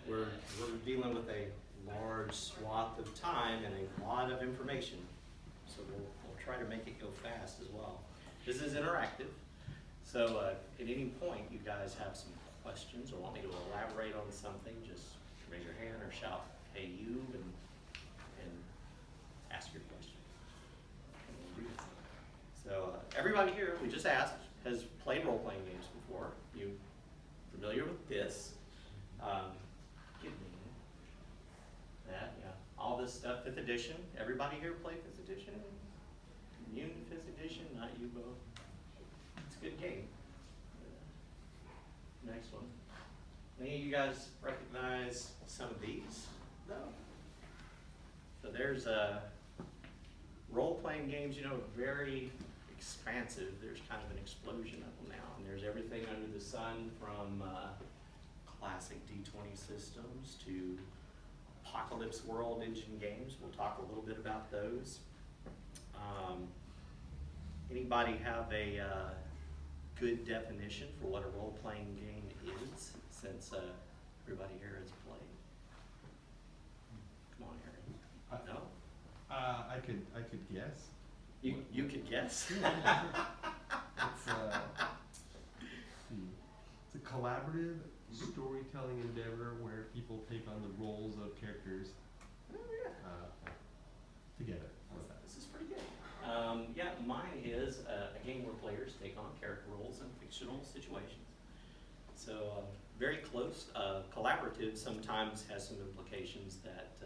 we're dealing with a large swath of time and a lot of information. So we'll try to make it go fast as well. This is interactive. So at any point you guys have some questions or want me to elaborate on something, just raise your hand or shout, "Hey you," and ask your question. So everybody here, we just asked, has played role-playing games before. You familiar with this? Give me that, yeah. All this stuff, 5th edition. Everybody here play 5th edition? Immune to 5th edition, not you both. It's a good game. Next one. Any of you guys recognize some of these? No. So there's role-playing games, very expansive. There's kind of an explosion of them now. And there's everything under the sun from classic D20 systems to Apocalypse World engine games. We'll talk a little bit about those. Anybody have a good definition for what a role-playing game is, since everybody here has played? Come on, Aaron. No? I could guess. You could guess? It's a collaborative storytelling endeavor where people take on the roles of characters together. This is pretty good. Yeah, mine is a game where players take on character roles in fictional situations. So very close. Collaborative sometimes has some implications that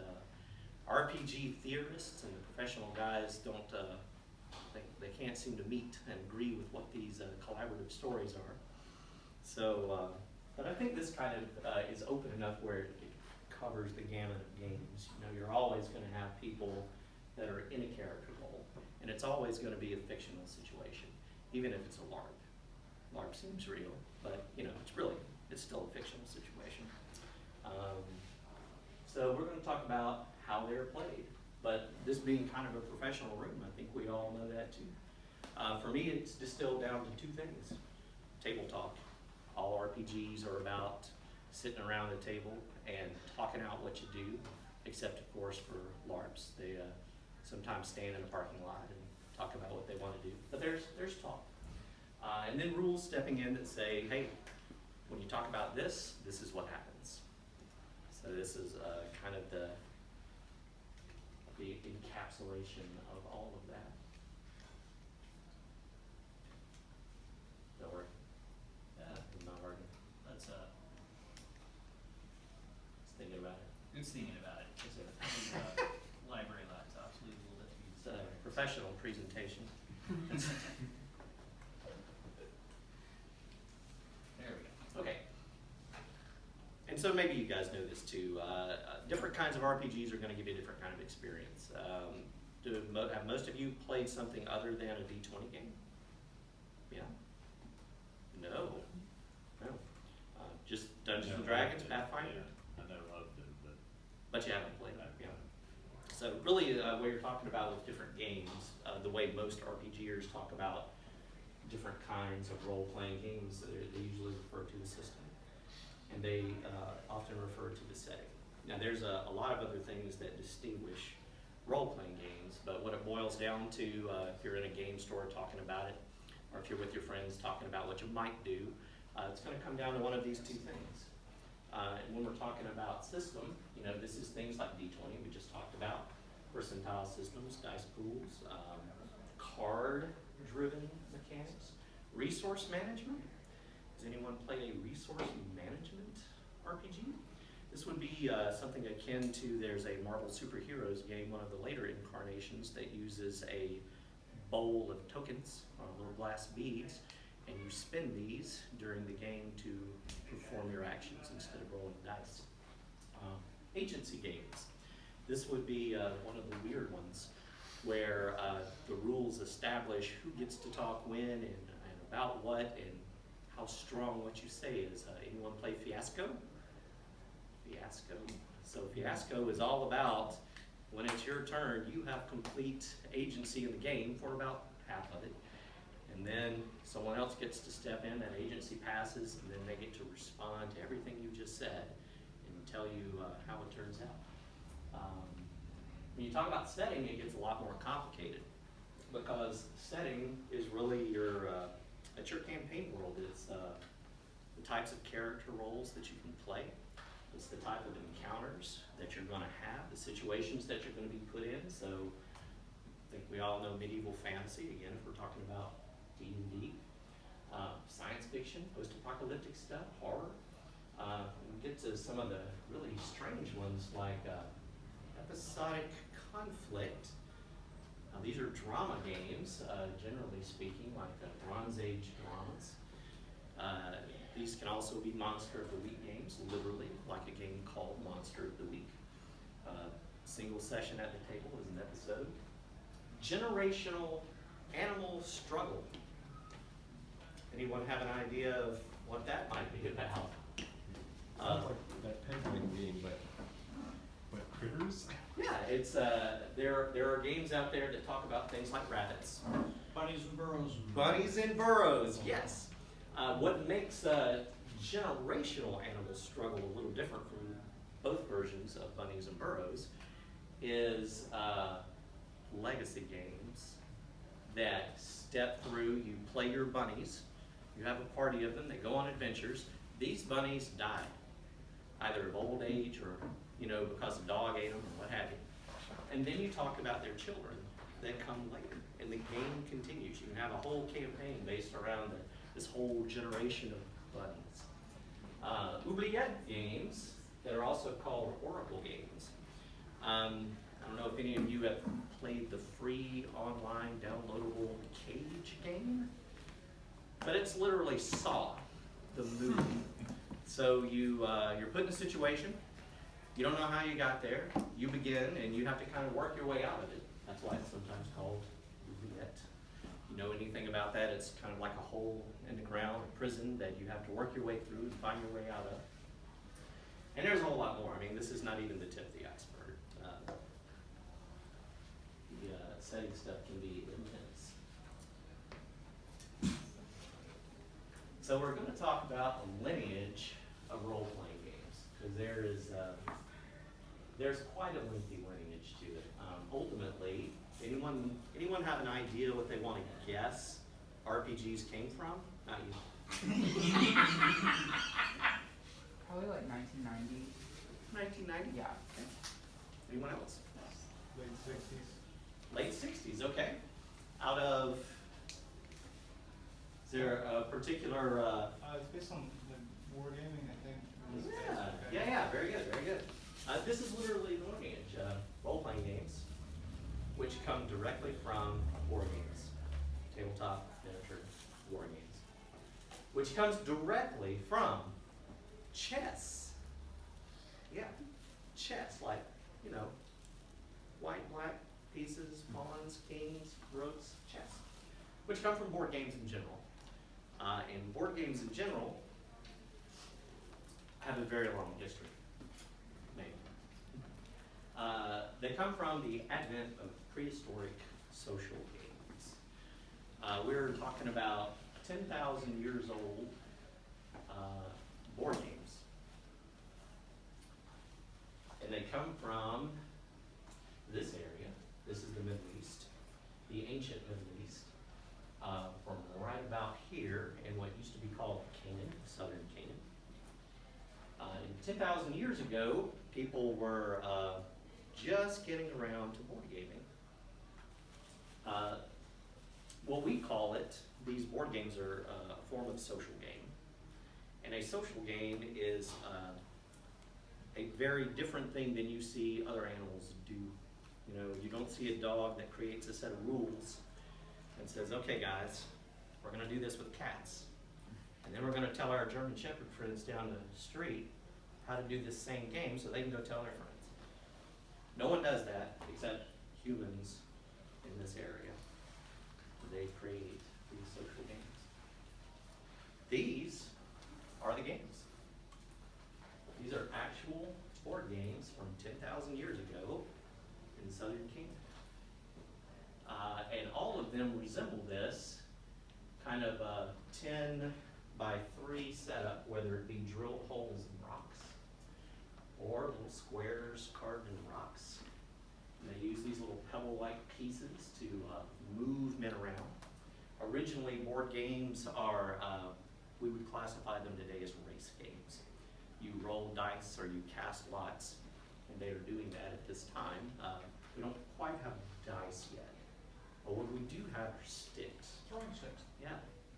RPG theorists and the professional guys don't, they can't seem to meet and agree with what these collaborative stories are. So, but I think this kind of is open enough where it covers the gamut of games. You're always going to have people that are in a character role, and it's always going to be a fictional situation, even if it's a LARP. LARP seems real, but it's still a fictional situation. So we're going to talk about how they're played, but this being kind of a professional room, I think we all know that too. For me, it's distilled down to 2 things. Table talk. All RPGs are about sitting around a table and talking out what you do, except of course for LARPs. They sometimes stand in a parking lot and talk about what they want to do, but there's talk. And then rules stepping in that say, hey, when you talk about this, this is what happens. So this is kind of the encapsulation of all of that. That work? Yeah, not working. Let's thinking about it. Who's thinking about it? Is it Library laptops, leave a little bit to be it's a professional presentation. There we go. Okay. And so maybe you guys know this too. Different kinds of RPGs are going to give you a different kind of experience. Have most of you played something other than a D20 game? Yeah? No. Just Dungeons and Dragons, Pathfinder? Yeah, I never loved it, But you haven't played it, yeah. So really what you're talking about with different games, the way most RPGers talk about different kinds of role-playing games, they usually refer to the system. And they often refer to the setting. Now there's a lot of other things that distinguish role-playing games, but what it boils down to, if you're in a game store talking about it, or if you're with your friends talking about what you might do, it's going to come down to one of these 2 things. And when we're talking about system, this is things like D20 we just talked about, percentile systems, dice pools, card-driven mechanics, resource management. Has anyone played a resource management RPG? This would be something akin to, there's a Marvel Superheroes game, one of the later incarnations, that uses a bowl of tokens, little glass beads, and you spin these during the game to perform your actions instead of rolling dice. Agency games. This would be one of the weird ones where the rules establish who gets to talk when and about what and how strong what you say is. Anyone play Fiasco? Fiasco. So Fiasco is all about when it's your turn, you have complete agency in the game for about half of it. And then someone else gets to step in, that agency passes, and then they get to respond to everything you just said. And tell you how it turns out. When you talk about setting, it gets a lot more complicated because setting is really it's your campaign world. It's the types of character roles that you can play. It's the type of encounters that you're going to have, the situations that you're going to be put in. So I think we all know medieval fantasy, again, if we're talking about D&D. Science fiction, post-apocalyptic stuff, horror. We get to some of the really strange ones like episodic conflict. These are drama games, generally speaking, like Bronze Age dramas. These can also be Monster of the Week games, literally, like a game called Monster of the Week. Single session at the table is an episode. Generational animal struggle. Anyone have an idea of what that might be about? Sounds like that penguin game, but critters? Yeah, it's there are games out there that talk about things like rabbits. Bunnies and burrows. Bunnies and burrows, yes. What makes generational animal struggle a little different from both versions of bunnies and burrows is legacy games that step through, you play your bunnies, you have a party of them, they go on adventures. These bunnies die, either of old age or because a dog ate them or what have you. And then you talk about their children that come later, and the game continues. You can have a whole campaign based around this whole generation of bunnies. Oubliette games that are also called Oracle games. I don't know if any of you have played the free online downloadable Cage game, but it's literally Saw, the movie. So you're put in a situation, you don't know how you got there, you begin and you have to kind of work your way out of it. That's why it's sometimes called oubliette. You know anything about that, it's kind of like a hole in the ground, a prison that you have to work your way through and find your way out of. And there's a whole lot more. I mean, this is not even the tip of the iceberg. The setting stuff can be intense. So we're going to talk about the lineage of role-playing games, because there's quite a lengthy lineage to it. Ultimately, anyone have an idea what they want to guess RPGs came from? Not you. Probably like 1990. 1990? Yeah. Okay. Anyone else? Late 60s. Late 60s, okay. Out of, is there a particular, It's based on the wargaming, I think. It was based, yeah, very good, very good. This is literally the lineage, role-playing games, which come directly from war games, tabletop, miniature war games, which comes directly from chess. Yeah, chess, like, white, black pieces, pawns, kings, rooks, chess, which come from board games in general. And board games in general have a very long history. Maybe. They come from the advent of prehistoric social games. We're talking about 10,000 years old board games. And they come from this area. This is the Middle East, the ancient Middle East, from right about here in what used to be called Canaan, southern Canaan. 10,000 years ago, people were just getting around to board gaming. What we call it, these board games are a form of social game. And a social game is a very different thing than you see other animals do. You don't see a dog that creates a set of rules and says, okay guys, we're gonna do this with cats. And then we're gonna tell our German Shepherd friends down the street how to do this same game so they can go tell their friends. No one does that except humans in this area. They create these social games. These are the games. These are actual board games from 10,000 years ago in southern Kingdom. And all of them resemble this kind of a 10 by 3 setup, whether it be drilled holes in rocks or little squares carved in rocks. And they use these little pebble-like pieces to move men around. Originally, board games are, we would classify them today as race games. You roll dice or you cast lots, and they are doing that at this time. We don't quite have dice yet, but what we do have are sticks. Throwing sticks. Yeah,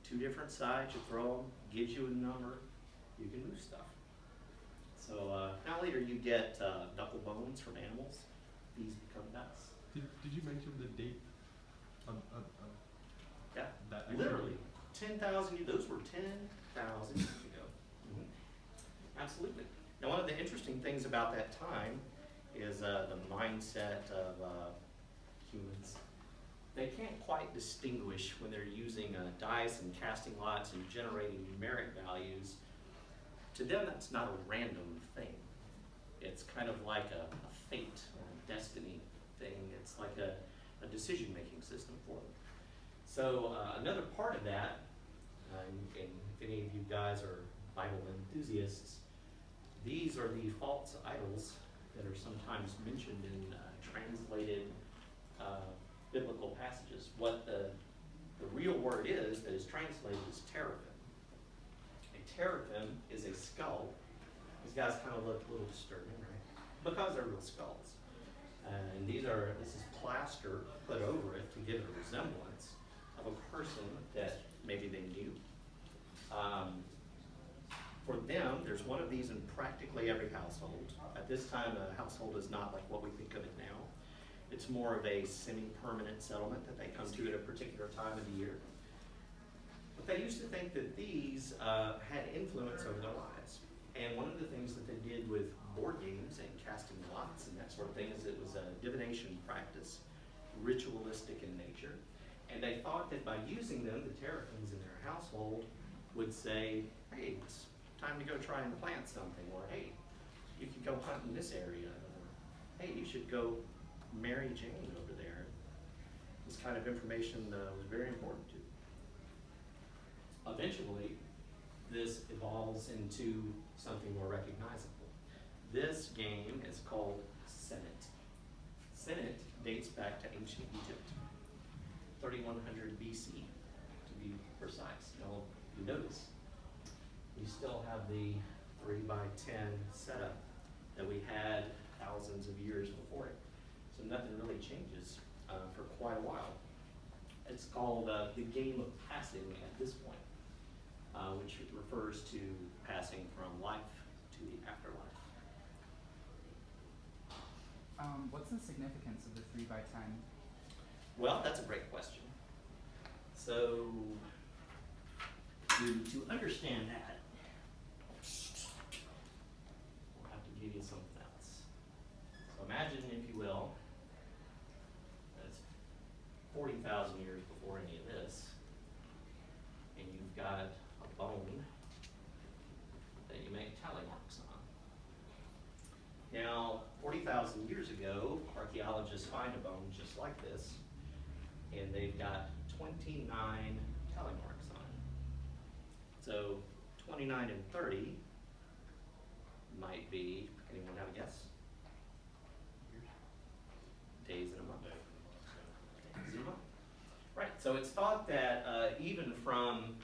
2 different sides, you throw them, gives you a number, you can move stuff. So now later you get knuckle bones from animals, these become dice. Did you mention the date of Yeah, that? actually- literally, 10,000, those were 10,000 years ago. Absolutely. Now one of the interesting things about that time is the mindset of humans. They can't quite distinguish when they're using dice and casting lots and generating numeric values. To them, that's not a random thing. It's kind of like a fate or a destiny thing. It's like a decision-making system for them. So another part of that, and if any of you guys are Bible enthusiasts, these are the false idols that are sometimes mentioned in translated biblical passages. What the real word is that is translated is teraphim. A teraphim is a skull. These guys kind of look a little disturbing, right? Because they're real skulls. And this is plaster put over it to give it a resemblance of a person that maybe they knew. For them, there's one of these in practically every household. At this time, a household is not like what we think of it now. It's more of a semi-permanent settlement that they come to at a particular time of the year. But they used to think that these had influence over their lives. And one of the things that they did with board games and casting lots and that sort of thing is it was a divination practice, ritualistic in nature. And they thought that by using them, the teraphims in their household would say, hey, it's time to go try and plant something, or hey, you could go hunt in this area, or hey, you should go marry Jane over there. This kind of information was very important to them. Eventually, this evolves into something more recognizable. This game is called Senet. Senet dates back to ancient Egypt, 3100 BC to be precise. Now, you notice we still have the 3x10 setup that we had thousands of years before it. So nothing really changes for quite a while. It's called the game of passing at this point, which refers to passing from life to the afterlife. What's the significance of the 3x10? Well, that's a great question. So, to understand that, we'll have to give you something else. So imagine, if you will, that's 40,000 years before any of this, and you've got a bone that you make tally marks on. Now, 40,000 years ago, archaeologists find a bone just like this, and they've got 29 tally marks on it. So 29 and 30 might be, anyone have a guess? Days in a month. Days in a month. Right, so it's thought that even from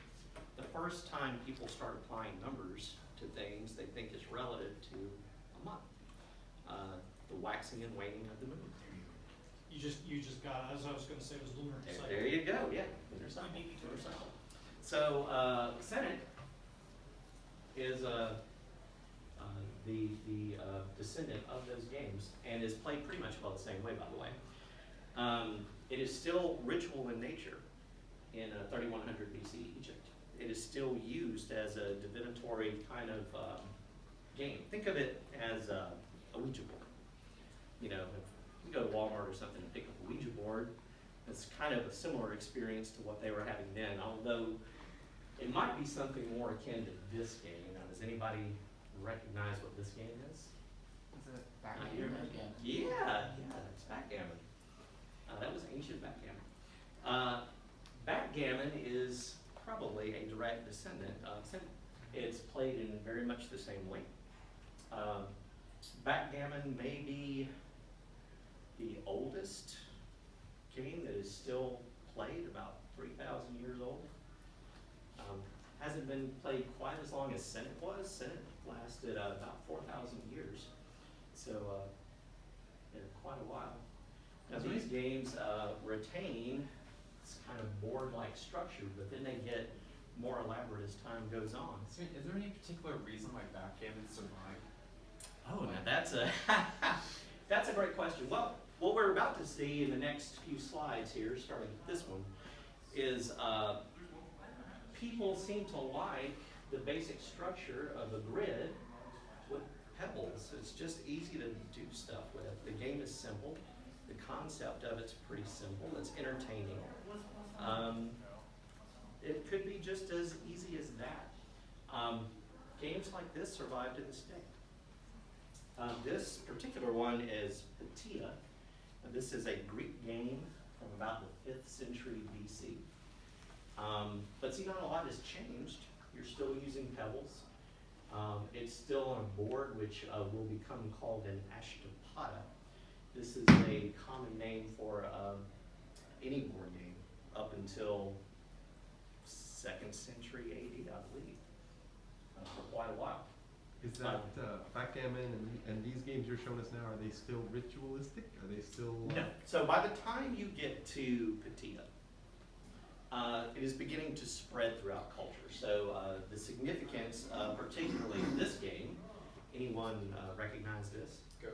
the first time people start applying numbers to things, they think is relative to a month. The waxing and waning of the moon. You just got, as I was gonna say, it was lunar cycle. There you go, yeah, lunar cycle, lunar cycle. So, Senet is the descendant of those games and is played pretty much about the same way, by the way. It is still ritual in nature in 3100 BC Egypt. It is still used as a divinatory kind of game. Think of it as a Ouija board. You know, if you go to Walmart or something and pick up a Ouija board, it's kind of a similar experience to what they were having then, although it might be something more akin to this game. Now, does anybody recognize what this game is? Is it Not backgammon? here. Yeah, it's backgammon. That was ancient backgammon. Backgammon is probably a direct descendant of Senet. It's played in very much the same way. Backgammon may be the oldest game that is still played, about 3,000 years old. Hasn't been played quite as long as Senate was. Senate lasted about 4,000 years, so yeah, quite a while. Now Is there these games retain this kind of board-like structure, but then they get more elaborate as time goes on. Is there any particular reason why backgammon survived? Oh, now that's a that's a great question. Well, what we're about to see in the next few slides here, starting with this one, is people seem to like the basic structure of a grid with pebbles. It's just easy to do stuff with. The game is simple. The concept of it's pretty simple. It's entertaining. It could be just as easy as that. Games like this survive to this day. This particular one is Patia. This is a Greek game from about the 5th century BC. But see, not a lot has changed. You're still using pebbles. It's still on a board which will become called an ashtapada. This is a common name for any board game up until 2nd century AD, I believe, for quite a while. Is that backgammon and these games you're showing us now, are they still ritualistic? Are they still? No. So by the time you get to Patia, it is beginning to spread throughout culture. So the significance, particularly in this game, anyone recognize this? Go.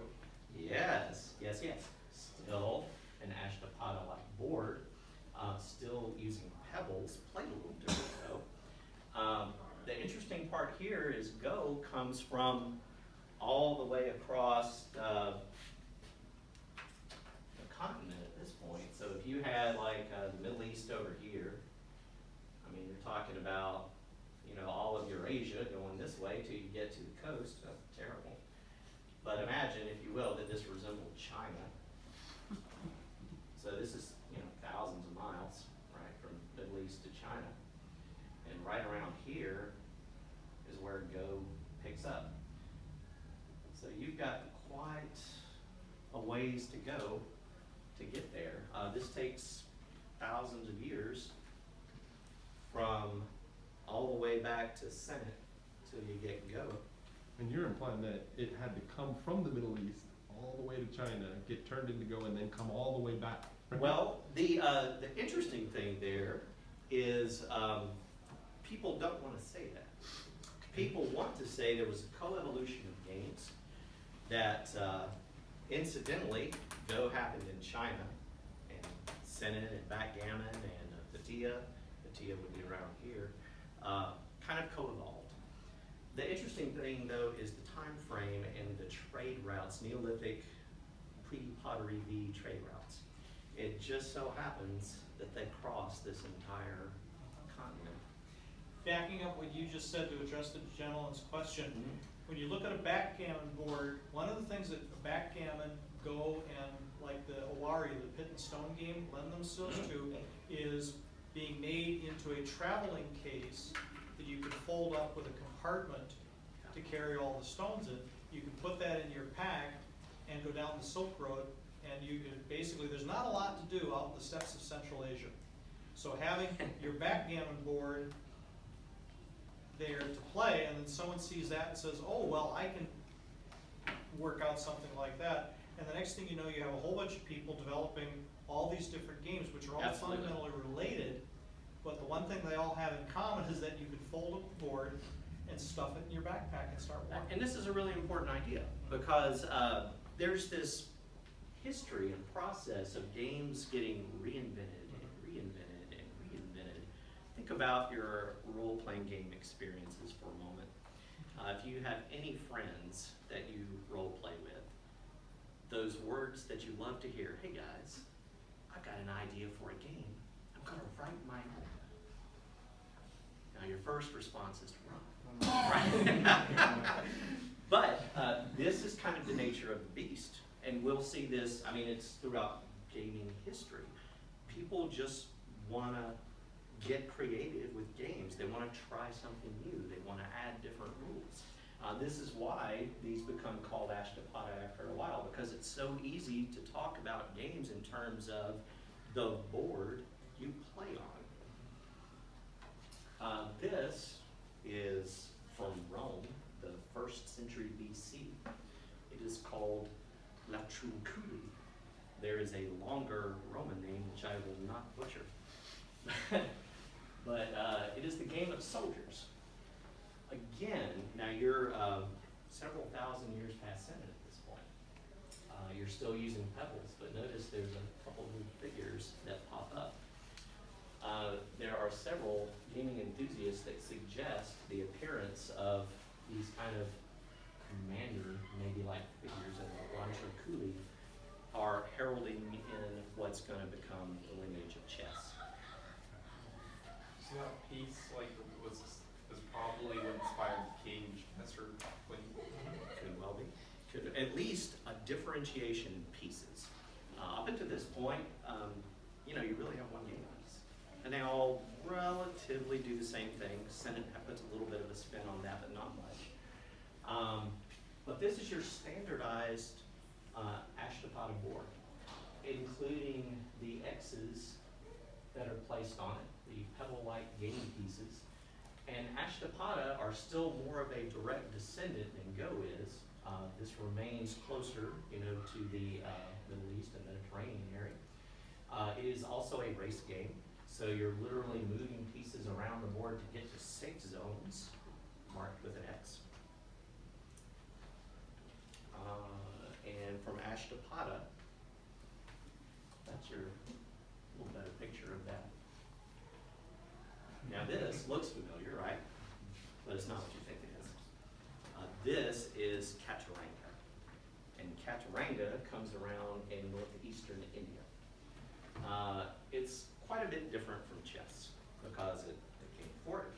Yes, yes, yes. Still an ashtapada-like board, still using pebbles, played a little different though. The interesting part here is Go comes from all the way across the continent at this point. So if you had like the Middle East over here, I mean, you're talking about, you know, all of Eurasia going this way till you get to the coast. That's terrible. But imagine, if you will, that this resembled China. So this is, you know, thousands of miles, right, from Middle East to China. And right around here is where Go picks up. So you've got quite a ways to go to get there. This takes thousands of years from all the way back to Senate till you get Go. And you're implying that it had to come from the Middle East all the way to China, get turned into Go, and then come all the way back. Well, the interesting thing there is people don't want to say that. People want to say there was a co-evolution of games that incidentally, Go happened in China, and Senate and backgammon and Patia would be around here, kind of co-evolved. The interesting thing though is the time frame and the trade routes, Neolithic, pre-Pottery V trade routes. It just so happens that they cross this entire continent. Backing up what you just said to address the gentleman's question, when you look at a backgammon board, one of the things that backgammon, Go, and like the Owari, the pit and stone game, lend themselves to is being made into a traveling case that you can fold up with a compartment to carry all the stones in. You can put that in your pack and go down the Silk Road, and you can basically, there's not a lot to do out in the steppes of Central Asia. So having your backgammon board there to play, and then someone sees that and says, oh, well, I can work out something like that. And the next thing you know, you have a whole bunch of people developing all these different games, which are all Absolutely. fundamentally related, but the one thing they all have in common is that you can fold up a board and stuff it in your backpack and start walking. And this is a really important idea because there's this history and process of games getting reinvented and reinvented and reinvented. Think about your role-playing game experiences for a moment. If you have any friends that you role-play with, those words that you love to hear, hey guys, I've got an idea for a game. I'm gonna write my own. Now your first response is to run, right? But this is kind of the nature of the beast. And we'll see this, I mean, it's throughout gaming history. People just wanna get creative with games. They wanna try something new. They wanna add different rules. This is why these become called Ashtapadi after a while, because it's so easy to talk about games in terms of the board you play on. This is from Rome, the 1st century BC. It is called La Trunculi. There is a longer Roman name, which I will not butcher. But it is the game of soldiers. Again, now you're several thousand years past Senate at this point. You're still using pebbles, but notice there's a couple of new figures that pop up. There are several gaming enthusiasts that suggest the appearance of these kind of commander, maybe like figures in the Rancho Cooley are heralding in what's going to become the lineage of chess. So that piece, like, was probably what inspired King Chess, or when Could well be. Could at least a differentiation in pieces. Up until this point, you really have one game piece, and they all relatively do the same thing. Senate puts a little bit of a spin on that, but not much. But this is your standardized Ashtapadi board, including the X's that are placed on it, the pebble-like game pieces. And Ashtapada are still more of a direct descendant than Go is. This remains closer, to the Middle East and Mediterranean area. It is also a race game, so you're literally moving pieces around the board to get to safe zones marked with an X. And from Ashtapada, that's your little better picture of that. Now this looks familiar, right? But it's not what you think it is. This is Chaturanga. And Chaturanga comes around in northeastern India. It's quite a bit different from chess because it came before it.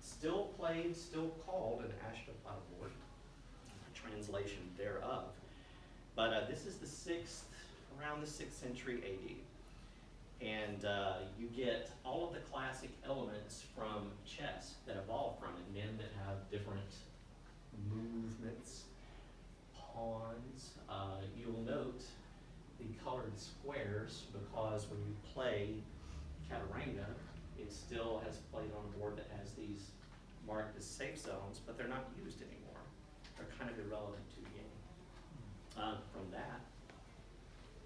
Still played, still called an Ashtapada board, a translation thereof. But this is around the 6th century AD. And you get all of the classic elements from chess that evolve from it. Men that have different movements, pawns. You'll note the colored squares because when you play Chaturanga, it still has played on a board that has these marked as safe zones, but they're not used anymore. They're kind of irrelevant to the game. From that,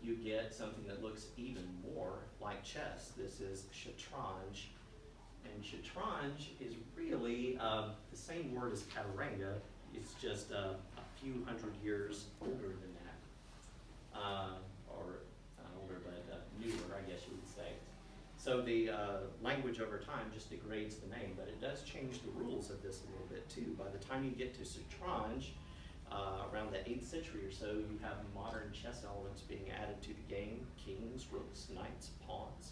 you get something that looks even more like chess. This is Shatranj. And Shatranj is really the same word as Chaturanga. It's just a few hundred years older than that. Or not older, but newer, I guess you would say. So the language over time just degrades the name, but it does change the rules of this a little bit too. By the time you get to Shatranj, around the 8th century or so, you have modern chess elements being added to the game: kings, rooks, knights, pawns.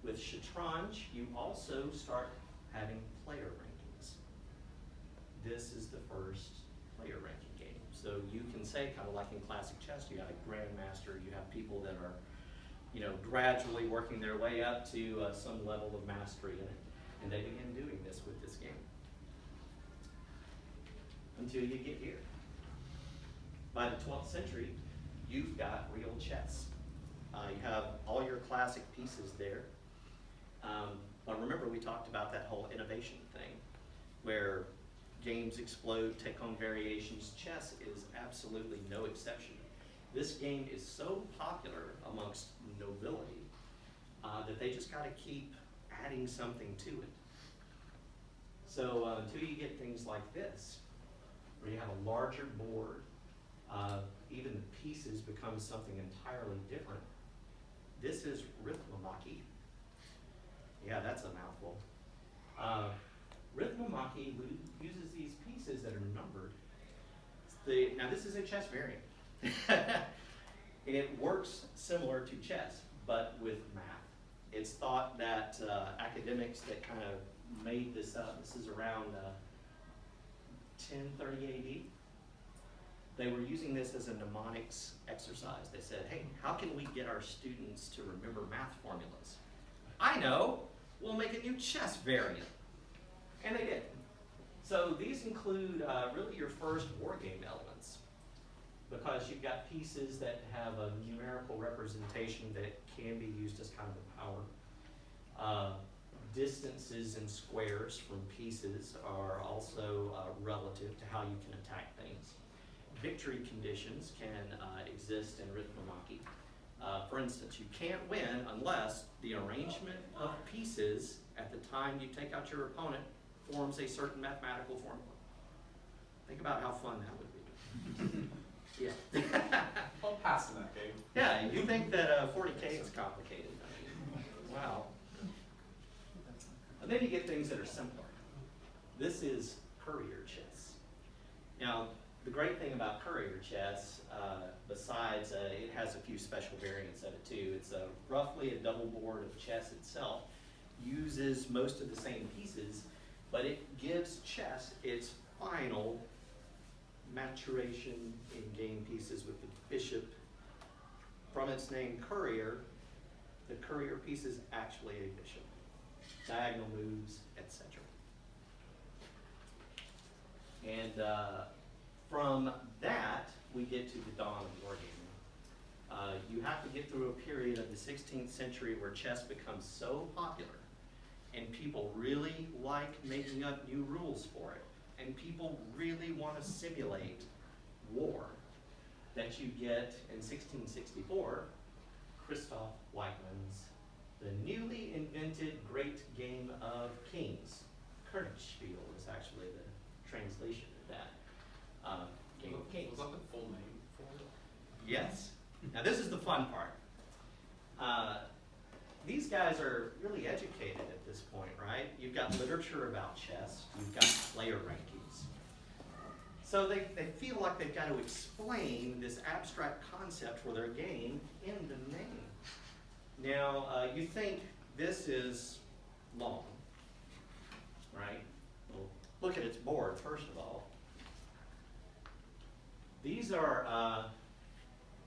With Shatranj, you also start having player rankings. This is the first player ranking game. So you can say, kind of like in classic chess, you have a grandmaster, you have people that are gradually working their way up to some level of mastery in it. And they begin doing this with this game. Until you get here. By the 12th century, you've got real chess. You have all your classic pieces there. But remember, we talked about that whole innovation thing, where games explode, take on variations. Chess is absolutely no exception. This game is so popular amongst nobility that they just got to keep adding something to it. So until you get things like this, where you have a larger board, even the pieces become something entirely different. This is Rithmamaki. Yeah, that's a mouthful. Rithmamaki uses these pieces that are numbered. Now this is a chess variant. It works similar to chess, but with math. It's thought that academics that kind of made this up, this is around 1030 AD, they were using this as a mnemonics exercise. They said, hey, how can we get our students to remember math formulas? I know, we'll make a new chess variant. And they did. So these include really your first war game elements, because you've got pieces that have a numerical representation that can be used as kind of a power. Distances and squares from pieces are also relative to how you can attack things. Victory conditions can exist in Rhythmomachy. For instance, you can't win unless the arrangement of pieces at the time you take out your opponent forms a certain mathematical formula. Think about how fun that would be. Yeah. I'll pass in that game. Yeah, you think that 40K is complicated. I mean, wow. And then you get things that are simpler. This is courier chess. Now, the great thing about courier chess, besides it has a few special variants of it too, it's roughly a double board of chess itself, uses most of the same pieces, but it gives chess its final maturation in game pieces with the bishop. From its name courier, the courier piece is actually a bishop. Diagonal moves, etc. And from that, we get to the dawn of wargaming. You have to get through a period of the 16th century where chess becomes so popular, and people really like making up new rules for it, and people really want to simulate war, that you get in 1664, Christoph Weigmann's The Newly Invented Great Game of Kings. Königspiel is actually the translation of that. Game of Kings. Was that the full name for it? Yes. Now this is the fun part. These guys are really educated at this point, right? You've got literature about chess. You've got player rankings. So they feel like they've got to explain this abstract concept for their game in the name. Now, you think this is long, right? Well, look at its board, first of all. These are,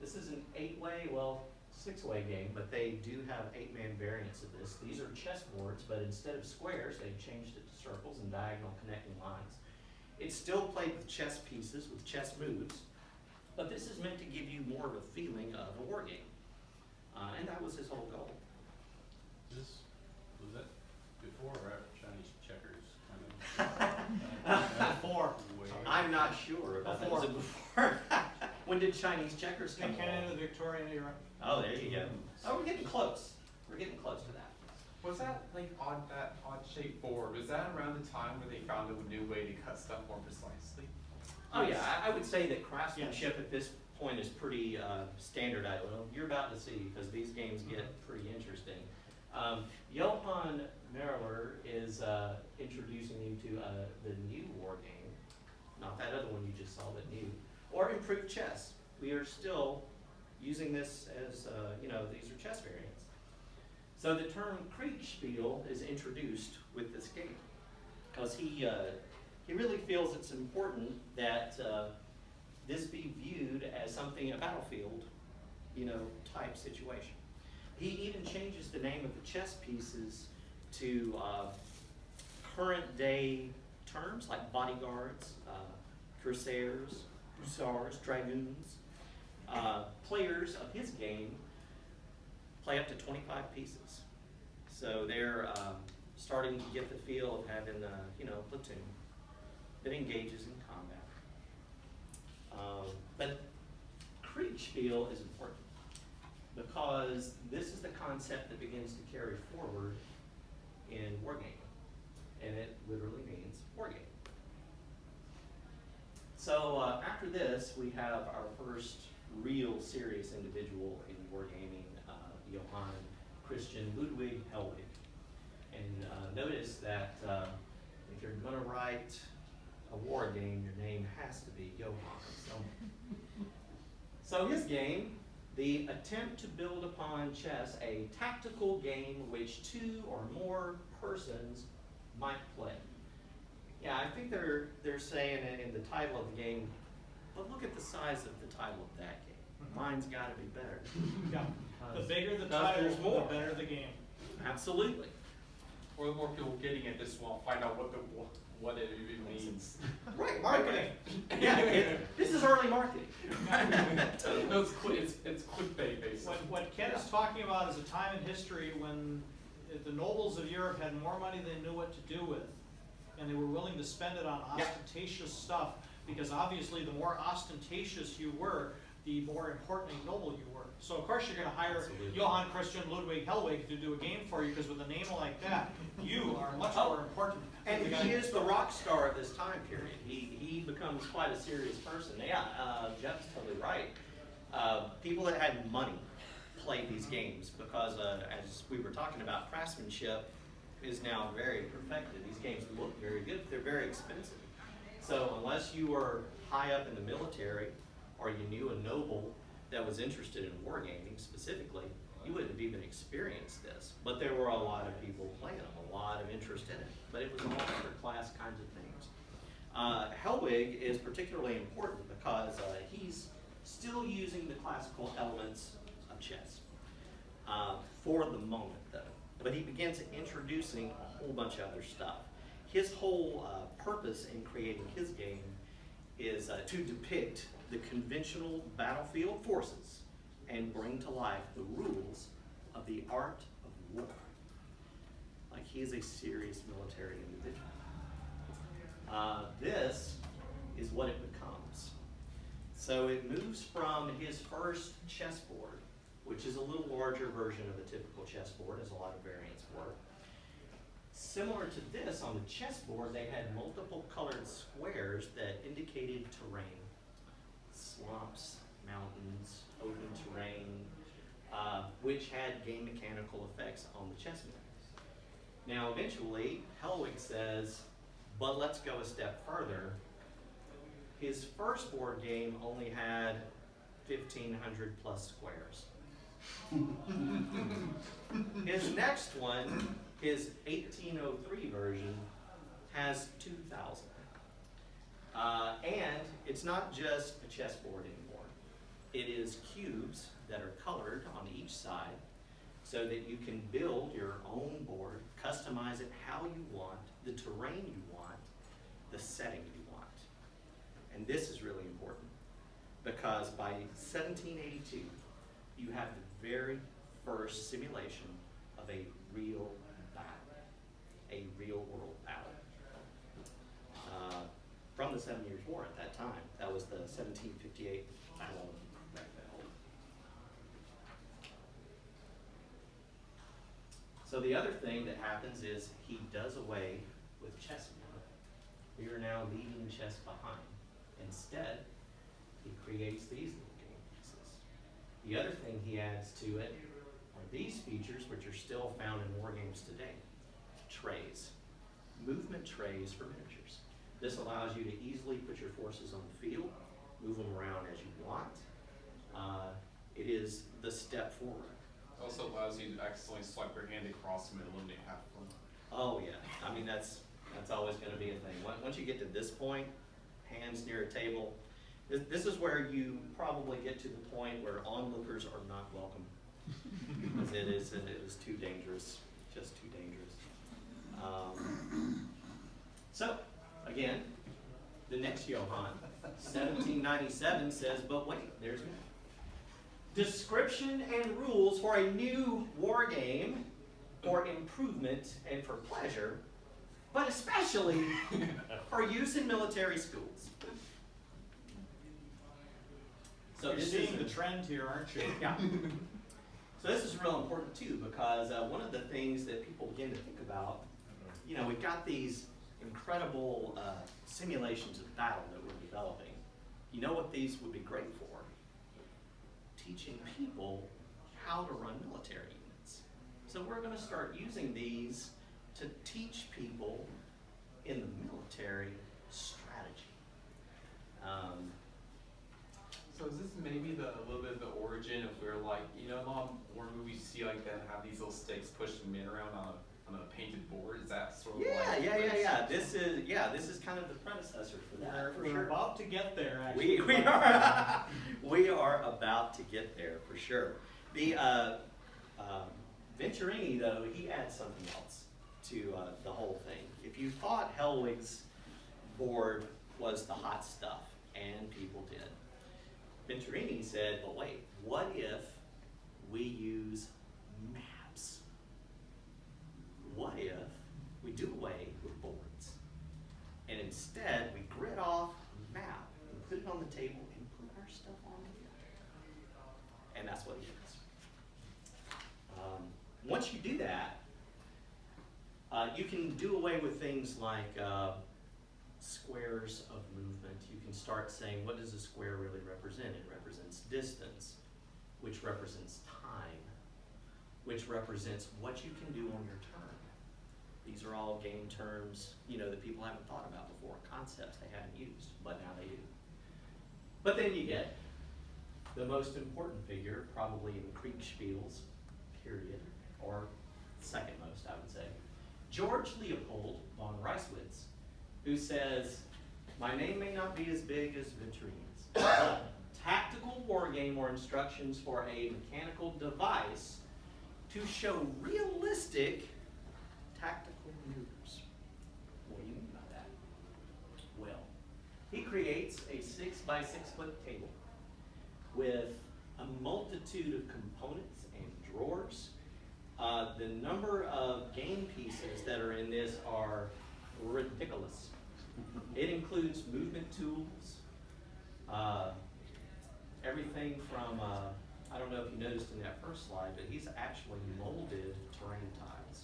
this is an 8-way, well, 6-way game, but they do have 8-man variants of this. These are chess boards, but instead of squares, they've changed it to circles and diagonal connecting lines. It's still played with chess pieces, with chess moves, but this is meant to give you more of a feeling of a war game. And that was his whole goal. Was that before or after Chinese checkers? Before. I'm not sure about that. Was it before? When did Chinese checkers come Ken in along? the Victorian era. Oh, there you go. Oh, we're getting close. We're getting close to that. Was that like that odd shaped board? Was that around the time where they found a new way to cut stuff more precisely? Oh yeah, I would say that craftsmanship at this point is pretty standardized. Well, you're about to see, because these games get pretty interesting. Johann Merler is introducing you to the new war game, not that other one you just saw, but new, or improved chess. We are still using this as, these are chess variants. So the term Kriegspiel is introduced with this game, because he really feels it's important that this be viewed as something, a battlefield, type situation. He even changes the name of the chess pieces to current day terms like bodyguards, cuirassiers, hussars, dragoons. Players of his game play up to 25 pieces. So they're starting to get the feel of having a platoon that engages in combat. But Kriegspiel is important because this is the concept that begins to carry forward in wargaming, and it literally means wargame. So after this, we have our first real serious individual in wargaming, Johann Christian Ludwig Hellwig. And notice that if you're going to write a war game, your name has to be Johann. So his game, the attempt to build upon chess a tactical game which 2 or more persons might play. Yeah, I think they're saying it in the title of the game, but look at the size of the title of that game. Mine's got to be better. Yeah. The bigger the Because title, there's more. the better the game. Absolutely. Or the more people getting at this one find out what it even means. reasons. Right, marketing. Yeah, this is early marketing. No, it's clickbait basically. What Ken is talking about is a time in history when the nobles of Europe had more money than they knew what to do with. And they were willing to spend it on Yeah. ostentatious stuff, because obviously the more ostentatious you were, the more important a noble you were. So of course you're gonna hire Absolutely. Johann Christian Ludwig Hellwig to do a game for you, because with a name like that, you are much more important. than And the guy he who- is the rock star of this time period. He becomes quite a serious person. Yeah, Jeff's totally right. People that had money played these games because, as we were talking about, craftsmanship is now very perfected. These games look very good, but they're very expensive. So unless you were high up in the military or you knew a noble that was interested in wargaming specifically, you wouldn't have even experienced this. But there were a lot of people playing them, a lot of interest in it. But it was all upper class kinds of things. Hellwig is particularly important because he's still using the classical elements of chess for the moment, though. But he begins introducing a whole bunch of other stuff. His whole purpose in creating his game is to depict the conventional battlefield forces and bring to life the rules of the art of war. Like, he is a serious military individual. This is what it becomes. So it moves from his first chessboard, which is a little larger version of a typical chessboard, as a lot of variants were. Similar to this, on the chessboard, they had multiple colored squares that indicated terrain. Slumps, mountains, open terrain, which had game mechanical effects on the chessmen. Now, eventually, Hellwig says, but let's go a step further. His first board game only had 1,500 plus squares. His next one, his 1803 version, has 2,000. And it's not just a chessboard anymore. It is cubes that are colored on each side so that you can build your own board, customize it how you want, the terrain you want, the setting you want. And this is really important because by 1782, you have the very first simulation of a real battle, a real world battle. From the 7 Years' War at that time. That was the 1758 Battle of Bethel. So the other thing that happens is he does away with chessmen. We are now leaving chess behind. Instead, he creates these little game pieces. The other thing he adds to it are these features, which are still found in war games today. Trays. Movement trays for miniatures. This allows you to easily put your forces on the field, move them around as you want. It is the step forward. It also allows you to accidentally swipe your hand across them and eliminate half of them. Oh yeah, I mean that's always going to be a thing. Once you get to this point, hands near a table, this is where you probably get to the point where onlookers are not welcome. Because it is too dangerous, just too dangerous. So, again, the next Johann, 1797 says, but wait, there's more. Description and rules for a new war game for improvement and for pleasure, but especially for use in military schools. So You're this seeing is the trend here, aren't you? yeah. So this is real important too, because one of the things that people begin to think about, you know, we've got these incredible simulations of battle that we're developing. You know what these would be great for? Teaching people how to run military units. So we're going to start using these to teach people in the military strategy. So is this maybe a little bit of the origin of where, like, you know, a lot of war movies you see like that have these little sticks pushing men around on a painted board? Is that sort of like Yeah. This is kind of the predecessor for that. For We're sure. about to get there, actually. We are about to get there for sure. The Venturini, though, he adds something else to the whole thing. If you thought Hellwig's board was the hot stuff, and people did. Venturini said, but wait, what if we use maps? What if we do away with boards, and instead we grid off a map and put it on the table and put our stuff on it? And that's what he is. Once you do that, you can do away with things like squares of movement. You can start saying, what does a square really represent? It represents distance, which represents time, which represents what you can do on your turn. These are all game terms, that people haven't thought about before, concepts they haven't used, but now they do. But then you get the most important figure, probably in Kriegspiel's period, or second most, I would say, George Leopold von Reiswitz, who says, my name may not be as big as Venturini's, but tactical war game or instructions for a mechanical device to show realistic tactical maneuvers. What do you mean by that? Well, he creates a 6x6 foot table with a multitude of components and drawers. The number of game pieces that are in this are ridiculous. It includes movement tools, everything from, I don't know if you noticed in that first slide, but he's actually molded terrain tiles.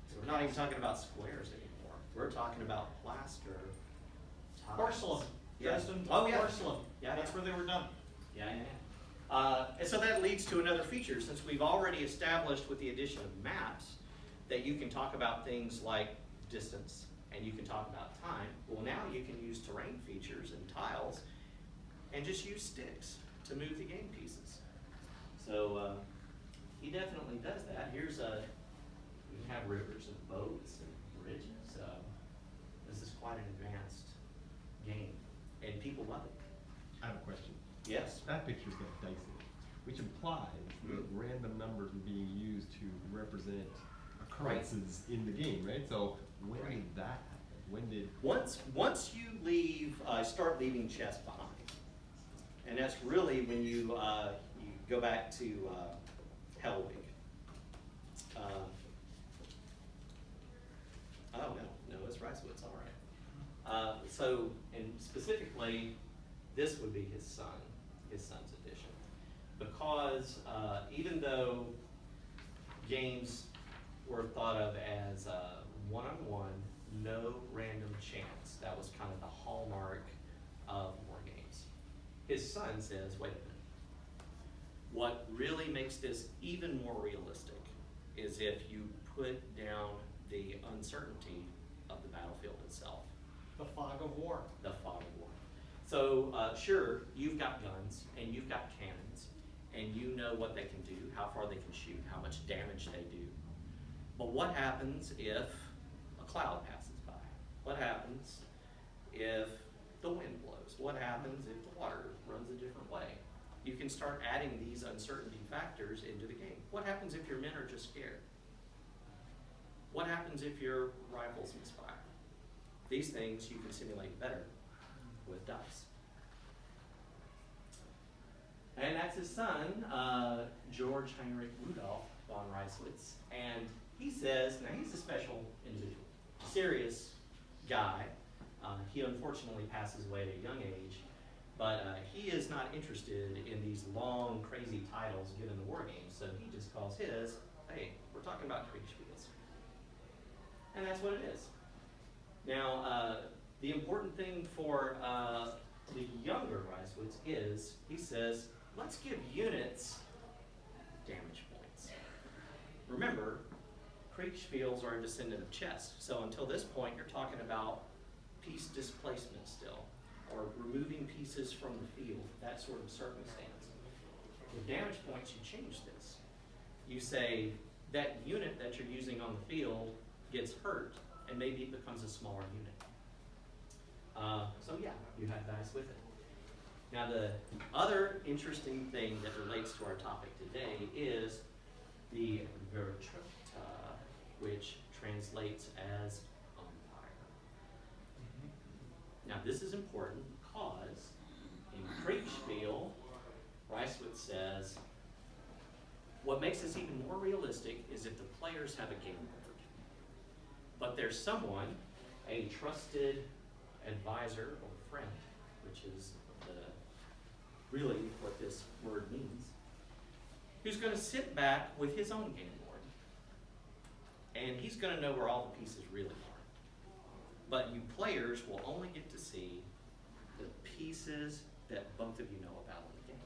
So we're not even talking about squares anymore. We're talking about plaster tiles. Porcelain, Yeah. Dresden Oh, yeah. porcelain, Yeah, that's yeah. where they were done. Yeah. And so that leads to another feature, since we've already established with the addition of maps that you can talk about things like distance and you can talk about time. Well, now you can use terrain features and tiles and just use sticks to move the game pieces. So he definitely does that. Here's we have rivers and boats and bridges. This is quite an advanced game, and people love it. I have a question. Yes. That picture's got dice in it, which implies that random numbers are being used to represent occurrences in the game, right? So when did that happen? When did? Once you leave, start leaving chess behind, and that's really when you go back to Hellwig. Oh no, it's Reiswitz, all right. So, and specifically, this would be his son's edition, because even though games were thought of as one-on-one, no random chance, that was kind of the hallmark of war games. His son says, wait a minute, what really makes this even more realistic is if you put down the uncertainty of the battlefield itself. The fog of war. The fog of war. So sure, you've got guns and you've got cannons and you know what they can do, how far they can shoot, how much damage they do. But what happens if a cloud passes by? What happens if the wind blows? What happens if the water runs a different way? You can start adding these uncertainty factors into the game. What happens if your men are just scared? What happens if your rifles misfire? These things you can simulate better with dice. And that's his son, George Heinrich Rudolf von Reiswitz. And he says, now he's a special individual, serious guy. He unfortunately passes away at a young age, but he is not interested in these long, crazy titles given the war games, so he just calls his, hey, we're talking about Kriegspiels. And that's what it is. Now, the important thing for the younger Reiswitz is, he says, let's give units damage points. Remember, Kriegspiels are a descendant of chess, so until this point you're talking about piece displacement still, or removing pieces from the field, that sort of circumstance. With damage points, you change this. You say that unit that you're using on the field gets hurt, and maybe it becomes a smaller unit. So yeah, you have dice with it. Now the other interesting thing that relates to our topic today is the Virtuta, which translates as umpire. Now, this is important because in Kriegspiel, Reiswitz says, what makes this even more realistic is if the players have a game board. But there's someone, a trusted advisor or friend, which is really what this word means, who's going to sit back with his own game board. And he's going to know where all the pieces really are. But you players will only get to see the pieces that both of you know about in the game.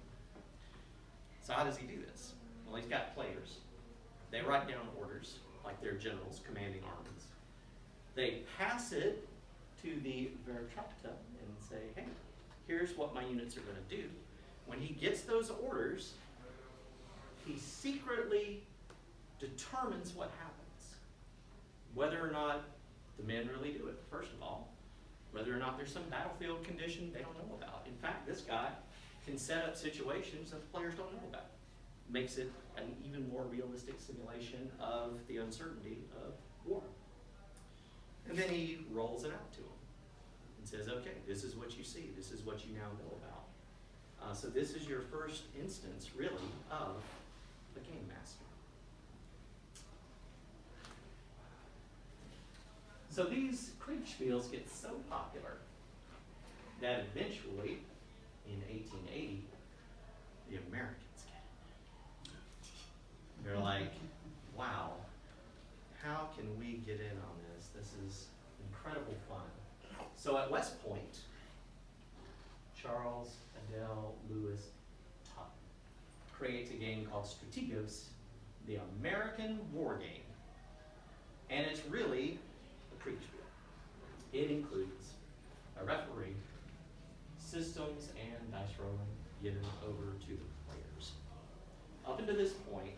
So how does he do this? Well, he's got players. They write down orders, like they're generals commanding armies. They pass it to the Vertrauta and say, hey, here's what my units are going to do. When he gets those orders, he secretly determines what happens. Whether or not the men really do it, first of all. Whether or not there's some battlefield condition they don't know about. In fact, this guy can set up situations that the players don't know about. Makes it an even more realistic simulation of the uncertainty of war. And then he rolls it out to them and says, okay, this is what you see. This is what you now know about. So this is your first instance, really, of the game master. So these Kriegspiels get so popular that eventually, in 1880, the Americans get it. They're like, wow, how can we get in on this? This is incredible fun. So at West Point, Charles Adele Lewis Totten creates a game called Strategos, the American war game. And it's really a Kriegspiel. It includes a referee, systems, and dice rolling given over to the players. Up until this point,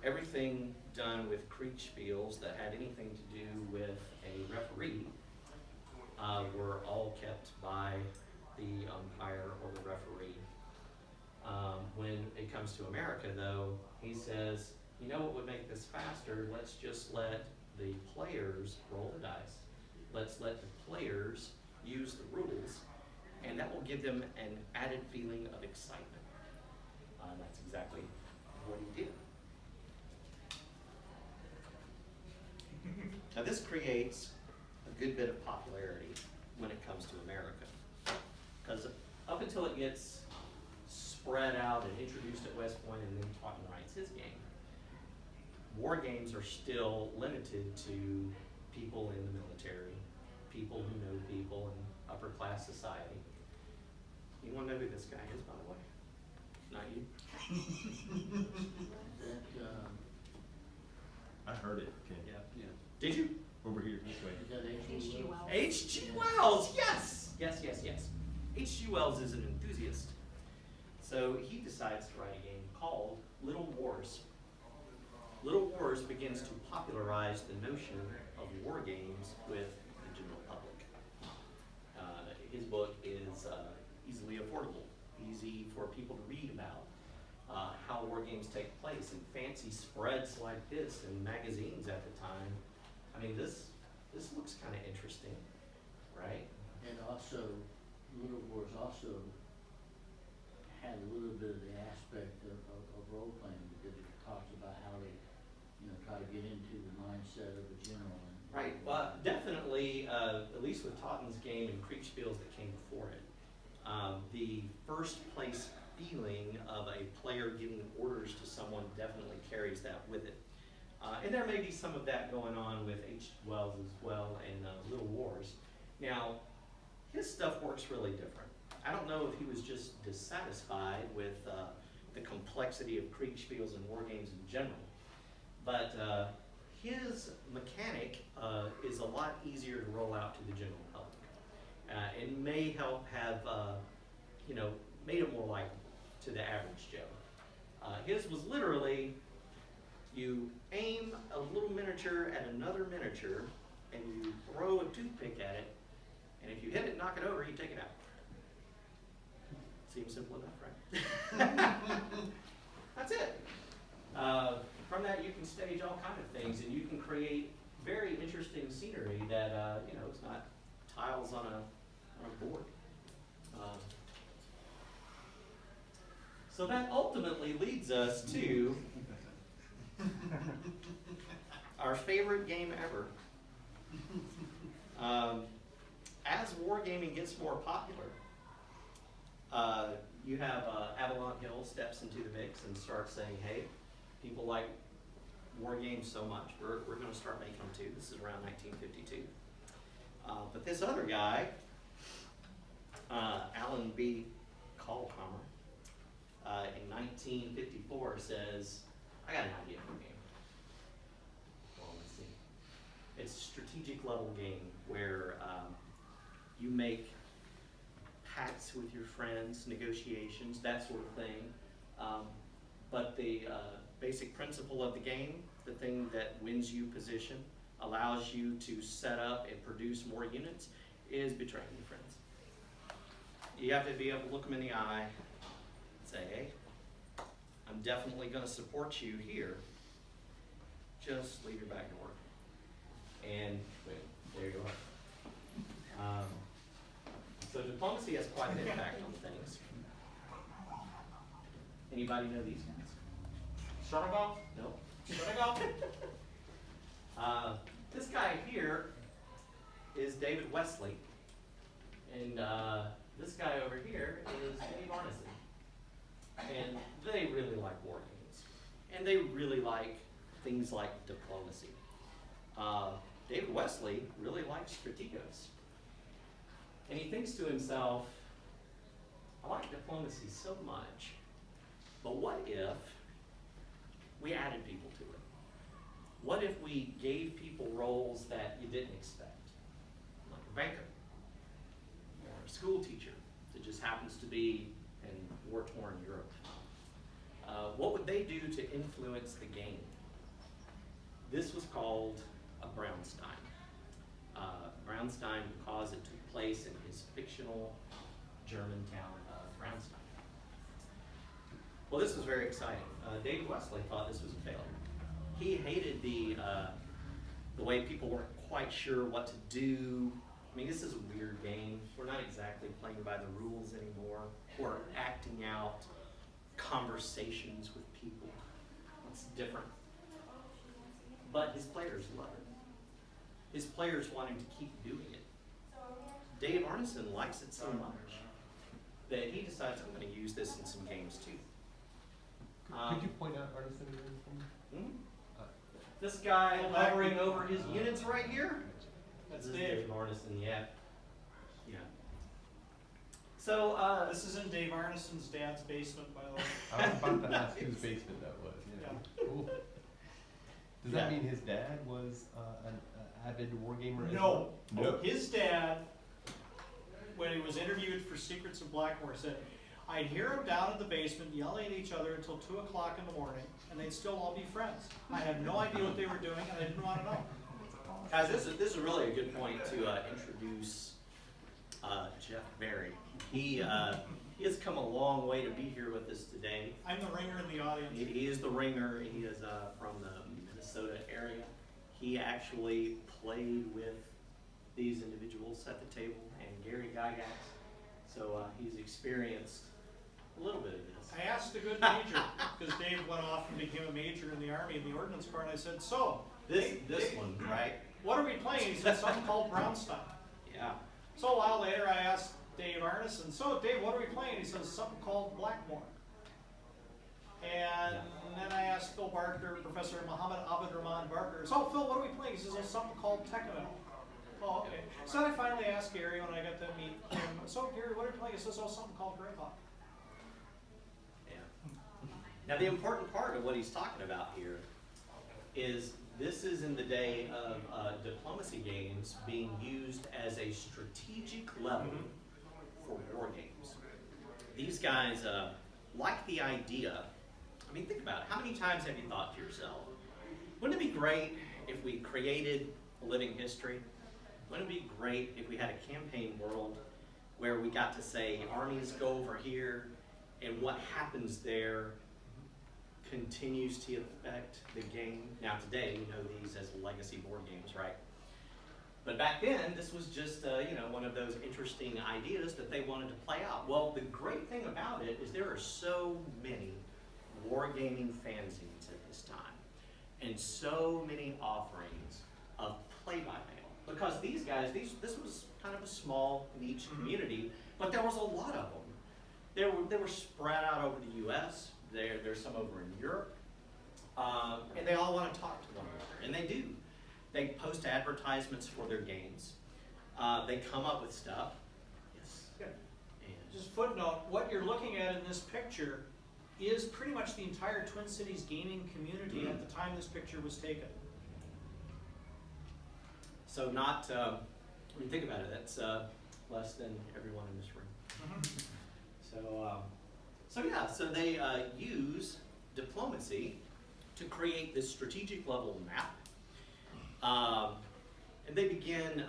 everything done with Kriegspiels that had anything to do with a referee were all kept by the umpire or the referee. When it comes to America, though, he says, you know what would make this faster? Let's just let the players roll the dice. Let's let the players use the rules, and that will give them an added feeling of excitement. That's exactly what he did. Now this creates a good bit of popularity when it comes to America. Because up until it gets spread out and introduced at West Point and then Totten writes his game, war games are still limited to people in the military, people who know people in upper class society. You want to know who this guy is, by the way? Not you? I heard it, Ken. Yeah. Did you? Over here, this way. H.G. Wells. H.G. Wells, yes! Yes. H.G. Wells is an enthusiast. So he decides to write a game called Little Wars. Little Wars begins to popularize the notion of war games with the general public. His book is easily affordable, easy for people to read about how war games take place in fancy spreads like this in magazines at the time. I mean, this looks kind of interesting, right? And also, Little Wars also had a little bit of the aspect of role playing because it talks about how they, try to get into the mindset of a general. Right. Well, definitely, at least with Totten's game and Kriegspiels that came before it, the first place feeling of a player giving orders to someone definitely carries that with it. And there may be some of that going on with H. Wells as well and Little Wars. Now, his stuff works really different. I don't know if he was just dissatisfied with the complexity of Kriegspiels and war games in general, but his mechanic is a lot easier to roll out to the general public. It may help have, made it more likable to the average Joe. His was literally, you aim a little miniature at another miniature, and you throw a toothpick at it, and if you hit it, knock it over, you take it out. Seems simple enough, right? That's it. From that, you can stage all kinds of things, and you can create very interesting scenery that, it's not tiles on a So that ultimately leads us to our favorite game ever. As wargaming gets more popular, you have Avalon Hill steps into the mix and starts saying, hey, people like war games so much, we're going to start making them too. This is around 1952. But this other guy, Alan B. Kalkhammer, in 1954 says, I got an idea for a game. Well, let's see. It's a strategic level game where you make pacts with your friends, negotiations, that sort of thing. But the basic principle of the game, the thing that wins you position, allows you to set up and produce more units, is betraying your friends. You have to be able to look them in the eye and say, hey, I'm definitely going to support you here. Just leave your back door. And there you are. So diplomacy has quite an impact on things. Anybody know these guys? Shutterbuck? No. Shutterbuck? This guy here is David Wesley, and this guy over here is Dave Arneson. And they really like war games, and they really like things like diplomacy. David Wesley really likes Strategos, and he thinks to himself, I like diplomacy so much, but what if we added people to it? What if we gave people roles that you didn't expect? Like a banker, or a school teacher that just happens to be in war-torn Europe. What would they do to influence the game? This was called a Brownstein. Brownstein because it took place in his fictional German town of Brownstein. Well, this was very exciting. David Wesley thought this was a failure. He hated the way people weren't quite sure what to do. I mean, this is a weird game. We're not exactly playing by the rules anymore. We're acting out conversations with people. It's different. But his players love it. His players want him to keep doing it. Dave Arneson likes it so much that he decides, I'm going to use this in some games too. Could you point out Arneson again for me? This guy hovering over his units right here? That's This is Dave. Arneson, yeah. Yeah. So, This is in Dave Arneson's dad's basement, by the way. I was about to ask whose basement that was. Yeah. Cool. Does that Yeah. mean his dad was an avid wargamer? as No. well? No. His dad, when he was interviewed for Secrets of Blackmore, said, I'd hear them down in the basement yelling at each other until 2 o'clock in the morning, and they'd still all be friends. I had no idea what they were doing, and I didn't want to know. guys, this is really a good point to introduce Jeff Berry. He has come a long way to be here with us today. I'm the ringer in the audience. He is the ringer. He is from the Minnesota area. He actually played with these individuals at the table, and Gary Gygax. So he's experienced a little bit of this. I asked a good major, because Dave went off and became a major in the Army in the Ordnance Corps, and I said, so, This one, right? what are we playing? He said, something called Brownstein. Yeah. So a while later, I asked Dave Arneson, so Dave, what are we playing? He says, something called Blackmore. And then I asked Phil Barker, Professor Muhammad Abed Rahman Barker, so Phil, what are we playing? He says, oh, something called Tekkamel. Oh, okay. So then I finally asked Gary when I got to meet him, so Gary, what are you playing? He says, oh, something called Greyhawk. Yeah. Now the important part of what he's talking about here is this is in the day of diplomacy games being used as a strategic level for war games. These guys like the idea. I mean, think about it. How many times have you thought to yourself, wouldn't it be great if we created a living history? Wouldn't it be great if we had a campaign world where we got to say armies go over here and what happens there continues to affect the game? Now today we know these as legacy board games, right? But back then, this was just one of those interesting ideas that they wanted to play out. Well, the great thing about it is there are so many wargaming fanzines at this time, and so many offerings of play-by-mail. Because these guys, this was kind of a small niche community, but there was a lot of them. They were spread out over the U.S. There's some over in Europe, and they all want to talk to one another, and they do. They post advertisements for their games. They come up with stuff. Yes. Good. And Just footnote, what you're looking at in this picture is pretty much the entire Twin Cities gaming community at the time this picture was taken. so not, when you think about it, that's less than everyone in this room. So they use diplomacy to create this strategic level map. And they begin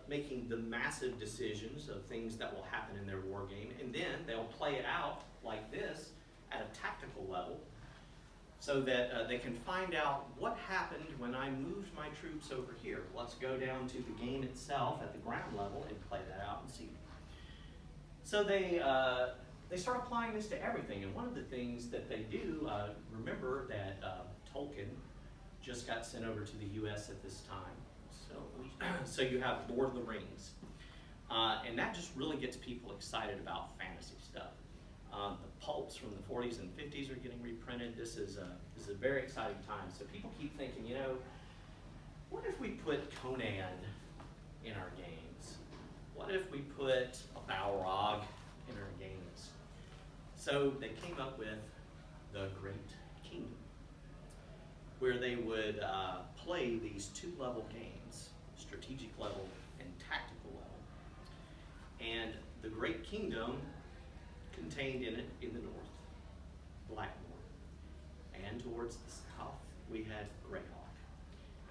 making the massive decisions of things that will happen in their war game, and then they'll play it out like this at a tactical level, so that they can find out what happened when I moved my troops over here. Let's go down to the game itself at the ground level and play that out and see. So they start applying this to everything, and one of the things that they do, remember that Tolkien just got sent over to the U.S. at this time. So you have Lord of the Rings. And that just really gets people excited about fantasy stuff. The pulps from the 40s and 50s are getting reprinted. This is a very exciting time. So people keep thinking, what if we put Conan in our games? What if we put a Balrog in our games? So they came up with the Great Kingdom, where they would play these two-level games, strategic level and tactical level. And the Great Kingdom contained in it, in the north, Blackmore. And towards the south, we had Greyhawk.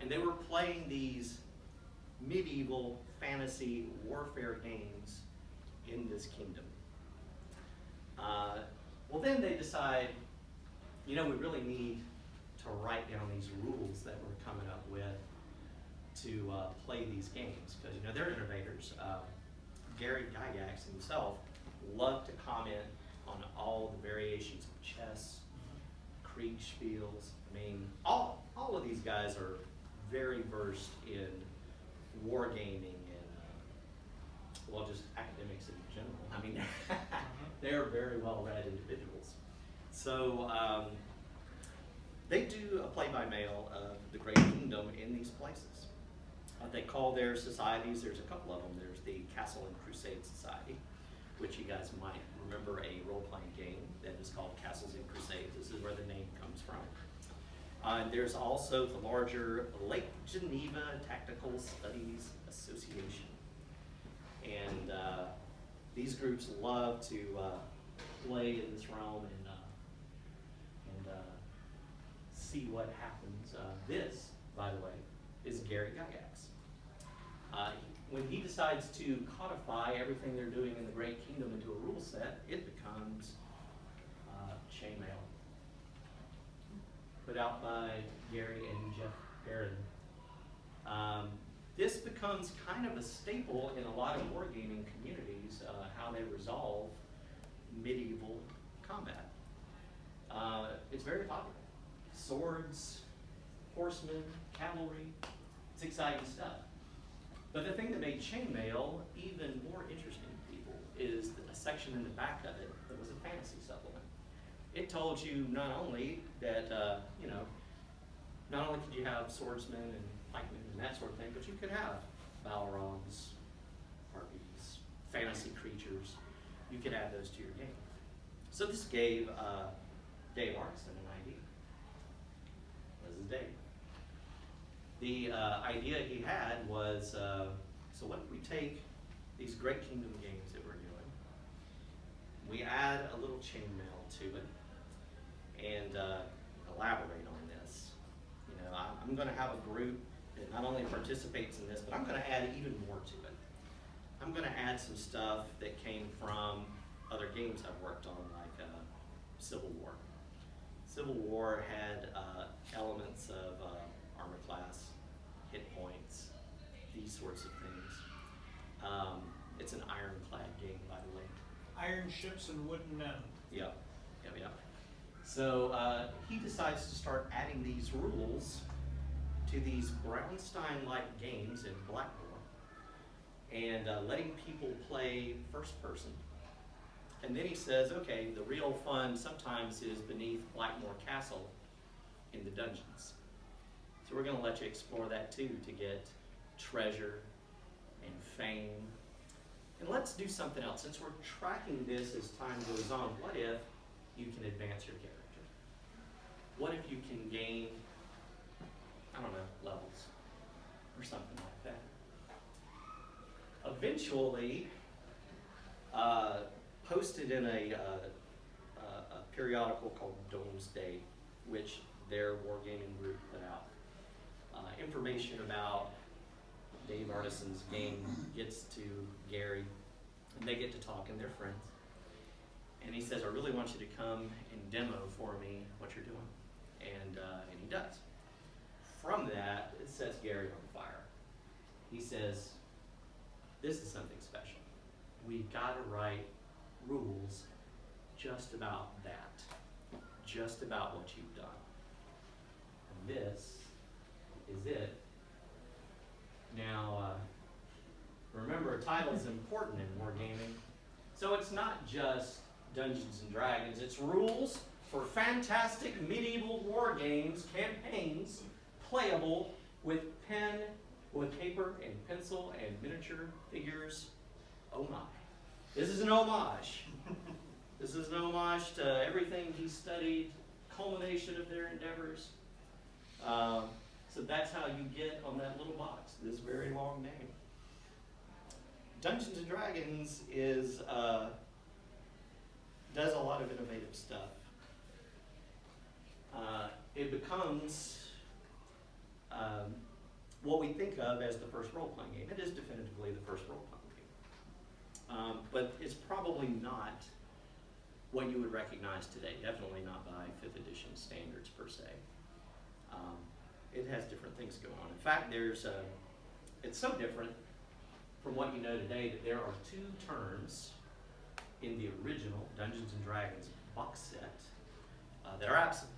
And they were playing these medieval fantasy warfare games in this kingdom. Well, then they decide, we really need to write down these rules that we're coming up with to play these games, because they're innovators. Gary Gygax himself loved to comment on all the variations of chess, Kriegspiels. All of these guys are very versed in wargaming and just academics in general. They're very well-read individuals. So they do a play-by-mail of the Great Kingdom in these places. They call their societies, there's a couple of them. There's the Castle and Crusade Society, which you guys might remember a role-playing game that is called Castles and Crusades. This is where the name comes from. There's also the larger Lake Geneva Tactical Studies Association. And these groups love to play in this realm and see what happens. This, by the way, is Gary Gygax. When he decides to codify everything they're doing in the Great Kingdom into a rule set, it becomes chainmail, put out by Gary and Jeff Barron. This becomes kind of a staple in a lot of wargaming communities, how they resolve medieval combat. It's very popular. Swords, horsemen, cavalry, it's exciting stuff. But the thing that made chainmail even more interesting to people is a section in the back of it that was a fantasy supplement. It told you not only that, not only could you have swordsmen and pikemen and that sort of thing, but you could have Balrogs, harpies, fantasy creatures. You could add those to your game. So this gave Dave Arneson an idea. This is Dave. The idea he had was, so what if we take these Great Kingdom games that we're doing, we add a little chainmail to it, and elaborate on this. I'm going to have a group that not only participates in this, but I'm going to add even more to it. I'm going to add some stuff that came from other games I've worked on, like Civil War. Civil War had elements of armor class, hit points, these sorts of things. It's an ironclad game, by the way. Iron ships and wooden men. Yep. So he decides to start adding these rules to these Brownstein-like games in Blackmore and letting people play first person. And then he says, okay, the real fun sometimes is beneath Blackmore Castle in the dungeons. So we're going to let you explore that too to get treasure and fame. And let's do something else. Since we're tracking this as time goes on, what if you can advance your character? What if you can gain, I don't know, levels or something like that? Eventually, posted in a periodical called Domesday, which their wargaming group put out, information about Dave Artison's game gets to Gary, and they get to talk, and they're friends. And he says, I really want you to come and demo for me what you're doing. And he does. From that, it sets Gary on fire. He says, this is something special. We've got to write rules just about that. Just about what you've done. And this is it. Now, remember, a title is important in wargaming. So it's not just Dungeons and Dragons, it's rules for fantastic medieval war games, campaigns, playable with paper and pencil and miniature figures. Oh my. This is an homage. This is an homage to everything he studied, culmination of their endeavors. So that's how you get on that little box, this very long name. Dungeons and Dragons is does a lot of innovative stuff. It becomes what we think of as the first role-playing game. It is definitively the first role-playing game. But it's probably not what you would recognize today. Definitely not by 5th edition standards per se. It has different things going on. In fact, it's so different from what you know today that there are 2 terms in the original Dungeons and Dragons box set that are absent.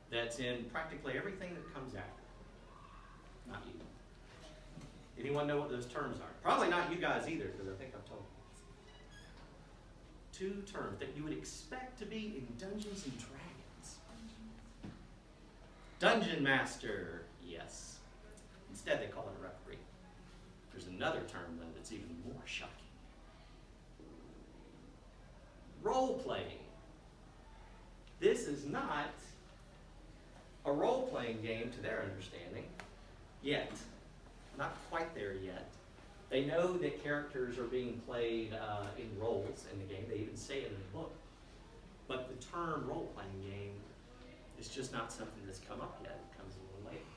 That's in practically everything that comes after. Not you. Anyone know what those terms are? Probably not you guys either, because I think I've told you. 2 terms that you would expect to be in Dungeons and Dragons. Dungeon Master, yes. Instead they call it a referee. There's another term though that's even more shocking. Role-playing. This is not a role-playing game to their understanding, yet. Not quite there yet. They know that characters are being played in roles in the game. They even say it in the book. But the term role-playing game is just not something that's come up yet. It comes a little later.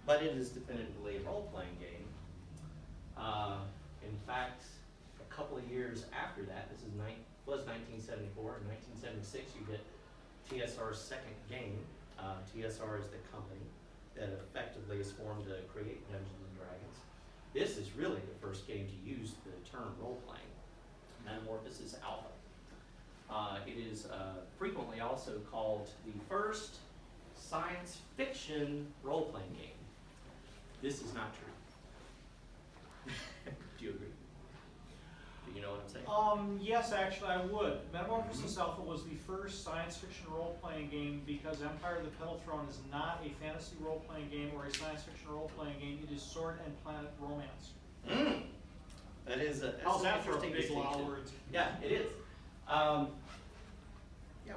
But it is definitively a role-playing game. In fact, a couple of years after that, this was 1974. In 1976, you get TSR's second game. TSR is the company that effectively is formed to create Dungeons and Dragons. This is really the first game to use the term role-playing. Metamorphosis Alpha. It is frequently also called the first science fiction role-playing game. This is not true. Do you agree? Do you know what I'm saying? Yes, actually I would. Metamorphosis Alpha was the first science fiction role-playing game because Empire of the Petal Throne is not a fantasy role-playing game or a science fiction role-playing game. It is sword and planet romance. That is a How's that for a interesting big law distinction. words? Yeah, it is. Yeah,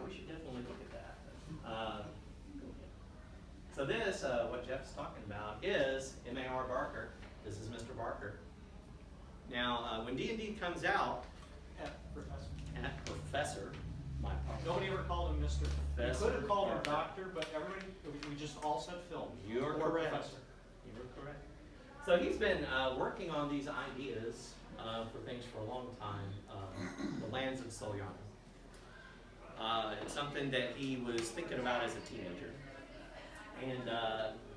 we should definitely look at that. So this, what Jeff's talking about, is M.A.R. Barker. This is Mr. Barker. Now, when D&D comes out, Professor, my apologies. Nobody ever called him Mr. You Professor could have called him Barker. Doctor, but everybody, we just all said Phil. You are Or correct. Professor. You are correct. So he's been working on these ideas for things for a long time. The Lands of Soliana. It's something that he was thinking about as a teenager. And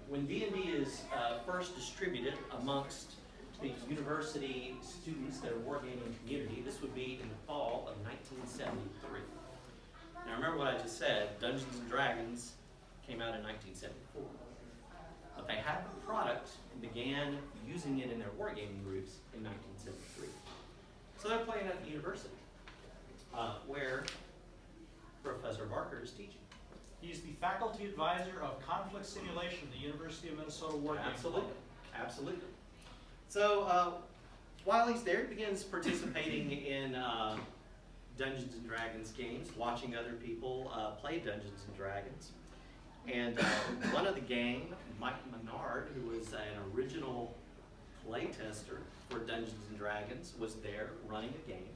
when D&D is first distributed amongst the university students, their wargaming community, this would be in the fall of 1973. Now remember what I just said, Dungeons and Dragons came out in 1974. But they had the product and began using it in their wargaming groups in 1973. So they're playing at the university, where Professor Barker is teaching. He's the faculty advisor of conflict simulation at the University of Minnesota Wargaming. Absolutely, absolutely. So while he's there, he begins participating in Dungeons and Dragons games, watching other people play Dungeons and Dragons. And one of the gang, Mike Menard, who was an original playtester for Dungeons and Dragons, was there running a game.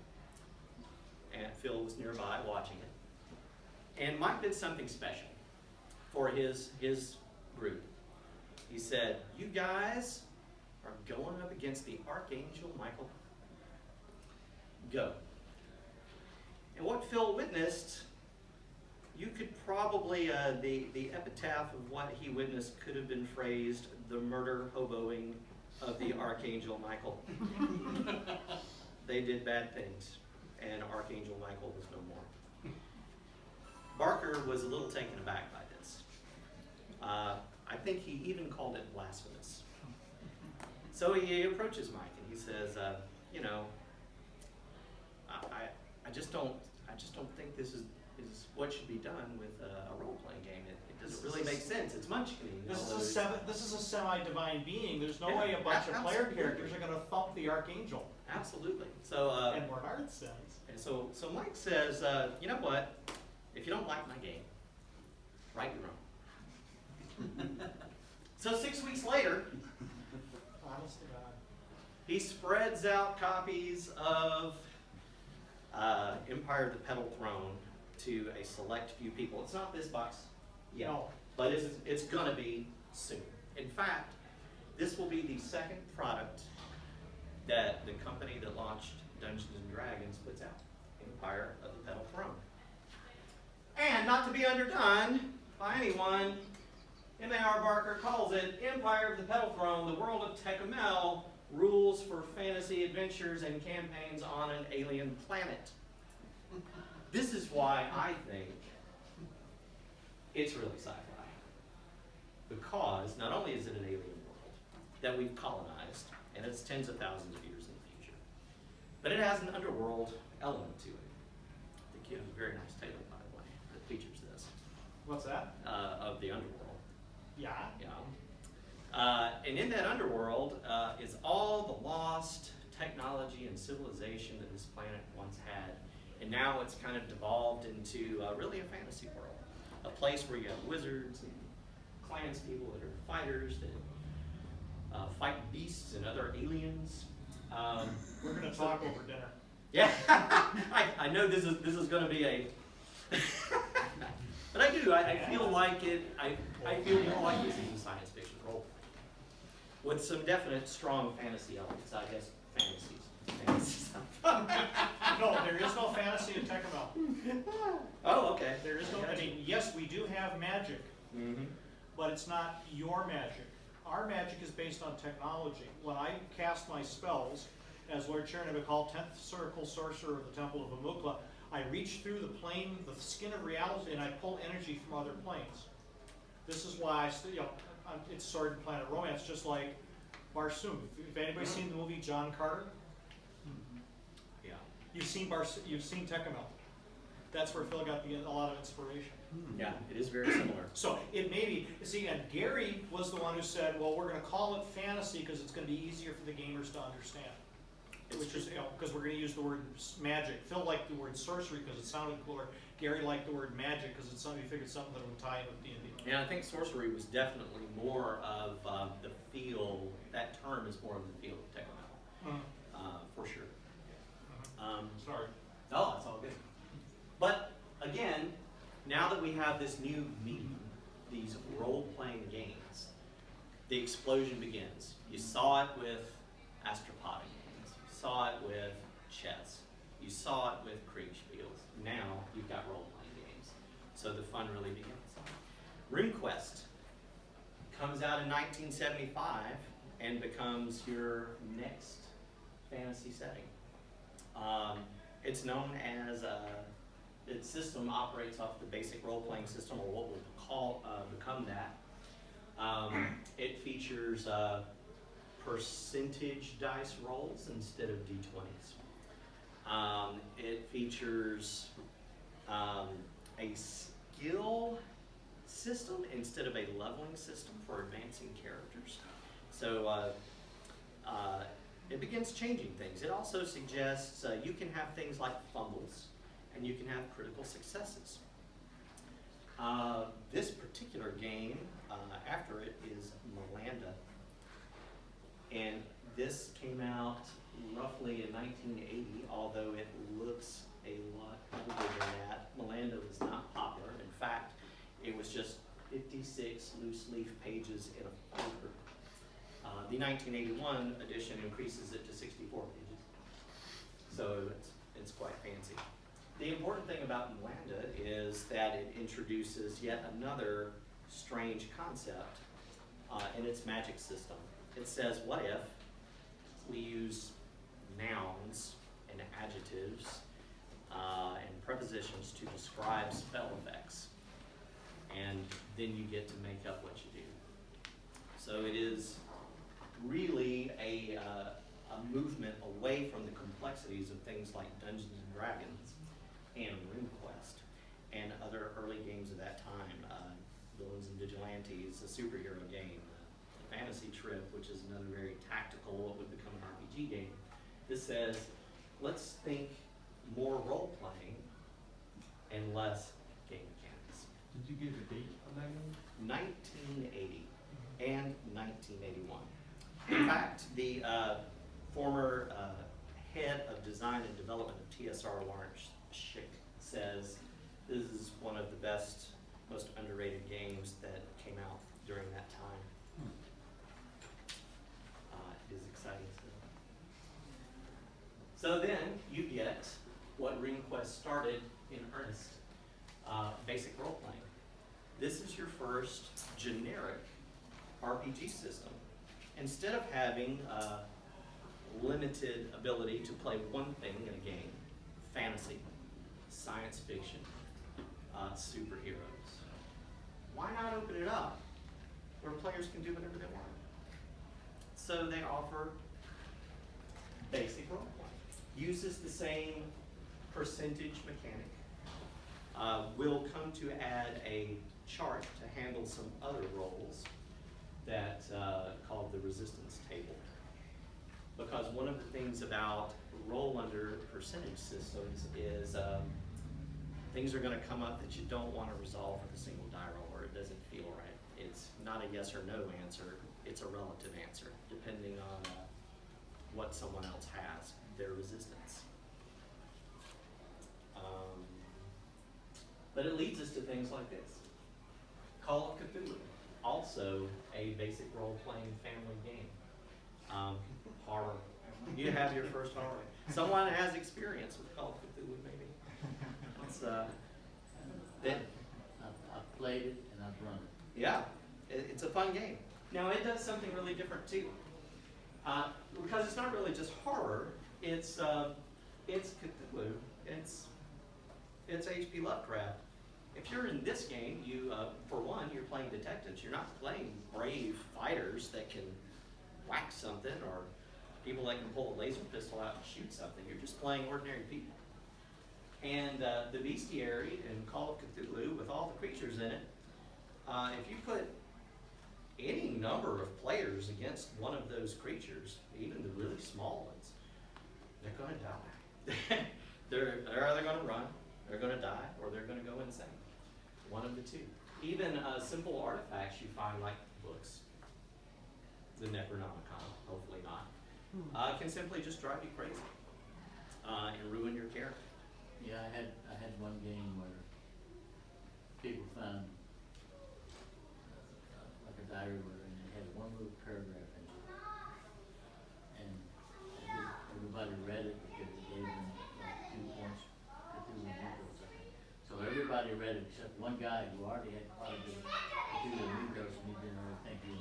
And Phil was nearby watching it. And Mike did something special for his group. He said, "You guys are going up against the Archangel Michael. Go." And what Phil witnessed, you could probably, the epitaph of what he witnessed could have been phrased, the murder hoboing of the Archangel Michael. They did bad things, and Archangel Michael was no more. Barker was a little taken aback by this. I think he even called it blasphemous. So he approaches Mike and he says, you know, I just don't think this is what should be done with a role-playing game. It doesn't really make sense. It's munchkin. This is a semi-divine being. There's no Yeah, way a bunch of player absolutely. characters are going to thump the Archangel. Absolutely. So And Bernard says, and so Mike says, you know what? If you don't like my game, write your own. So 6 weeks later, honest to God. he spreads out copies of Empire of the Petal Throne to a select few people. It's not this box yet, No. but it's gonna be soon. In fact, this will be the second product that the company that launched Dungeons and Dragons puts out, Empire of the Petal Throne. And not to be underdone by anyone, M.A.R. Barker calls it Empire of the Petal Throne, the world of Tecumel, rules for fantasy adventures and campaigns on an alien planet. This is why I think it's really sci-fi. Because not only is it an alien world that we've colonized, and it's tens of thousands of years in the future, but it has an underworld element to it. I think you have a very nice table, by the way, that features this, What's that? of the underworld. Yeah. Yeah. And in that underworld is all the lost technology and civilization that this planet once had. And now it's kind of devolved into really a fantasy world. A place where you have wizards and clans people that are fighters that fight beasts and other aliens. We're going to talk over dinner. Yeah, I know this is going to be a... But I do. I feel like it. I feel more like this is a science fiction role with some definite strong fantasy elements. I guess fantasy stuff. No, there is no fantasy in Tecumel. Oh, okay. There is no, I mean, yes, we do have magic, Mm-hmm. but it's not your magic. Our magic is based on technology. When I cast my spells, as Lord Chernobyl called 10th Circle Sorcerer of the Temple of Amukla, I reach through the plane, the skin of reality, and I pull energy from other planes. This is why it's Sword and Planet Romance, just like Barsoom. If anybody's seen the movie John Carter, Yeah. you've seen Tecumel. That's where Phil got a lot of inspiration. Yeah, it is very similar. So it may be, see, and Gary was the one who said, well, we're going to call it fantasy because it's going to be easier for the gamers to understand. Which is, because we're going to use the word magic. Phil liked the word sorcery because it sounded cooler. Gary liked the word magic because it's something, he figured something that would tie in with D&D. Yeah, I think sorcery was definitely more of the feel. That term is more of the feel of Tecumel, for sure. Sorry. No, it's all good. But again, now that we have this new medium, these role-playing games, the explosion begins. You saw it with Astropotic games. You saw it with chess. You saw it with Kriegspiels. Now you've got role-playing games. So the fun really begins. RuneQuest comes out in 1975 and becomes your next fantasy setting. It's known as, its system operates off the basic role-playing system, or what we'll call, become that. It features percentage dice rolls instead of d20s. It features a skill system instead of a leveling system for advancing characters. So it begins changing things. It also suggests you can have things like fumbles and you can have critical successes. This particular game, after it, is Miranda. And this came out roughly in 1980, although it looks a lot older than that. Miranda was not popular. In fact, it was just 56 loose leaf pages in a folder. The 1981 edition increases it to 64 pages. So it's quite fancy. The important thing about Miranda is that it introduces yet another strange concept in its magic system. It says, what if we use nouns and adjectives and prepositions to describe spell effects, and then you get to make up what you do. So it is really a movement away from the complexities of things like Dungeons and Dragons and RuneQuest and other early games of that time, Villains and Vigilantes, a superhero game, the Fantasy Trip, which is another very tactical, what would become an RPG game. This says, let's think more role-playing and less game mechanics. Did you give a date on that game? 1980 and 1981. In fact, the former head of design and development of TSR, Lawrence Schick, says this is one of the best, most underrated games that came out during that time. It is exciting stuff. So then you get what RuneQuest started in earnest, basic role playing. This is your first generic RPG system. Instead of having limited ability to play one thing in a game, fantasy, science fiction, superheroes, why not open it up where players can do whatever they want? So they offer basic role playing. Uses the same percentage mechanic. We'll come to add a chart to handle some other roles that called the resistance table. Because one of the things about roll under percentage systems is things are going to come up that you don't want to resolve with a single die roll, or it doesn't feel right. It's not a yes or no answer, it's a relative answer, depending on what someone else has, their resistance. But it leads us to things like this. Call of Cthulhu, also a basic role-playing family game. Horror. You have your first horror. Someone has experience with Call of Cthulhu, maybe. It's, I've played it and I've run it. yeah, it's a fun game. Now it does something really different too. Because it's not really just horror, it's Cthulhu, it's H.P. Lovecraft. If you're in this game, you, for one, you're playing detectives. You're not playing brave fighters that can whack something, or people that can pull a laser pistol out and shoot something. You're just playing ordinary people. And the bestiary in Call of Cthulhu, with all the creatures in it, if you put any number of players against one of those creatures, even the really small ones, they're going to die. They're either going to run, they're going to die, or they're going to go insane. One of the two. Even simple artifacts you find, like books, the Necronomicon, hopefully not, can simply just drive you crazy and ruin your character. Yeah, I had one game where people found like a diary where and it had one little paragraph in it, and everybody read it because it gave them like 2 points Cthulhu Mythos, I think. So everybody read it except one guy who already had quite a bit of Cthulhu Mythos, and he didn't really think he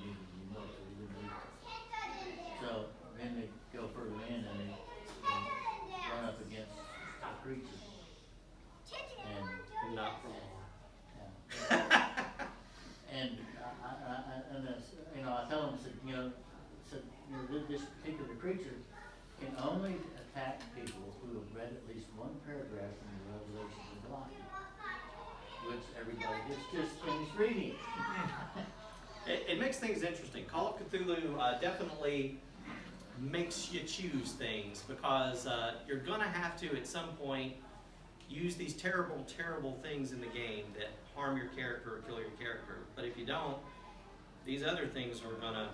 said, you know, this particular creature can only attack people who have read at least one paragraph from the Revelations of God, which everybody gets just finished reading. It makes things interesting. Call of Cthulhu definitely makes you choose things because you're going to have to, at some point, use these terrible, terrible things in the game that harm your character or kill your character. But if you don't, these other things are going to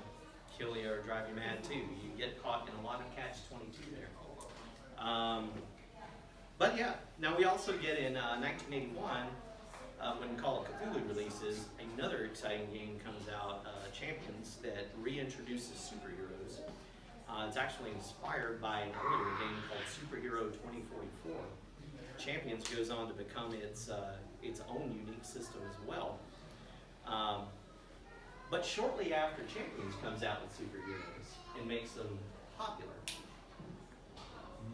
kill you or drive you mad too. You get caught in a lot of catch-22 there. But yeah, now we also get in 1981, when Call of Cthulhu releases, another exciting game comes out, Champions, that reintroduces superheroes. It's actually inspired by an earlier game called Superhero 2044. Champions goes on to become its own unique system as well. But shortly after Champions comes out with superheroes and makes them popular,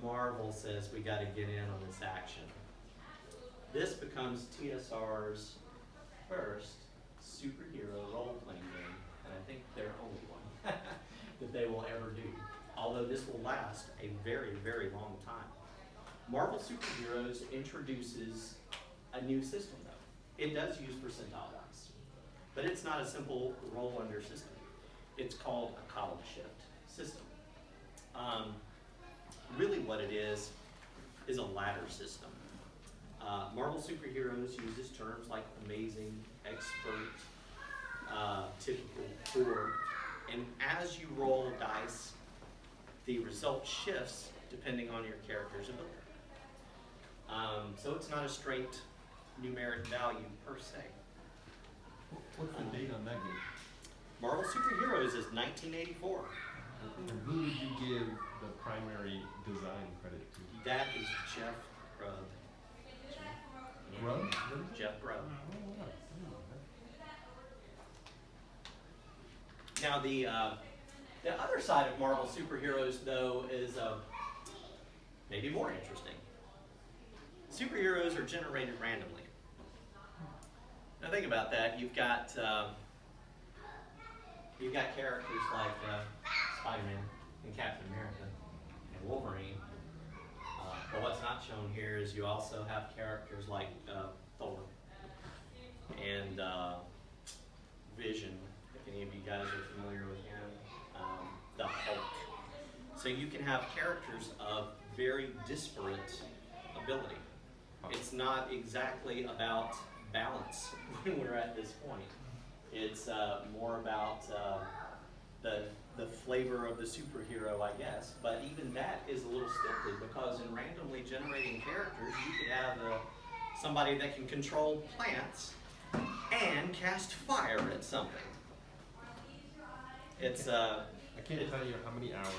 Marvel says we got to get in on this action. This becomes TSR's first superhero role-playing game, and I think their only one that they will ever do. Although this will last a very, very long time. Marvel Superheroes introduces a new system, though. It does use percentile dice, but it's not a simple roll-under system. It's called a column shift system. Really what it is a ladder system. Marvel Superheroes uses terms like amazing, expert, typical, poor, and as you roll dice, the result shifts depending on your character's ability. So it's not a straight numeric value per se. What's the date on that game? Marvel Superheroes is 1984. And who would you give the primary design credit to? That is Jeff Grubb. Grubb? Jeff Grubb. Oh, wow. Now the other side of Marvel Superheroes, though, is maybe more interesting. Superheroes are generated randomly. Now think about that. You've got characters like Spider-Man and Captain America and Wolverine. But what's not shown here is you also have characters like Thor and Vision, if any of you guys are familiar with him, the Hulk. So you can have characters of very disparate ability. It's not exactly about balance when we're at this point. It's more about the flavor of the superhero, I guess. But even that is a little stilted because in randomly generating characters, you could have somebody that can control plants and cast fire at something. It's I can't tell you how many hours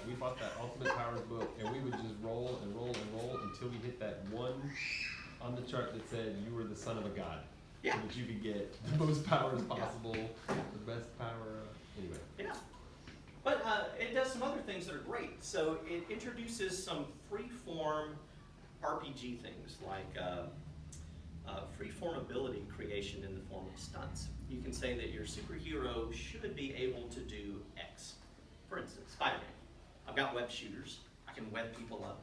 we bought that Ultimate Powers book, and we would just roll and roll and roll until we hit that one on the chart that said you were the son of a god. Yeah. So that you could get the most powers possible, the best power. Anyway. Yeah. But it does some other things that are great. So it introduces some free-form RPG things like free-form ability creation in the form of stunts. You can say that your superhero should be able to do X. For instance, Spider-Man. I've got web shooters. I can web people up.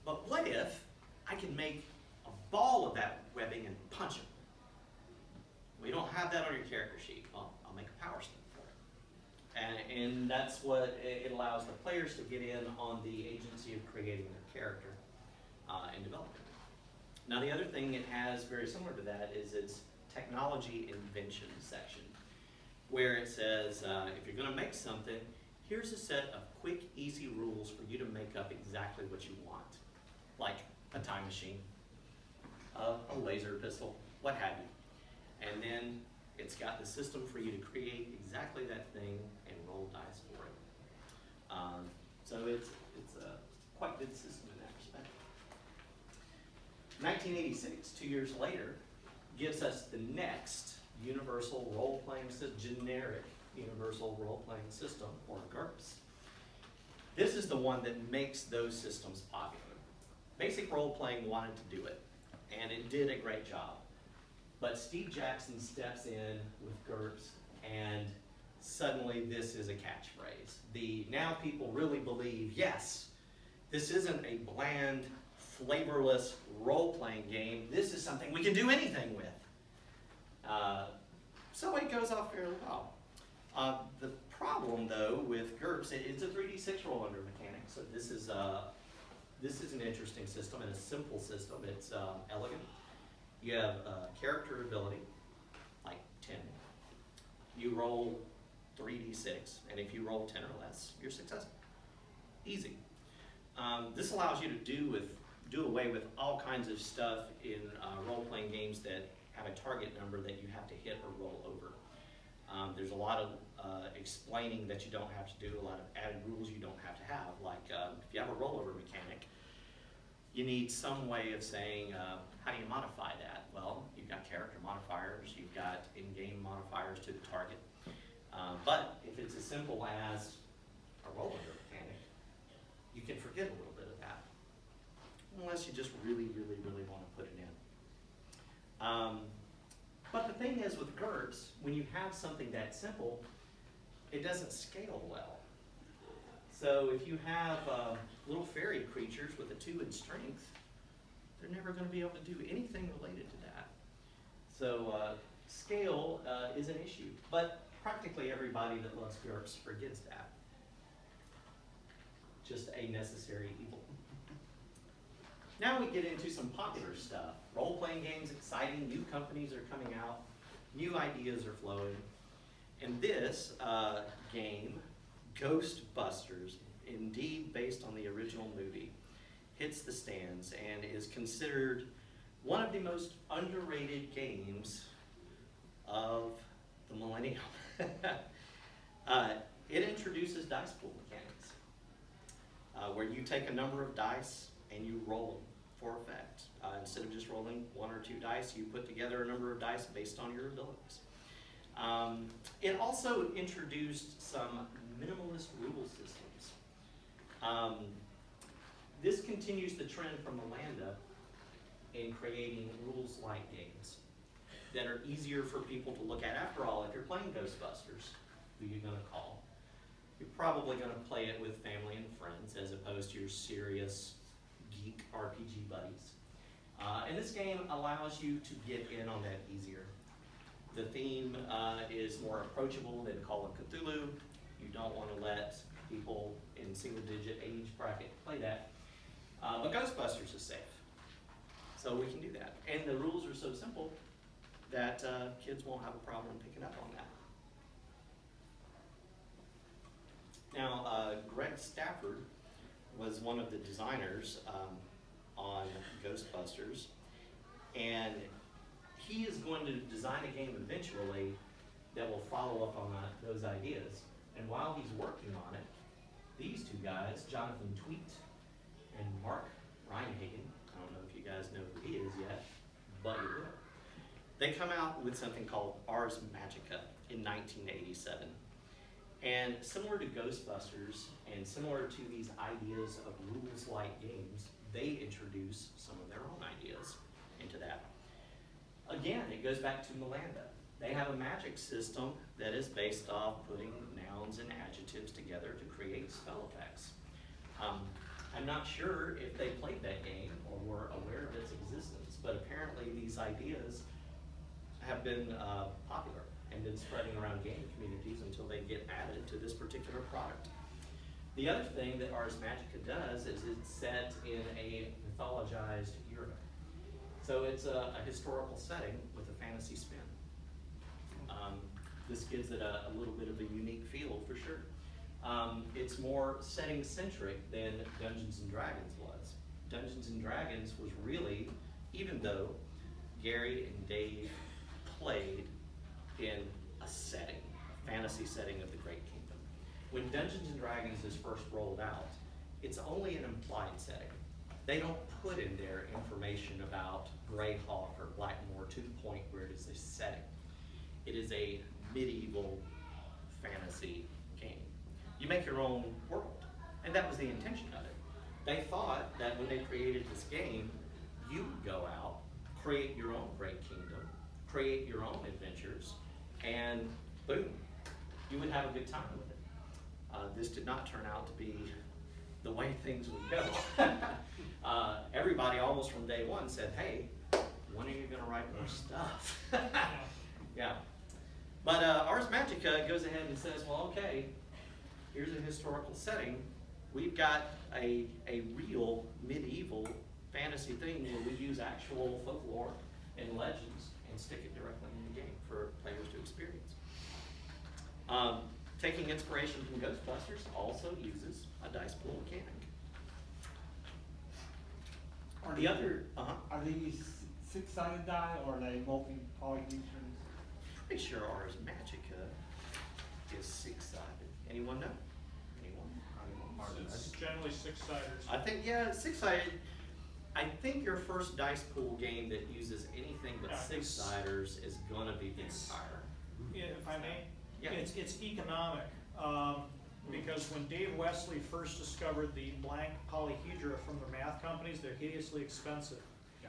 But what if I can make a ball of that webbing and punch him? We don't have that on your character sheet. Well, I'll make a power stunt for it. And that's what it allows the players to get in on the agency of creating their character and developing it. Now the other thing it has very similar to that is its technology invention section, where it says if you're going to make something, here's a set of quick, easy rules for you to make up exactly what you want, like a time machine, a laser pistol, what have you. And then it's got the system for you to create exactly that thing and roll dice for it. So it's a quite good system in that respect. 1986, 2 years later, gives us the next universal role-playing system, generic universal role-playing system, or GURPS. This is the one that makes those systems popular. Basic Role-Playing wanted to do it, and it did a great job. But Steve Jackson steps in with GURPS and suddenly this is a catchphrase. Now people really believe, yes, this isn't a bland, flavorless role-playing game. This is something we can do anything with. So it goes off fairly well. The problem, though, with GURPS, it's a 3D6 roll under mechanic. So this is an interesting system and a simple system. It's elegant. You have character ability, like 10. You roll 3d6, and if you roll 10 or less, you're successful. Easy. This allows you to do away with all kinds of stuff in role-playing games that have a target number that you have to hit or roll over. There's a lot of explaining that you don't have to do, a lot of added rules you don't have to have, like if you have a rollover mechanic, you need some way of saying, how do you modify that? Well, you've got character modifiers, you've got in-game modifiers to the target. But if it's as simple as a rollover mechanic, you can forget a little bit of that, unless you just really, really, really want to put it in. But the thing is with GURPS, when you have something that simple, it doesn't scale well. So if you have little fairy creatures with a 2 in strength, they're never going to be able to do anything related to that. So scale is an issue, but practically everybody that loves GURPS forgets that. Just a necessary evil. Now we get into some popular stuff. Role-playing games, exciting, new companies are coming out, new ideas are flowing. And this game, Ghostbusters, indeed based on the original movie, hits the stands and is considered one of the most underrated games of the millennium. It introduces dice pool mechanics, where you take a number of dice and you roll them for effect. Instead of just rolling 1 or 2 dice, you put together a number of dice based on your abilities. It also introduced some minimalist rule systems. This continues the trend from Amanda in creating rules-light games that are easier for people to look at. After all, if you're playing Ghostbusters, who you're going to call, you're probably going to play it with family and friends as opposed to your serious geek RPG buddies. And this game allows you to get in on that easier. The theme is more approachable than Call of Cthulhu. You don't want to let people in single-digit age bracket play that. But Ghostbusters is safe. So we can do that. And the rules are so simple that kids won't have a problem picking up on that. Now, Greg Stafford was one of the designers on Ghostbusters, and he is going to design a game eventually that will follow up on those ideas. And while he's working on it, these 2 guys, Jonathan Tweet and Mark Reinhagen, I don't know if you guys know who he is yet, but you will. They come out with something called Ars Magica in 1987. And similar to Ghostbusters, and similar to these ideas of rules-light games, they introduce some of their own ideas into that. Again, it goes back to Melanda. They have a magic system that is based off putting nouns and adjectives together to create spell effects. I'm not sure if they played that game or were aware of its existence, but apparently these ideas have been popular and been spreading around game communities until they get added to this particular product. The other thing that Ars Magica does is it's set in a mythologized era. So it's a historical setting with a fantasy spin. This gives it a little bit of a unique feel for sure. It's more setting-centric than Dungeons and Dragons was. Dungeons and Dragons was really, even though Gary and Dave played in a setting, a fantasy setting of the Great Kingdom. When Dungeons and Dragons is first rolled out, it's only an implied setting. They don't put in there information about Greyhawk or Blackmoor to the point where it is a setting. It is a medieval fantasy game. You make your own world, and that was the intention of it. They thought that when they created this game, you would go out, create your own great kingdom, create your own adventures, and boom, you would have a good time with it. This did not turn out to be the way things would go. Everybody almost from day one said, hey, when are you gonna write more stuff? Yeah. But Ars Magica goes ahead and says, well, okay, here's a historical setting. We've got a real medieval fantasy thing where we use actual folklore and legends and stick it directly in the game for players to experience. Taking inspiration from Ghostbusters also uses a dice pool mechanic. The other, Are these six-sided die or are they multi-polyhedrons? pretty sure Ars Magica is six-sided. Anyone know? Anyone? It's generally six-siders. I think, yeah, six-sided. I think your first dice pool game that uses anything but Yeah, six-siders is gonna be the Empire. Yeah, if I may, Yeah. it's economic, because when Dave Wesley first discovered the blank polyhedra from the math companies, they're hideously expensive.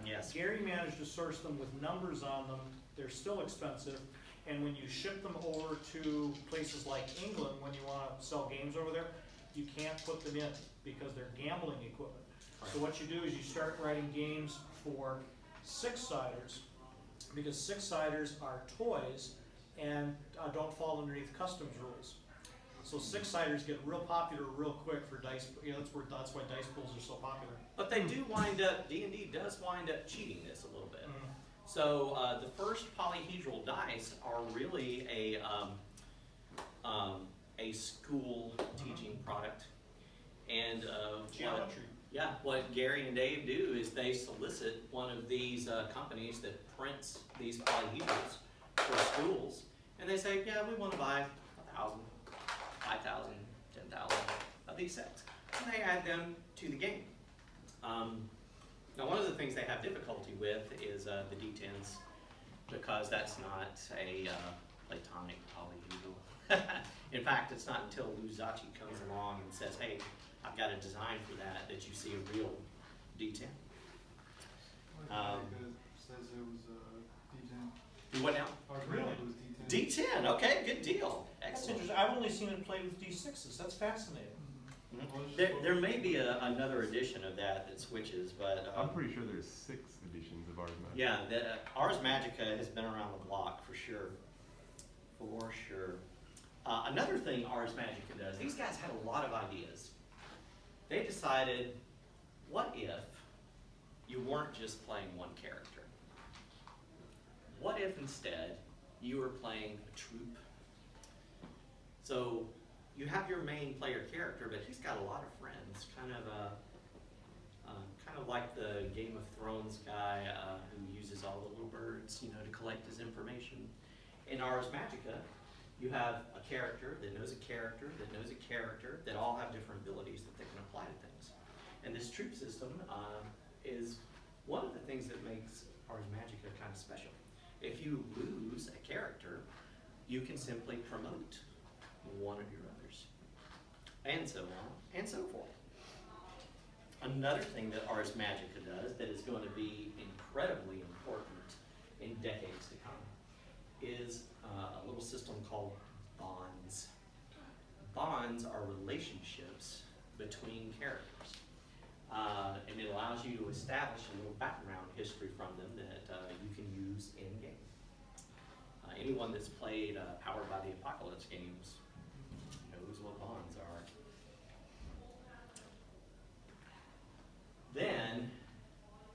Yes. Gary managed to source them with numbers on them, they're still expensive, and when you ship them over to places like England, when you wanna sell games over there, you can't put them in, because they're gambling equipment. So what you do is you start writing games for six-siders, because six-siders are toys and don't fall underneath customs rules. So six-siders get real popular real quick for dice, that's why dice pools are so popular. But they do wind up, D&D does wind up cheating this a little bit. So the first polyhedral dice are really a school teaching product. And Geometry. what Gary and Dave do is they solicit one of these companies that prints these polyhedrals for schools, and they say, yeah, we want to buy 1,000, 5,000, 10,000 of these sets, and they add them to the game. Now, one of the things they have difficulty with is the D10s, because that's not a platonic polyhedral. In fact, it's not until Luzachi comes along and says, hey, I've got a design for that you see a real D10. Says it was D10. Do what now? Really? It was D10. D10, okay, good deal. That's Excellent. interesting, I've only seen it played with D6s, that's fascinating. There may be another edition of that switches, but I'm pretty sure there's 6 editions of Ars Magica. yeah, Ars Magica has been around the block for sure. For sure. Another thing Ars Magica does, these guys had a lot of ideas. They decided, what if you weren't just playing one character? What if instead you were playing a troupe? So you have your main player character, but he's got a lot of friends, kind of like the Game of Thrones guy who uses all the little birds, to collect his information. In Ars Magica, you have a character that knows a character that knows a character that all have different abilities that they can apply to things. And this troop system is one of the things that makes Ars Magica kind of special. If you lose a character, you can simply promote one of your others, and so on and so forth. Another thing that Ars Magica does that is going to be incredibly important in decades to come is a little system called bonds. Bonds are relationships between characters. And it allows you to establish a little background history from them that you can use in-game. Anyone that's played Powered by the Apocalypse games knows what bonds are. Then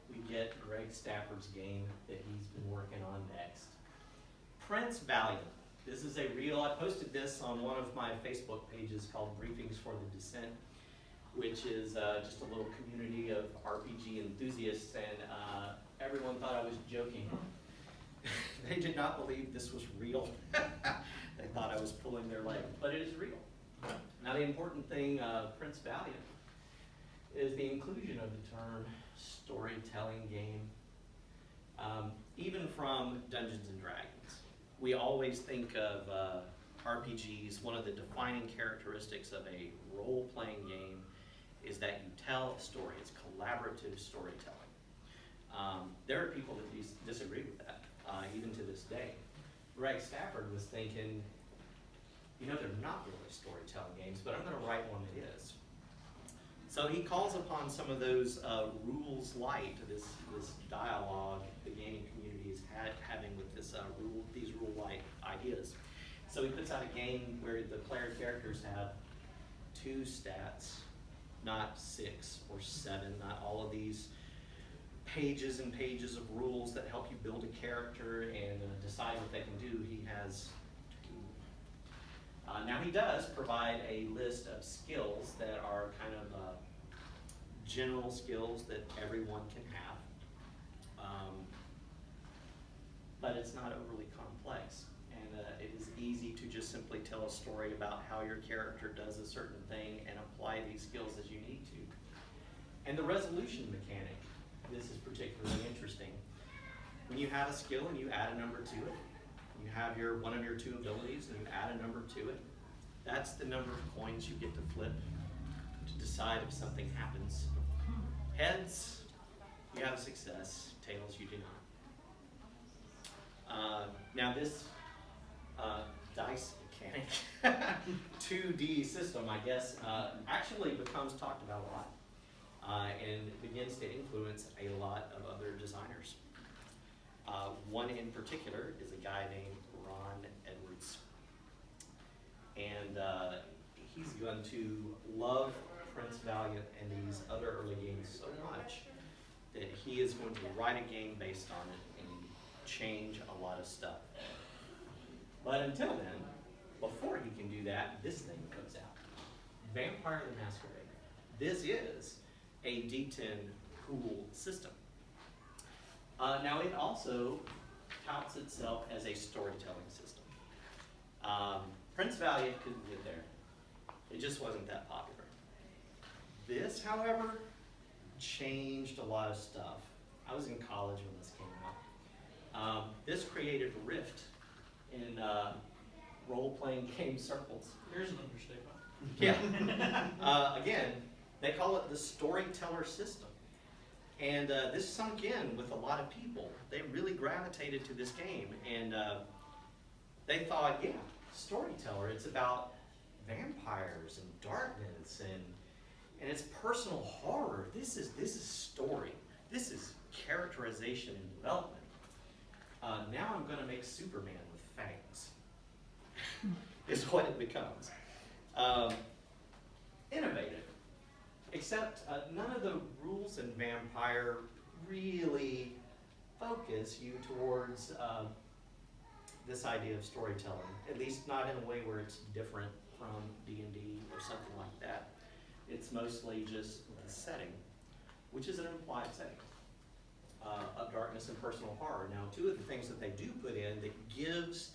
we get Greg Stafford's game that he's been working on next. Prince Valiant. This is a real, I posted this on one of my Facebook pages called Briefings for the Descent, which is just a little community of RPG enthusiasts, and everyone thought I was joking. They did not believe this was real. They thought I was pulling their leg, but it is real. Now the important thing, Prince Valiant, is the inclusion of the term storytelling game. Even from Dungeons and Dragons, we always think of RPGs, one of the defining characteristics of a role-playing game is that you tell a story. It's collaborative storytelling. There are people that disagree with that, even to this day. Greg Stafford was thinking, you know, they're not really storytelling games, but I'm going to write one that is. So he calls upon some of those rules light, this dialogue the gaming community is having with these rule light ideas. So he puts out a game where the player characters have 2 stats, not 6 or 7, not all of these pages and pages of rules that help you build a character and decide what they can do. He has 2. Now he does provide a list of skills that are kind of general skills that everyone can have, but it's not overly complex, and it is easy to just simply tell a story about how your character does a certain thing and apply these skills as you need to. And the resolution mechanic, this is particularly interesting. When you have a skill and you add a number to it, you have one of your 2 abilities and you add a number to it, that's the number of coins you get to flip to decide if something happens. Heads, you have success. Tails, you do not. Now this dice mechanic, 2D system, I guess, actually becomes talked about a lot and begins to influence a lot of other designers. One in particular is a guy named Ron Edwards. And he's going to love Prince Valiant and these other early games so much that he is going to write a game based on it and change a lot of stuff. But until then, before he can do that, this thing comes out. Vampire the Masquerade. This is a D10 pool system. Now it also touts itself as a storytelling system. Prince Valiant couldn't get there. It just wasn't that popular. This, however, changed a lot of stuff. I was in college when this came out. This created a rift in role-playing game circles. Here's an understatement. Yeah. Again, they call it the storyteller system. And this sunk in with a lot of people. They really gravitated to this game. And they thought, yeah, storyteller, it's about vampires and darkness and it's personal horror. This is story. This is characterization and development. Now I'm going to make Superman with fangs. Is what it becomes. Innovative. Except none of the rules in Vampire really focus you towards this idea of storytelling. At least not in a way where it's different from D&D or something like that. It's mostly just the setting, which is an implied setting of darkness and personal horror. Now, 2 of the things that they do put in that gives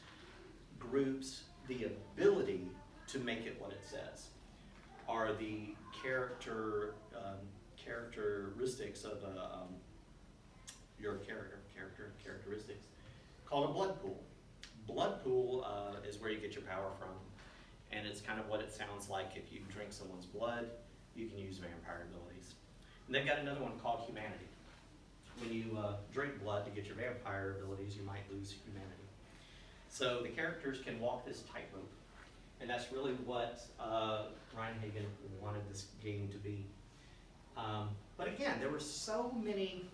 groups the ability to make it what it says are the characteristics of your characteristics called a blood pool. Blood pool is where you get your power from, and it's kind of what it sounds like if you drink someone's blood. You can use vampire abilities. And they've got another one called humanity. When you drink blood to get your vampire abilities, you might lose humanity. So the characters can walk this tightrope, and that's really what Ryan Hagan wanted this game to be. But again, there were so many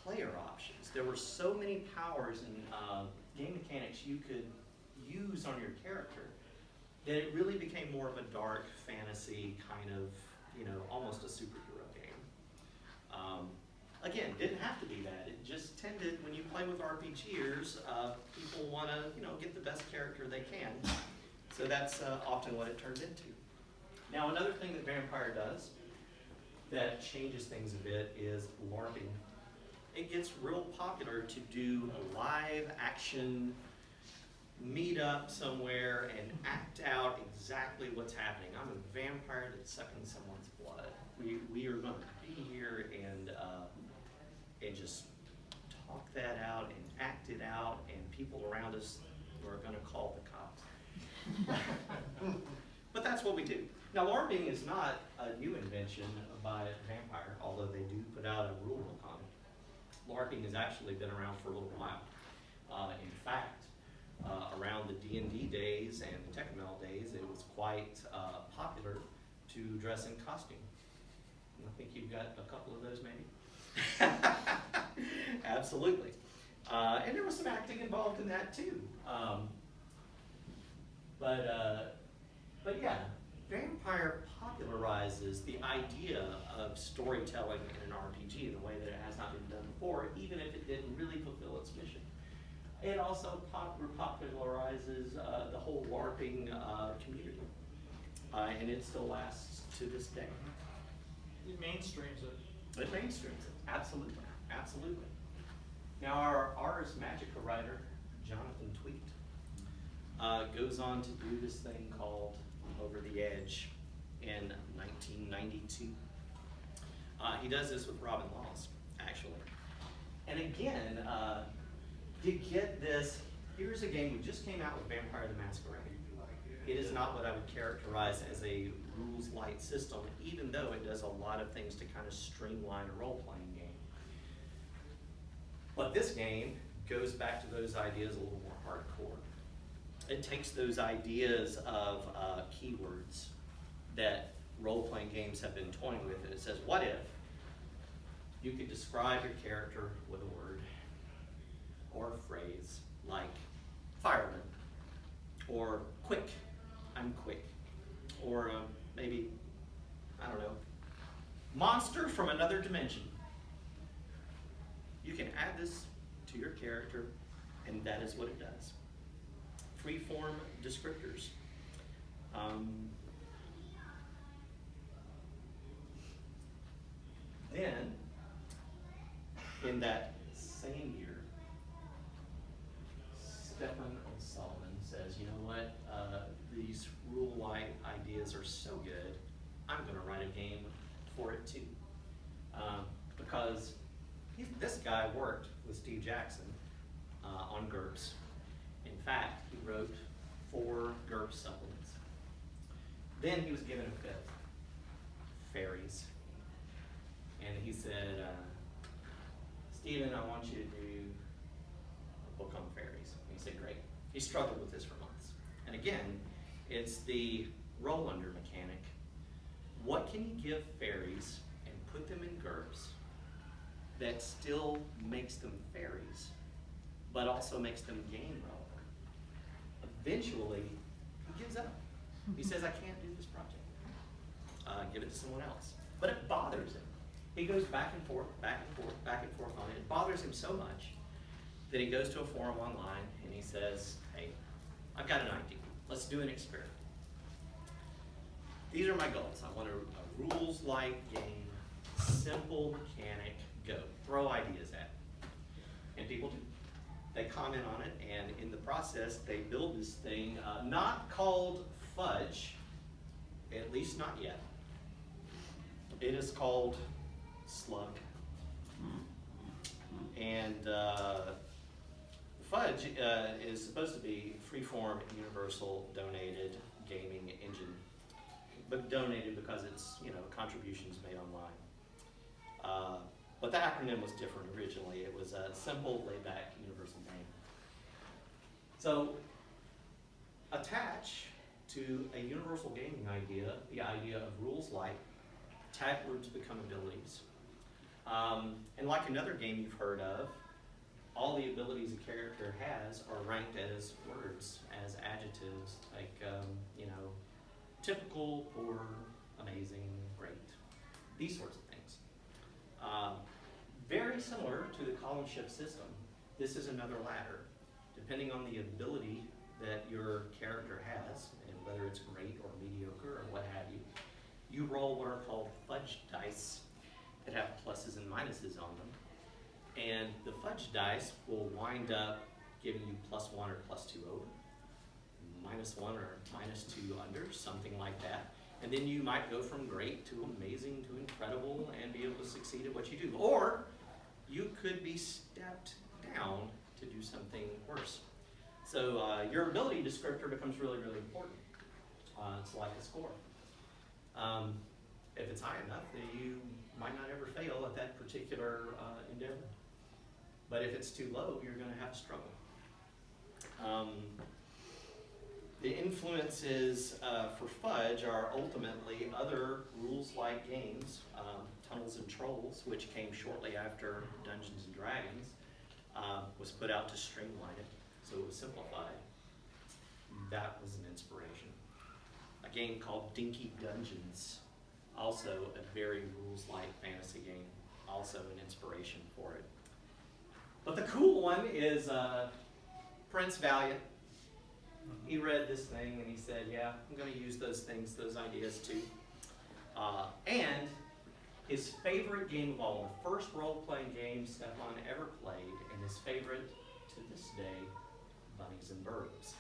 player options. There were so many powers and game mechanics you could use on your character that it really became more of a dark fantasy kind of, almost a superhero game. Again, didn't have to be that. It just tended, when you play with RPGers, people want to, get the best character they can. So that's often what it turns into. Now, another thing that Vampire does that changes things a bit is LARPing. It gets real popular to do a live action meet up somewhere and act out exactly what's happening. I'm a vampire that's sucking someone's blood. We are going to be here and just talk that out and act it out, and people around us are going to call the cops. But that's what we do. Now, LARPing is not a new invention by Vampire, although they do put out a rule book on it. LARPing has actually been around for a little while. In fact, around the D&D days and the Tecmel days, it was quite popular to dress in costume. And I think you've got a couple of those maybe. Absolutely. And there was some acting involved in that too. But yeah, Vampire popularizes the idea of storytelling in an RPG in a way that it has not been done before, even if it didn't really fulfill its mission. It also popularizes the whole LARPing community, and it still lasts to this day. It mainstreams it. It mainstreams it, absolutely, absolutely. Now our Ars Magica writer, Jonathan Tweet, goes on to do this thing called Over the Edge in 1992. He does this with Robin Laws, actually. And again, you get this, here's a game we just came out with Vampire the Masquerade. It is not what I would characterize as a rules-light system, even though it does a lot of things to kind of streamline a role-playing game. But this game goes back to those ideas a little more hardcore. It takes those ideas of keywords that role-playing games have been toying with, and it says, what if you could describe your character with a word or a phrase like fireman, or quick, I'm quick, or maybe, I don't know, monster from another dimension. You can add this to your character, and that is what it does. Free-form descriptors. Then, in that same year, Stefan Solomon says, you know what, these rule-light ideas are so good, I'm going to write a game for it too. Because this guy worked with Steve Jackson on GURPS. In fact, he wrote 4 GURPS supplements. Then he was given a 5th, Fairies. And he said, Stephen, I want you to do a book on fairies. And he said, great. He struggled with this for months. And again, it's the roll-under mechanic. What can you give fairies and put them in GURPS that still makes them fairies, but also makes them game relevant? Eventually, he gives up. He says, I can't do this project. Give it to someone else. But it bothers him. He goes back and forth, back and forth, back and forth on it. It bothers him so much that he goes to a forum online and he says, hey, I've got an idea. Let's do an experiment. These are my goals. I want a rules-light game, simple mechanic, go. Throw ideas at it. And people do. They comment on it, and in the process, they build this thing, not called Fudge, at least not yet. It is called Slug. And Fudge is supposed to be freeform, universal, donated gaming engine, but donated because it's, you know, contributions made online. But the acronym was different originally. It was a simple, laid-back, universal game. So attach to a universal gaming idea the idea of rules-light. Tag words become abilities. And like another game you've heard of, all the abilities a character has are ranked as words, as adjectives, like, you know, typical, poor, amazing, great, these sorts of things. Very similar to the column shift system, this is another ladder. Depending on the ability that your character has, and whether it's great or mediocre or what have you, you roll what are called fudge dice that have pluses and minuses on them. And the fudge dice will wind up giving you +1 or +2 over, -1 or -2 under, something like that. And then you might go from great to amazing to incredible and be able to succeed at what you do. Or you could be stepped down to do something worse. So your ability descriptor becomes really, really important. It's like a score. If it's high enough, then you might not ever fail at that particular endeavor. But if it's too low, you're going to have to struggle. The influences for Fudge are ultimately other rules-like games, Tunnels and Trolls, which came shortly after Dungeons and Dragons, was put out to streamline it, so it was simplified. That was an inspiration. A game called Dinky Dungeons, also a very rules-like fantasy game, also an inspiration for it. But the cool one is Prince Valiant. He read this thing and he said, yeah, I'm going to use those things, those ideas too. And his favorite game of all, the first role-playing game Stefan ever played, and his favorite to this day, Bunnies and Birds.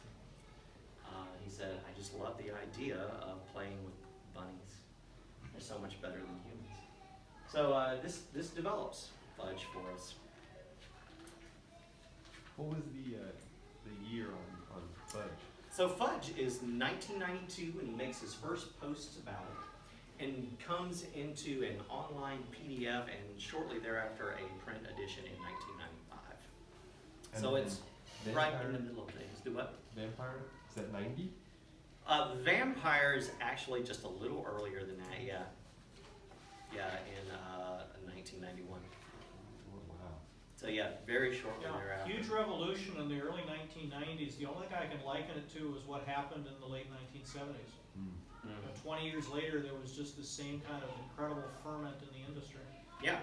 He said, I just love the idea of playing with bunnies. They're so much better than humans. So this develops Fudge for us. What was the year on Fudge? So Fudge is 1992 when he makes his first posts about it, and comes into an online PDF, and shortly thereafter a print edition in 1995. And So then it's right in Vampire? the middle of things. Do what? Vampire? Is that 90? Vampire is actually just a little earlier than that, yeah. Yeah, in 1991. Oh, wow. So yeah, very shortly Yeah, thereafter. huge revolution in the early 1990s. The only thing I can liken it to is what happened in the late 1970s. Mm. Mm. 20 years later, there was just the same kind of incredible ferment in the industry. Yeah.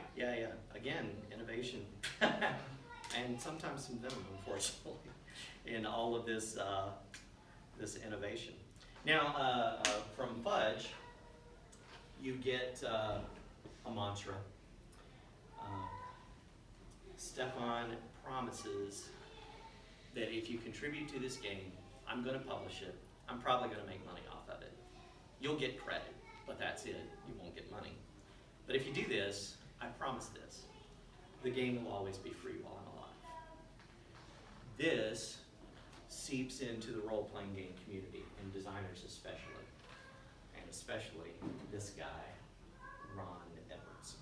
Again, innovation. And sometimes some venom, unfortunately, in all of this this innovation. Now, from Fudge, you get a mantra. Stefan promises that if you contribute to this game, I'm going to publish it. I'm probably going to make money off of it. You'll get credit, but that's it. You won't get money. But if you do this, I promise this. The game will always be free while I'm alive. This seeps into the role-playing game community, and designers especially. And especially this guy, Ron Edwards.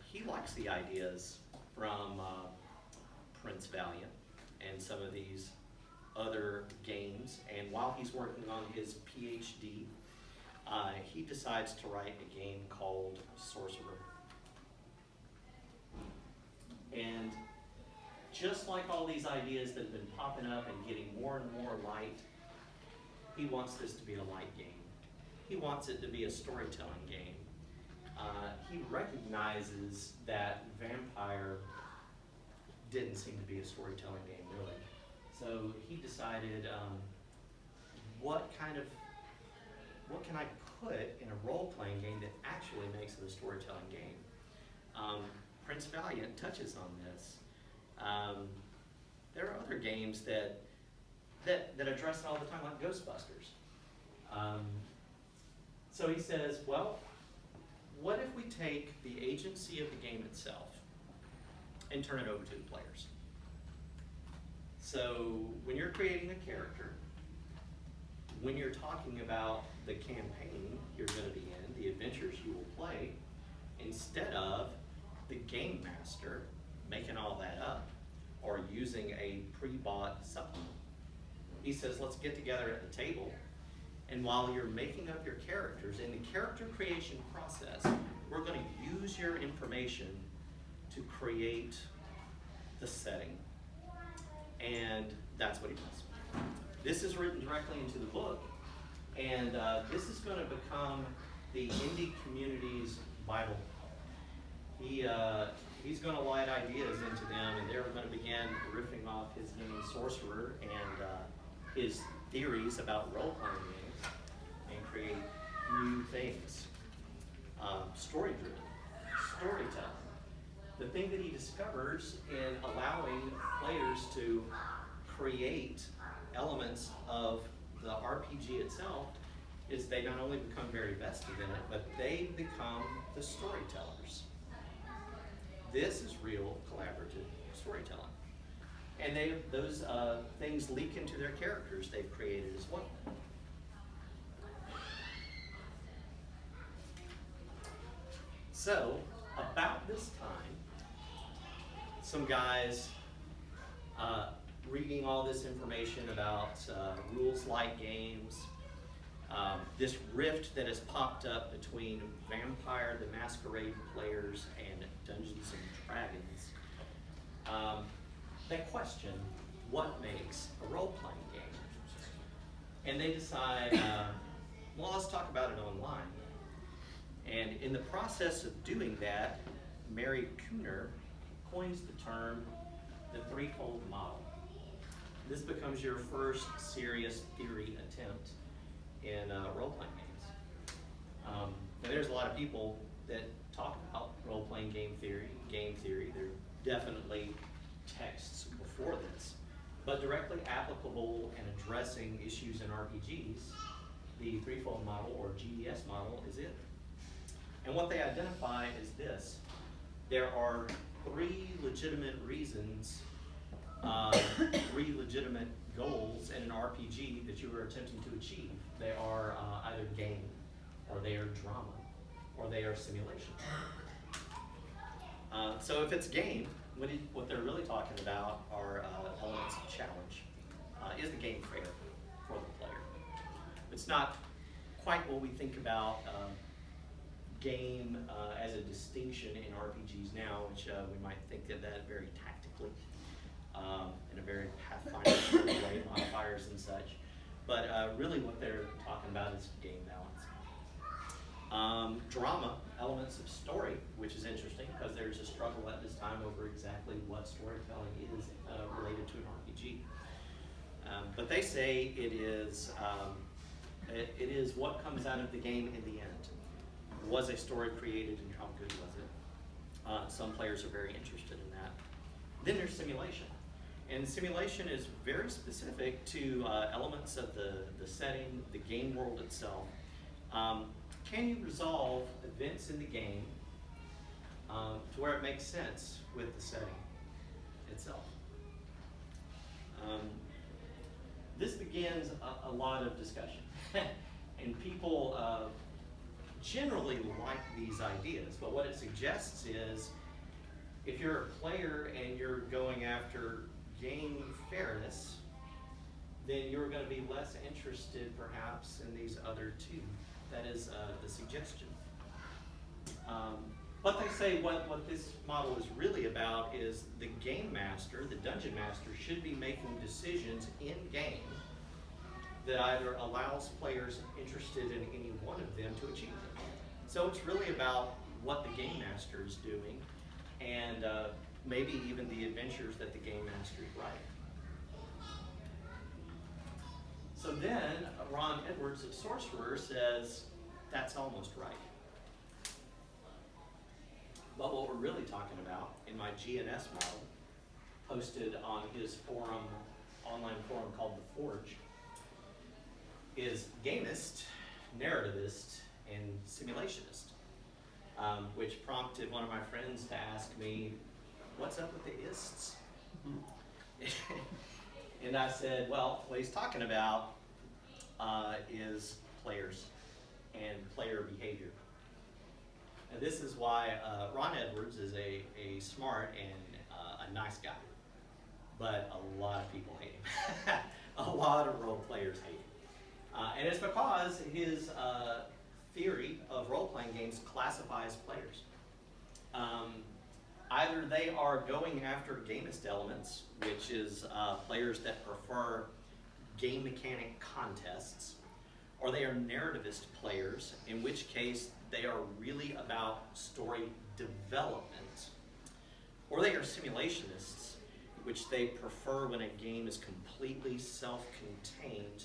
He likes the ideas from Prince Valiant and some of these other games, and while he's working on his PhD, he decides to write a game called Sorcerer. And just like all these ideas that have been popping up and getting more and more light, he wants this to be a light game. He wants it to be a storytelling game. He recognizes that Vampire didn't seem to be a storytelling game, really. So he decided, what can I put in a role-playing game that actually makes it a storytelling game? Prince Valiant touches on this. There are other games that address it all the time, like Ghostbusters. So he says, well, what if we take the agency of the game itself and turn it over to the players? So when you're creating a character, when you're talking about the campaign you're going to be in, the adventures you will play, instead of the game master making all that up or using a pre-bought supplement, he says, let's get together at the table, and while you're making up your characters, in the character creation process, we're going to use your information to create the setting. And that's what he does. This is written directly into the book, and this is going to become the indie community's Bible. He's going to light ideas into them, and they're going to begin riffing off his game Sorcerer and his theories about role-playing games, and create new things. Story-driven, storytelling. The thing that he discovers in allowing players to create elements of the RPG itself is they not only become very vested in it, but they become the storytellers. This is real collaborative storytelling. And those things leak into their characters they've created as well. So, about this time, some guys reading all this information about rules-like games, this rift that has popped up between Vampire the Masquerade players and Dungeons and Dragons, they question what makes a role-playing game. And they decide, well, let's talk about it online. And in the process of doing that, Mary Cooner coins the term the threefold model. This becomes your first serious theory attempt in role-playing games. And there's a lot of people that talk about role-playing game theory. There are definitely texts before this, but directly applicable and addressing issues in RPGs, the threefold model or GDS model is it. And what they identify is this: there are three legitimate reasons, three legitimate goals in an RPG that you are attempting to achieve. They are either game, or they are drama, or they are simulation. So if it's game, what they're really talking about are elements of challenge. Is the game fair for the player? It's not quite what we think about game as a distinction in RPGs now, which we might think of that very tactically, in a very Pathfinder sort of way, modifiers and such. But really what they're talking about is game balance. Drama, elements of story, which is interesting because there's a struggle at this time over exactly what storytelling is related to an RPG. But they say it is what comes out of the game in the end. Was a story created and how good was it? Some players are very interested in that. Then there's simulation. And simulation is very specific to elements of the setting, the game world itself. Can you resolve events in the game to where it makes sense with the setting itself? This begins a lot of discussion. And people generally like these ideas, but what it suggests is if you're a player and you're going after game fairness, then you're going to be less interested perhaps in these other two. That is the suggestion. But they say what this model is really about is the game master, the dungeon master, should be making decisions in game that either allows players interested in any one of them to achieve them. So it's really about what the game master is doing and maybe even the adventures that the game master is writing. So then Ron Edwards of Sorcerer says that's almost right. But what we're really talking about in my GNS model, posted on his forum, online forum called The Forge, is gamist, narrativist, and simulationist, which prompted one of my friends to ask me, what's up with the ists? And I said, well, what he's talking about is players and player behavior. And this is why Ron Edwards is a smart and a nice guy, but a lot of people hate him. A lot of role players hate him. And it's because his theory of role-playing games classifies players. Either they are going after gamist elements, which is players that prefer game mechanic contests, or they are narrativist players, in which case they are really about story development, or they are simulationists, which they prefer when a game is completely self-contained.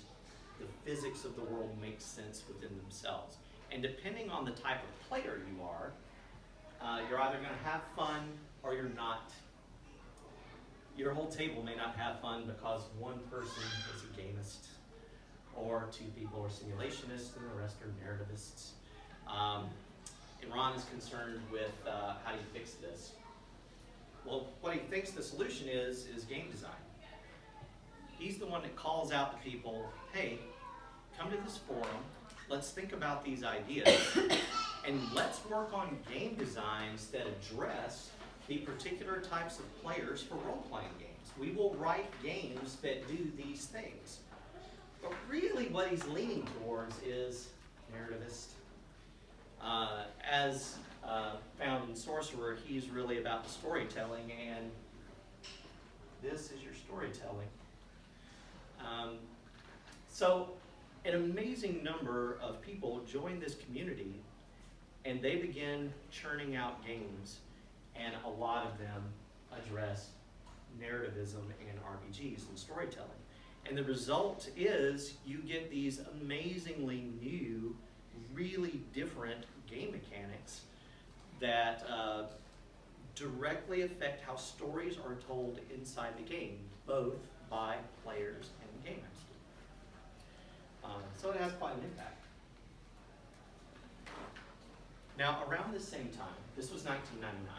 The physics of the world makes sense within themselves. And depending on the type of player you are, you're either going to have fun or you're not. Your whole table may not have fun because one person is a gamist, or two people are simulationists and the rest are narrativists. And Ron is concerned with how do you fix this? Well, what he thinks the solution is game design. He's the one that calls out to people, hey, come to this forum, let's think about these ideas, and let's work on game designs that address the particular types of players for role-playing games. We will write games that do these things. But really what he's leaning towards is narrativist. As found in Sorcerer, he's really about the storytelling, and this is your storytelling. So an amazing number of people join this community, and they begin churning out games, and a lot of them address narrativism and RPGs and storytelling. And the result is you get these amazingly new, really different game mechanics that directly affect how stories are told inside the game, both by players and game masters. So it has quite an impact. Now, around the same time, this was 1999,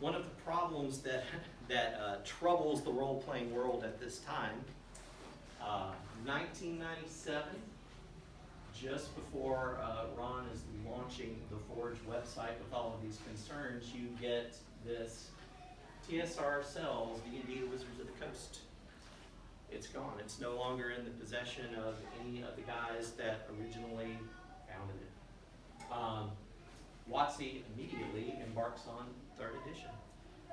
one of the problems that troubles the role-playing world at this time, 1997, just before Ron is launching the Forge website with all of these concerns, you get this TSR sells D&D Wizards of the Coast. It's gone. It's no longer in the possession of any of the guys that originally founded it. WotC immediately embarks on 3rd edition.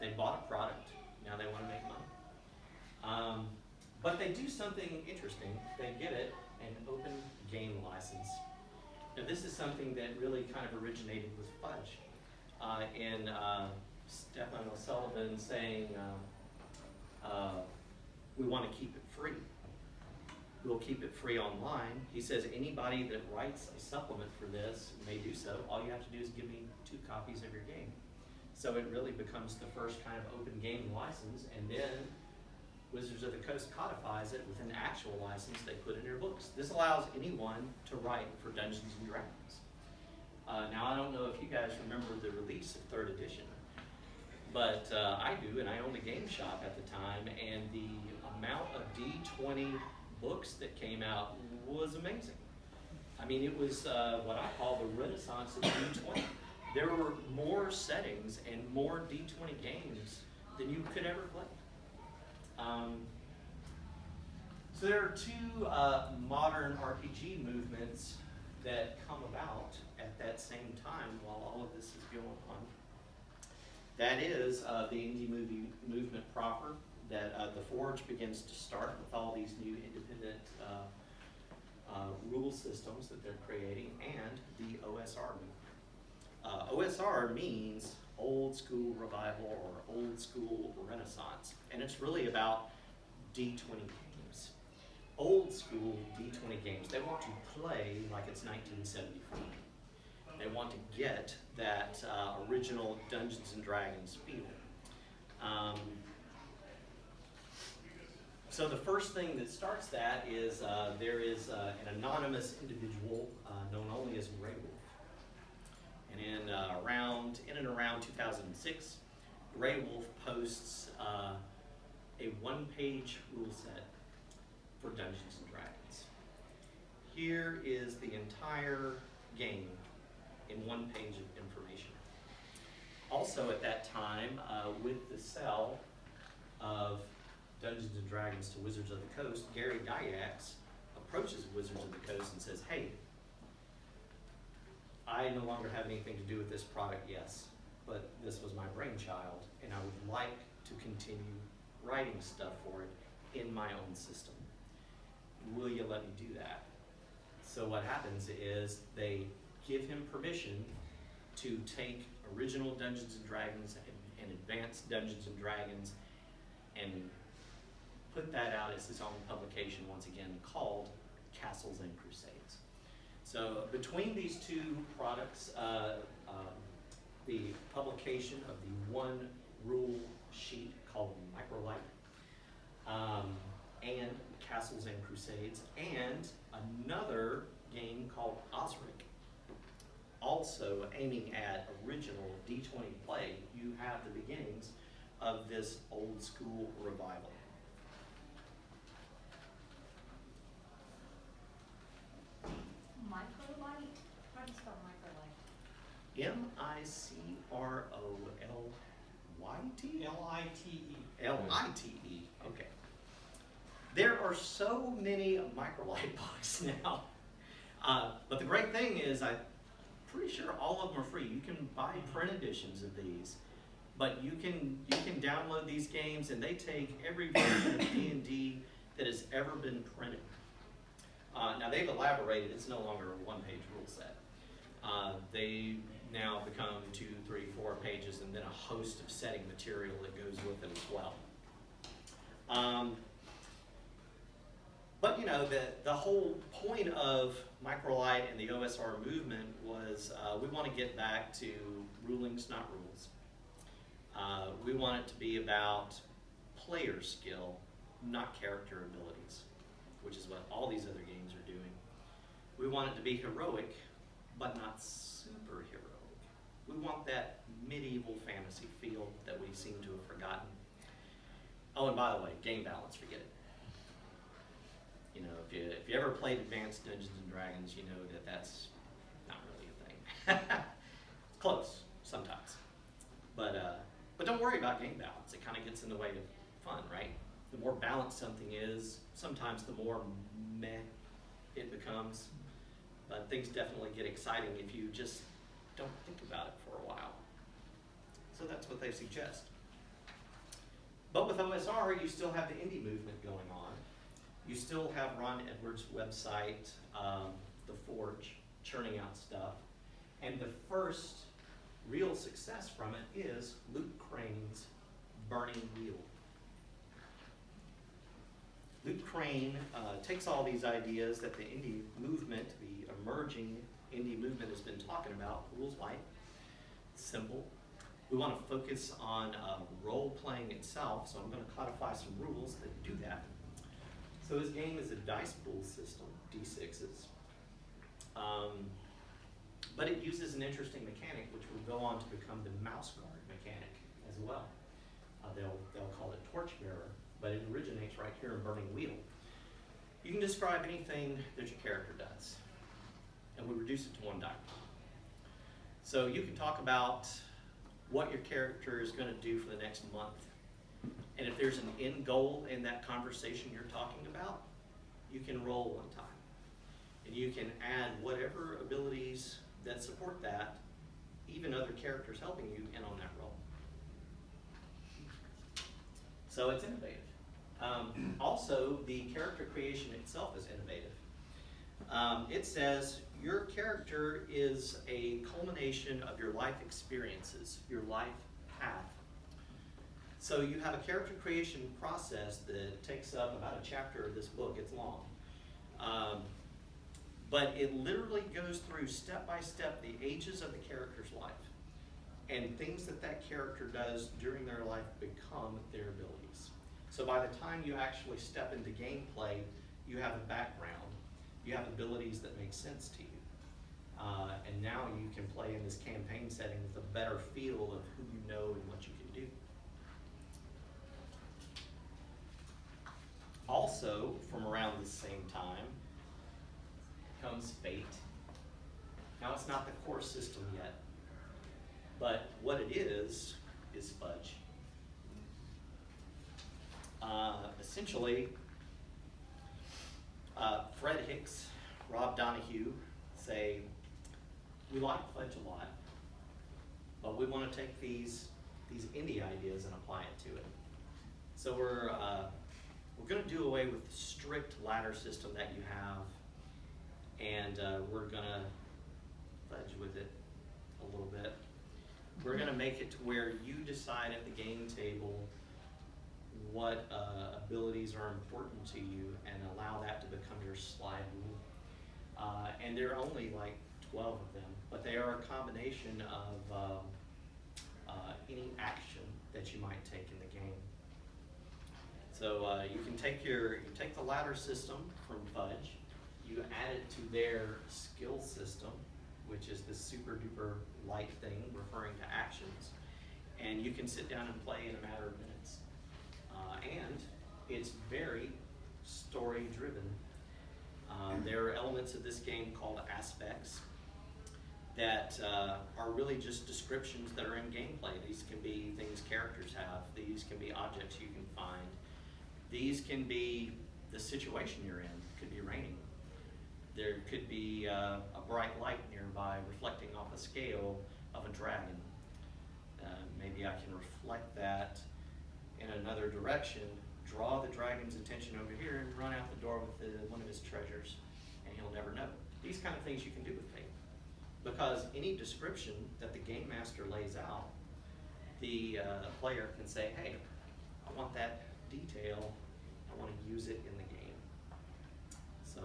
They bought a product, now they want to make money. But they do something interesting. They give it an open game license. Now this is something that really kind of originated with Fudge. In Stefan O'Sullivan saying, we want to keep it free. We'll keep it free online. He says anybody that writes a supplement for this may do so. All you have to do is give me 2 copies of your game. So it really becomes the first kind of open gaming license, and then Wizards of the Coast codifies it with an actual license they put in their books. This allows anyone to write for Dungeons & Dragons. Now I don't know if you guys remember the release of 3rd edition, but I do, and I owned a game shop at the time, and the amount of D20 books that came out was amazing. I mean, it was what I call the renaissance of D20. There were more settings and more D20 games than you could ever play. So there are 2 modern RPG movements that come about at that same time while all of this is going on. That is the indie movement proper, that the Forge begins to start with all these new independent rule systems that they're creating, and the OSR movement. OSR means old school revival or old school renaissance, and it's really about D20 games. Old school D20 games. They want to play like it's 1974. They want to get that original Dungeons and Dragons feel. So the first thing that starts that is there is an anonymous individual known only as Grey Wolf. And in and around 2006, Grey Wolf posts a 1-page rule set for Dungeons and Dragons. Here is the entire game in 1 page of information. Also at that time, with the sale of Dungeons and Dragons to Wizards of the Coast, Gary Gygax approaches Wizards of the Coast and says, hey, I no longer have anything to do with this product, yes, but this was my brainchild, and I would like to continue writing stuff for it in my own system. Will you let me do that? So what happens is they give him permission to take original Dungeons and Dragons and advanced Dungeons and Dragons and put that out as his own publication, once again called Castles and Crusades. So between these 2 products, the publication of the 1 rule sheet called Microlight, and Castles and Crusades, and another game called Osric, also aiming at original D20 play, you have the beginnings of this old school revival. Microlight? How do you spell microlight? Microl. L-Y-T? L-I-T-E. L-I-T-E, okay. There are so many Microlight books now. But the great thing is, I'm pretty sure all of them are free. You can buy print editions of these, but you can download these games, and they take every version of D&D that has ever been printed. Now they've elaborated, it's no longer a one-page rule set. They now become 2, 3, 4 pages, and then a host of setting material that goes with it as well. But you know, the whole point of Microlight and the OSR movement was we want to get back to rulings, not rules. We want it to be about player skill, not character abilities, which is what all these other games are doing. We want it to be heroic, but not super heroic. We want that medieval fantasy feel that we seem to have forgotten. Oh, and by the way, game balance, forget it. You know, if you ever played Advanced Dungeons and Dragons, you know that that's not really a thing. It's close sometimes, but don't worry about game balance. It kind of gets in the way of fun, right? The more balanced something is, sometimes the more meh it becomes. But things definitely get exciting if you just don't think about it for a while. So that's what they suggest. But with OSR, you still have the indie movement going on. You still have Ron Edwards' website, The Forge, churning out stuff. And the first real success from it is Luke Crane's Burning Wheel. Luke Crane takes all these ideas that the indie movement, the emerging indie movement has been talking about. Rules light, simple. We want to focus on role-playing itself, so I'm going to codify some rules that do that. So this game is a dice pool system, D6s. But it uses an interesting mechanic, which will go on to become the mouse guard mechanic as well. They'll call it Torchbearer, but it originates right here in Burning Wheel. You can describe anything that your character does, and we reduce it to 1 die. So you can talk about what your character is going to do for the next month. And if there's an end goal in that conversation you're talking about, you can roll 1 time. And you can add whatever abilities that support that, even other characters helping you in on that roll. So it's innovative. Also, the character creation itself is innovative. It says your character is a culmination of your life experiences, your life path. So you have a character creation process that takes up about a chapter of this book. It's long. But it literally goes through step by step the ages of the character's life. And things that that character does during their life become their abilities. So by the time you actually step into gameplay, you have a background. You have abilities that make sense to you. And now you can play in this campaign setting with a better feel of who you know and what you can do. Also, from around the same time, comes Fate. Now it's not the core system yet, but what it is Fudge. Essentially, Fred Hicks, Rob Donahue say, we like Fudge a lot, but we want to take these indie ideas and apply it to it. So we're going to do away with the strict ladder system that you have, and we're going to fudge with it a little bit. We're going to make it to where you decide at the game table what abilities are important to you and allow that to become your slide rule. And there are only like 12 of them, but they are a combination of any action that you might take in the game. So you can take the ladder system from Fudge, you add it to their skill system, which is this super duper light thing referring to actions, and you can sit down and play in a matter of minutes. And it's very story driven. There are elements of this game called aspects. that are really just descriptions that are in gameplay. These can be things characters have. These can be objects you can find. These can be the situation you're in. It could be raining. There could be a bright light nearby reflecting off a scale of a dragon. Maybe I can reflect that in another direction, draw the dragon's attention over here, and run out the door with one of his treasures, and he'll never know. These kind of things you can do with fate. Because any description that the game master lays out, the player can say, hey, I want that detail, I want to use it in the game. So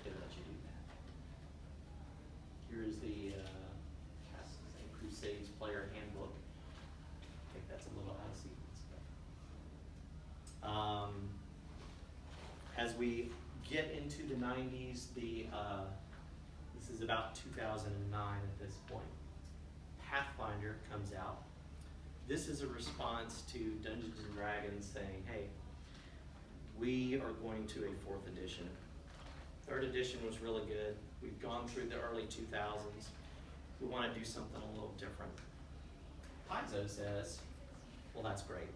it'll let you do that. Here is the Castles and Crusades player handbook. I think that's a little out of sequence. As we get into the 90s, this is about 2009 at this point, Pathfinder comes out. This is a response to Dungeons & Dragons saying, hey, we are going to a 4th edition. 3rd edition was really good. We've gone through the early 2000s. We want to do something a little different. Paizo says, well, that's great,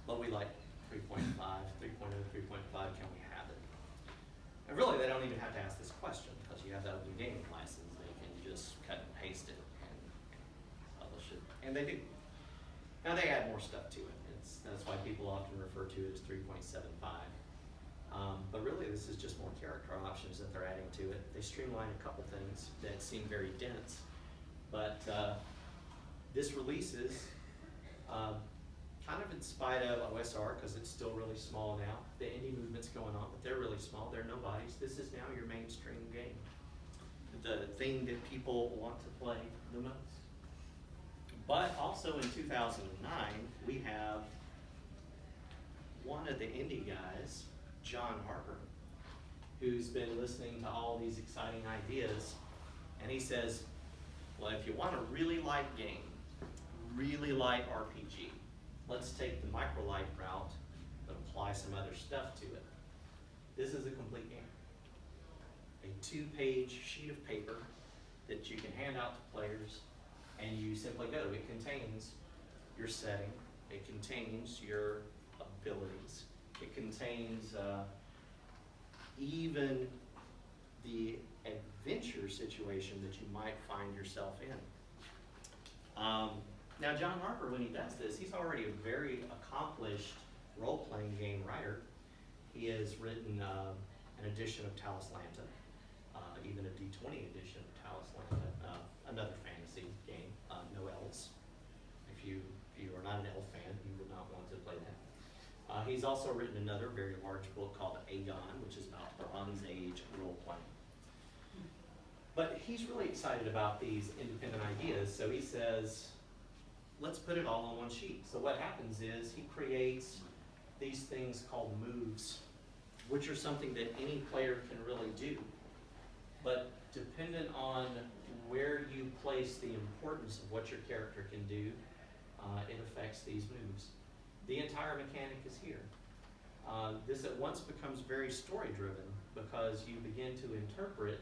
but we like 3.5, 3.0, 3.5, can we have it? And really, they don't even have to ask this question because you have the open gaming license. They can just cut and paste it and publish it, and they do. Now they add more stuff to it. That's why people often refer to it as 3.75. But really, this is just more character options that they're adding to it. They streamline a couple things that seem very dense, but this releases kind of in spite of OSR, because it's still really small now. The indie movement's going on, but they're really small. They're nobodies. This is now your mainstream game. The thing that people want to play the most. But also in 2009, we have one of the indie guys, John Harper, who's been listening to all these exciting ideas, and he says, well, if you want a really light game, really light RPG, let's take the microlight route, but apply some other stuff to it. This is a complete game. A 2-page sheet of paper that you can hand out to players, and you simply go. It contains your setting, it contains your abilities, it contains even the adventure situation that you might find yourself in. Now, John Harper, when he does this, he's already a very accomplished role-playing game writer. He has written an edition of Talislanta, even a D20 edition of Talislanta, another fantasy game, no elves. If you are not an elf fan, you would not want to play that. He's also written another very large book called Aegon, which is about Bronze Age role-playing. But he's really excited about these independent ideas, so he says, let's put it all on one sheet. So what happens is he creates these things called moves, which are something that any player can really do. But dependent on where you place the importance of what your character can do, it affects these moves. The entire mechanic is here. This at once becomes very story-driven because you begin to interpret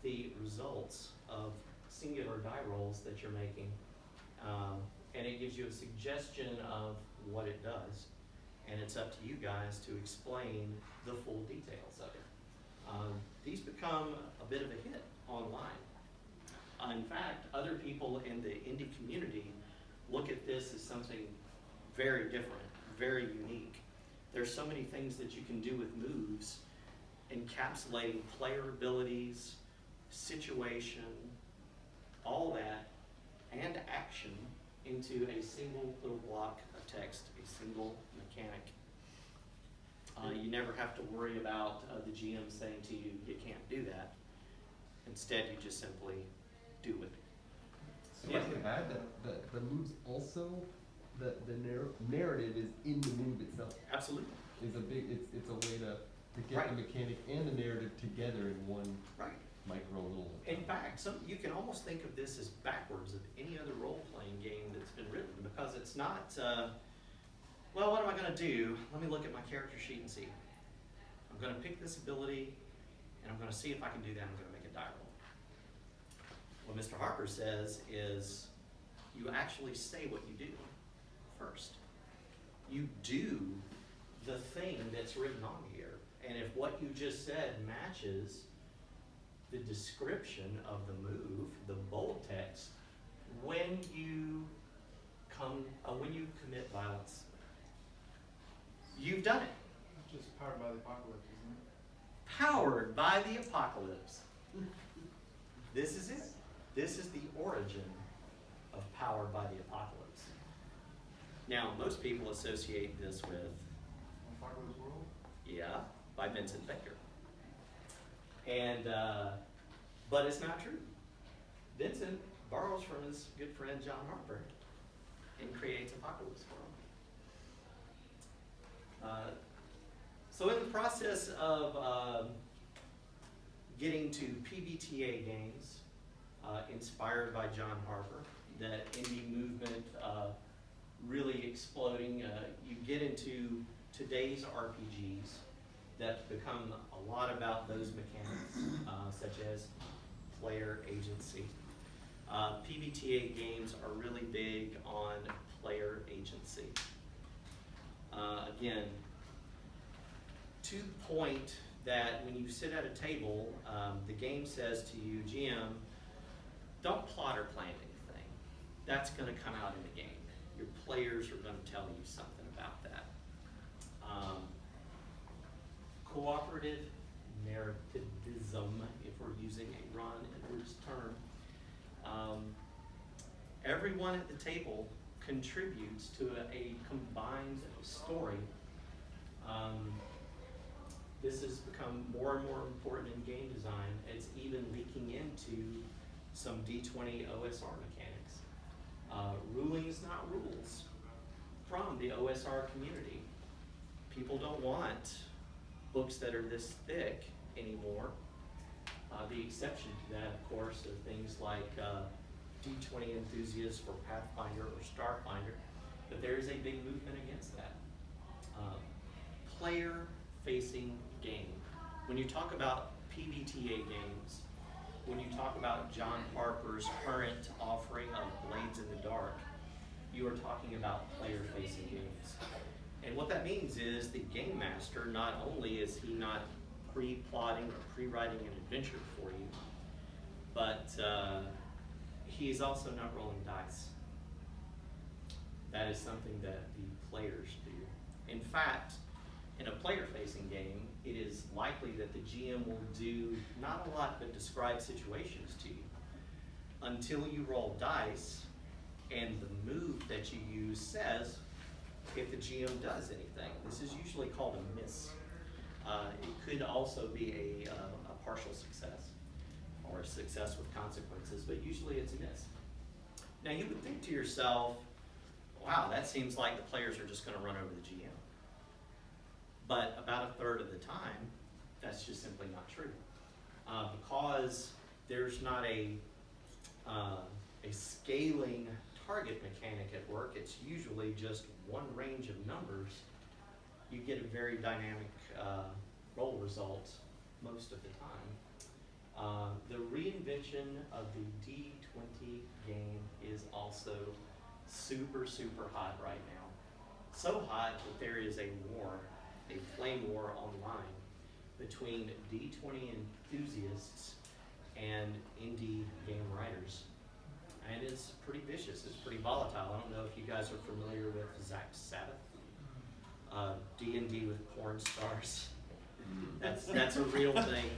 the results of singular die rolls that you're making. And it gives you a suggestion of what it does. And it's up to you guys to explain the full details of it. These become a bit of a hit online. In fact, other people in the indie community look at this as something very different, very unique. There's so many things that you can do with moves, encapsulating player abilities, situation, all that, and action into a single little block of text, a single mechanic. You never have to worry about the GM saying to you, you can't do that. Instead, you just simply do it. So I can add that the moves also, the narrative is in the move itself. Absolutely. It's a way to get Right. the mechanic and the narrative together in one Right. micro little. In fact, you can almost think of this as backwards of any other role-playing game that's been written, because it's not, well, what am I going to do? Let me look at my character sheet and see. I'm going to pick this ability, and I'm going to see if I can do that. I'm going to make a die roll. what Mr. Harper says is you actually say what you do first. You do the thing that's written on here. And if what you just said matches the description of the move, the bold text, when you commit violence, you've done it. Just powered by the apocalypse, isn't it? Powered by the apocalypse. This is it. This is the origin of powered by the apocalypse. Now, most people associate this with, Apocalypse World? yeah, by Vincent Baker. And, but it's not true. Vincent borrows from his good friend John Harper and creates Apocalypse World. So in the process of getting to PBTA games, inspired by John Harper, that indie movement really exploding, you get into today's RPGs that become a lot about those mechanics, such as player agency. PBTA games are really big on player agency. Again, to the point that when you sit at a table, the game says to you, GM, don't plot or plan anything. That's going to come out in the game. Your players are going to tell you something about that. Cooperative narrativism, if we're using a Ron Edwards term. Everyone at the table contributes to a combined story. This has become more and more important in game design. It's even leaking into some D20 OSR mechanics. Rulings, not rules, from the OSR community. People don't want books that are this thick anymore. The exception to that, of course, are things like D20 enthusiasts for Pathfinder or Starfinder, but there is a big movement against that. Player-facing game. When you talk about PBTA games, when you talk about John Harper's current offering of Blades in the Dark, you are talking about player-facing games. And what that means is the game master, not only is he not pre-plotting or pre-writing an adventure for you, but he is also not rolling dice. That is something that the players do. In fact, in a player-facing game, it is likely that the GM will do not a lot but describe situations to you until you roll dice and the move that you use says if the GM does anything. This is usually called a miss. It could also be a partial success or a success with consequences, but usually it's a miss. Now you would think to yourself, wow, that seems like the players are just going to run over the GM. But about a third of the time, that's just simply not true. Because there's not a scaling target mechanic at work, it's usually just one range of numbers. You get a very dynamic roll result most of the time. The reinvention of the D20 game is also super, super hot right now. So hot that there is a war, a flame war online between D20 enthusiasts and indie game writers. And it's pretty vicious, it's pretty volatile. I don't know if you guys are familiar with Zach Sabbath, D&D with porn stars. That's a real thing.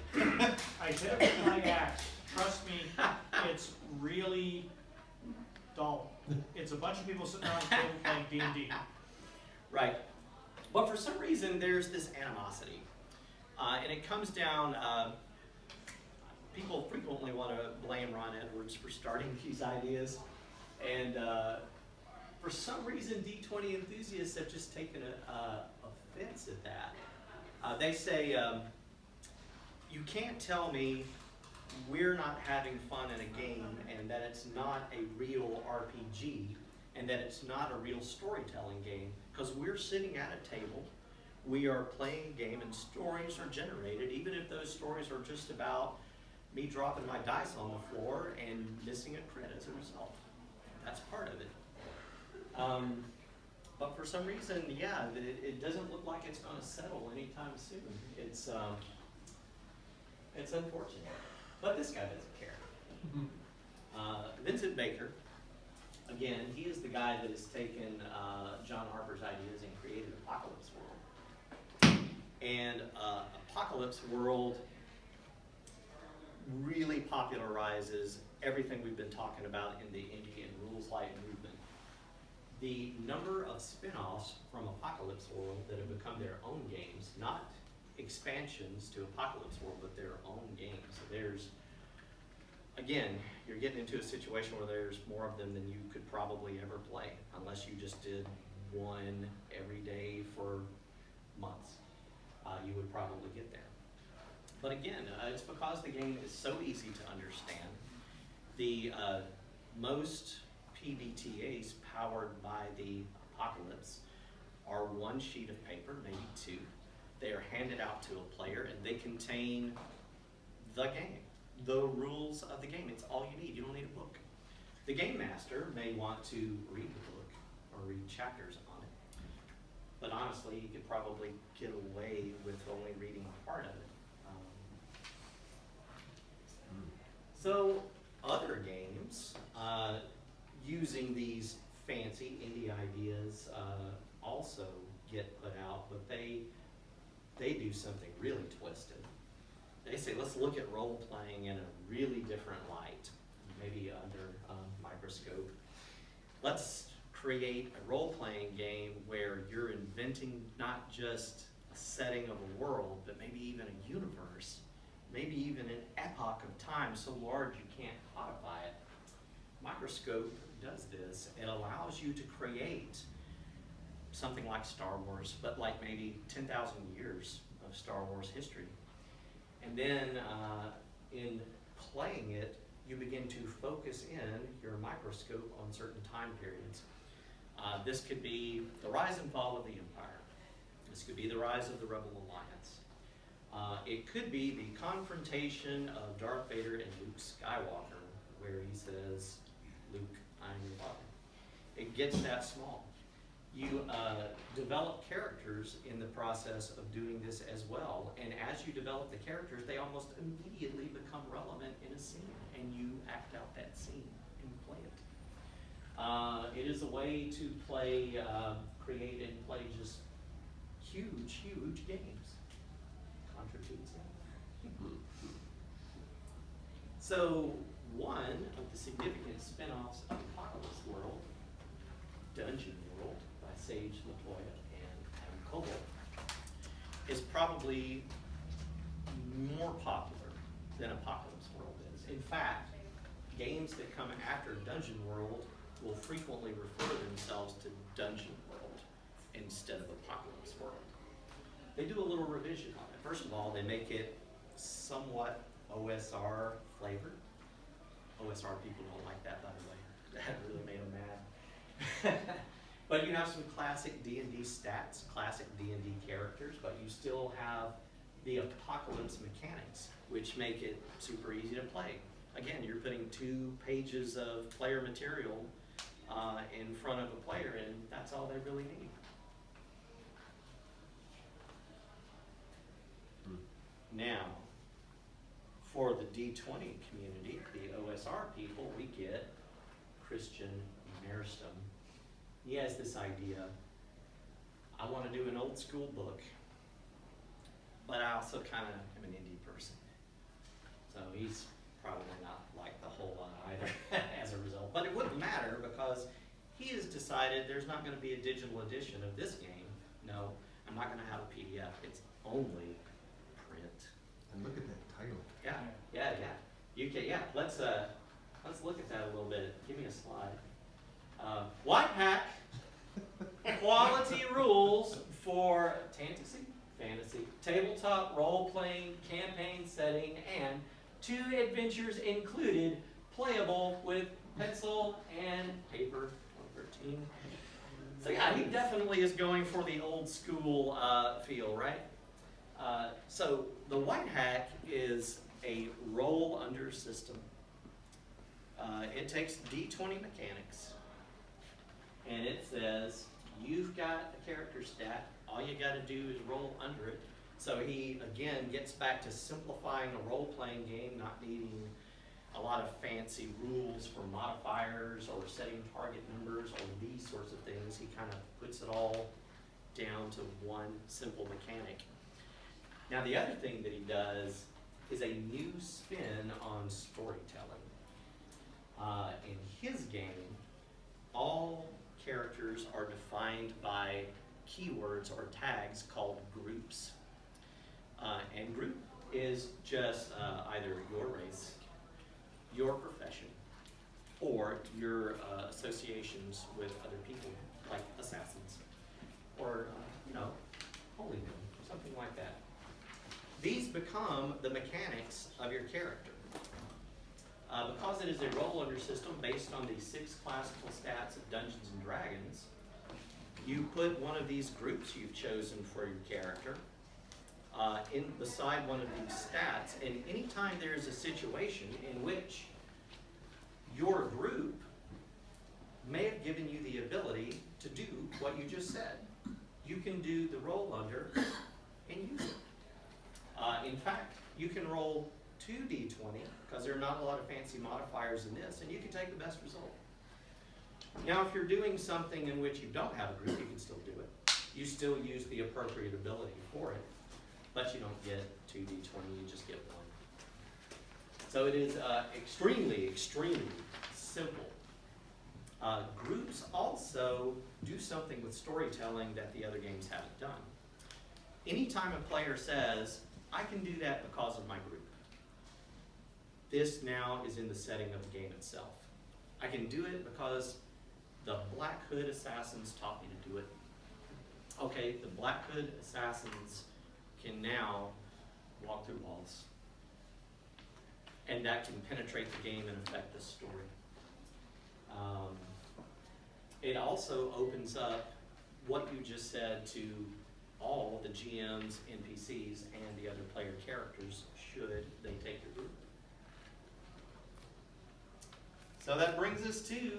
I did it with my axe. Trust me, it's really dull. It's a bunch of people sitting around the table playing D&D. Right. But for some reason, there's this animosity. And it comes down, people frequently want to blame Ron Edwards for starting these ideas. And for some reason, D20 enthusiasts have just taken offense at that. They say, you can't tell me we're not having fun in a game and that it's not a real RPG and that it's not a real storytelling game, because we're sitting at a table, we are playing a game and stories are generated, even if those stories are just about me dropping my dice on the floor and missing a crit as a result. That's part of it. But for some reason, yeah, it doesn't look like it's going to settle anytime soon. It's unfortunate. But this guy doesn't care. Vincent Baker, again, he is the guy that has taken John Harper's ideas and created Apocalypse World. And Apocalypse World really popularizes everything we've been talking about in the indie and rules light movement. The number of spin-offs from Apocalypse World that have become their own games, not expansions to Apocalypse World, but their own games. So there's, again, you're getting into a situation where there's more of them than you could probably ever play, unless you just did one every day for months. You would probably get there. But again, it's because the game is so easy to understand. The most PBTAs powered by the Apocalypse are one sheet of paper, maybe two. They are handed out to a player and they contain the game, the rules of the game. It's all you need. You don't need a book. The game master may want to read the book or read chapters on it, but honestly, you could probably get away with only reading part of it. So other games using these fancy indie ideas also get put out, but they do something really twisted. They say, let's look at role-playing in a really different light, maybe under a microscope. Let's create a role-playing game where you're inventing not just a setting of a world, but maybe even a universe, maybe even an epoch of time so large you can't codify it. Microscope does this. It allows you to create something like Star Wars, but like maybe 10,000 years of Star Wars history. And then in playing it, you begin to focus in your microscope on certain time periods. This could be the rise and fall of the Empire. This could be the rise of the Rebel Alliance. It could be the confrontation of Darth Vader and Luke Skywalker, where he says, Luke, I'm your father. It gets that small. You develop characters in the process of doing this as well, and as you develop the characters, they almost immediately become relevant in a scene, and you act out that scene and play it. It is a way to play, create and play just huge, huge games. Contra to itself. So one of the significant spin-offs of Apocalypse World, Dungeon World, by Sage Latoya and Adam Koble, is probably more popular than Apocalypse World is. In fact, games that come after Dungeon World will frequently refer themselves to Dungeon World instead of Apocalypse World. They do a little revision on it. First of all, they make it somewhat OSR flavored. OSR people don't like that, by the way. That really made them mad. But you have some classic D&D stats, classic D&D characters, but you still have the Apocalypse mechanics, which make it super easy to play. Again, you're putting 2 pages of player material in front of a player, and that's all they really need. Now, for the D20 community, the OSR people, we get Christian Merstum. He has this idea, I want to do an old school book, but I also kind of am an indie person. So he's probably not like the whole lot either as a result. But it wouldn't matter because he has decided there's not going to be a digital edition of this game. No, I'm not going to have a PDF. It's only print. And look at that title. Yeah. You can, let's look at that a little bit. Give me a slide. White Hack, quality rules for fantasy, tabletop role-playing, campaign setting, and 2 adventures included, playable with pencil and paper. 13. So yeah, he definitely is going for the old school feel, right? So the White Hack is a roll under system. It takes D20 mechanics, and it says you've got a character stat. All you got to do is roll under it. So he again gets back to simplifying a role-playing game, not needing a lot of fancy rules for modifiers or setting target numbers or these sorts of things. He kind of puts it all down to one simple mechanic. Now the other thing that he does is a new spin on storytelling. In his game, all characters are defined by keywords or tags called groups. And group is just either your race, your profession, or your associations with other people, like assassins, or holy men, something like that. These become the mechanics of your character. Because it is a roll under system based on the 6 classical stats of Dungeons and Dragons, you put one of these groups you've chosen for your character in beside one of these stats, and anytime there is a situation in which your group may have given you the ability to do what you just said, you can do the roll under and use it. In fact, you can roll 2d20, because there are not a lot of fancy modifiers in this, and you can take the best result. Now, if you're doing something in which you don't have a group, you can still do it. You still use the appropriate ability for it, but you don't get 2d20, you just get 1. So it is extremely, extremely simple. Groups also do something with storytelling that the other games haven't done. Anytime a player says, I can do that because of my group, this now is in the setting of the game itself. I can do it because the Black Hood Assassins taught me to do it. Okay, the Black Hood Assassins can now walk through walls. And that can penetrate the game and affect the story. It also opens up what you just said to all the GMs, NPCs, and the other player characters should they take your group. So that brings us to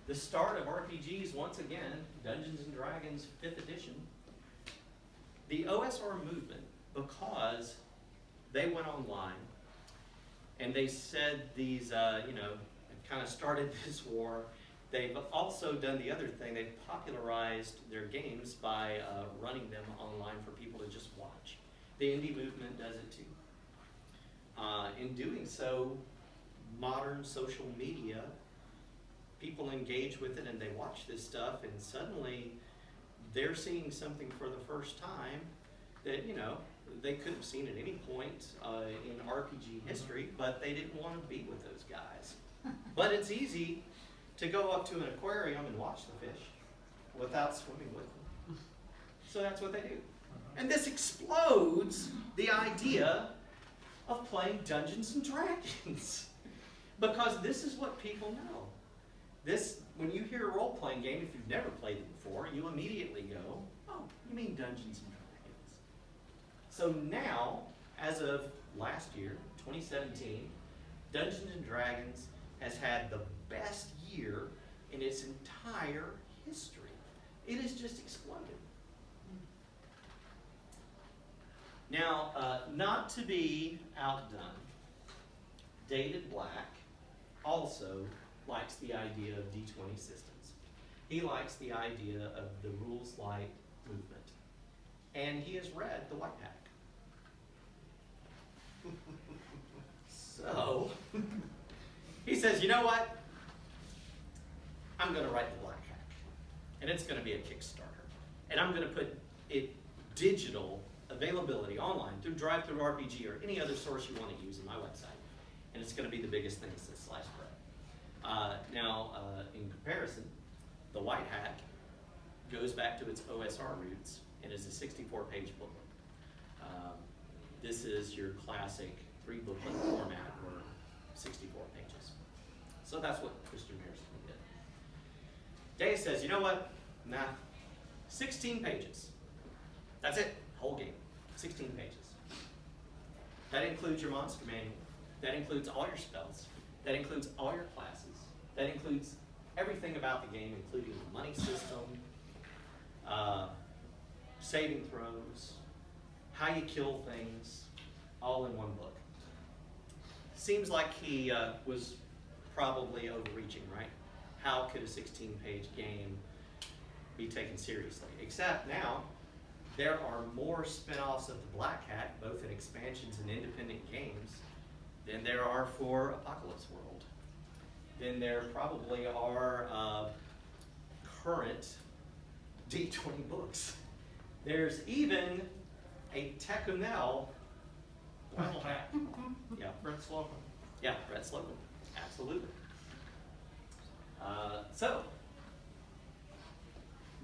the start of RPGs once again, Dungeons & Dragons 5th edition. The OSR movement, because they went online and they said these, kind of started this war. They've also done the other thing. They've popularized their games by running them online for people to just watch. The indie movement does it too. In doing so, modern social media, people engage with it and they watch this stuff, and suddenly they're seeing something for the first time that, they could have seen at any point in RPG history, but they didn't want to be with those guys. But it's easy to go up to an aquarium and watch the fish without swimming with them. So that's what they do. And this explodes the idea of playing Dungeons and Dragons. Because this is what people know. When you hear a role-playing game, if you've never played it before, you immediately go, oh, you mean Dungeons and Dragons. So now, as of last year, 2017, Dungeons and Dragons has had the best year in its entire history. It has just exploded. Now, not to be outdone, David Black also likes the idea of D20 systems. He likes the idea of the rules light movement. And he has read the White Hack. So, he says, you know what? I'm going to write the Black Hack. And it's going to be a Kickstarter. And I'm going to put it digital availability online through DriveThruRPG or any other source you want to use in my website. And it's going to be the biggest thing since sliced bread. In comparison, the White Hack goes back to its OSR roots and is a 64-page booklet. This is your classic 3-booklet format, or 64 pages. So that's what Christian Harrison did. Dave says, you know what? Nah, 16 pages. That's it, whole game, 16 pages. That includes your monster manual. That includes all your spells. That includes all your classes. That includes everything about the game, including the money system, saving throws, how you kill things, all in one book. Seems like he was probably overreaching, right? How could a 16-page game be taken seriously? Except now, there are more spin-offs of the Black Hat, both in expansions and independent games, than there are for Apocalypse World. Than there probably are current D20 books. There's even a Tecumseh. Final hat. Yeah, Brett Slocum. yeah, Brett Slocum, absolutely. So,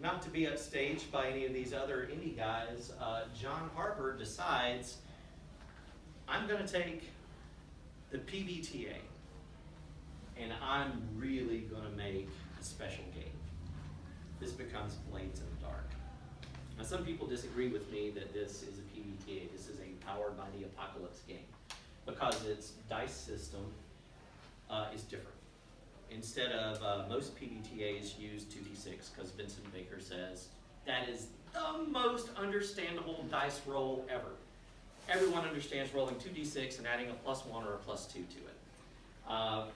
not to be upstaged by any of these other indie guys, John Harper decides, I'm going to take the PBTA and I'm really going to make a special game. This becomes Blades in the Dark. Now, some people disagree with me that this is a PBTA. This is a Powered by the Apocalypse game because its dice system is different. Instead of most PBTAs use 2d6 because Vincent Baker says that is the most understandable dice roll ever. Everyone understands rolling 2d6 and adding a +1 or a +2 to it.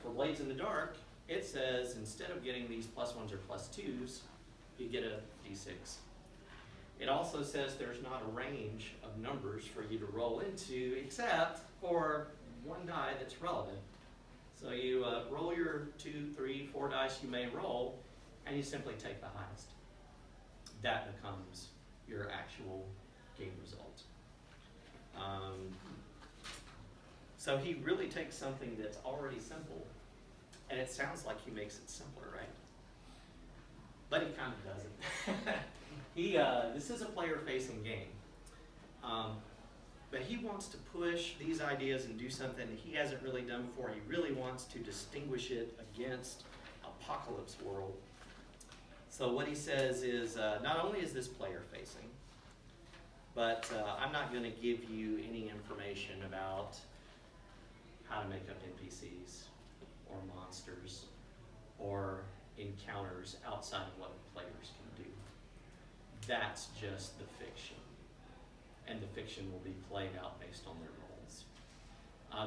For Blades in the Dark, it says instead of getting these +1s or +2s, you get a d6. It also says there's not a range of numbers for you to roll into except for one die that's relevant. So you roll your 2, 3, 4 dice you may roll, and you simply take the highest. That becomes your actual game result. So he really takes something that's already simple, and it sounds like he makes it simpler, right? But he kind of doesn't. This is a player-facing game. But he wants to push these ideas and do something that he hasn't really done before. He really wants to distinguish it against Apocalypse World. So what he says is, not only is this player-facing, but I'm not going to give you any information about how to make up NPCs or monsters or encounters outside of what the players can do. That's just the fiction. And the fiction will be played out based on their roles.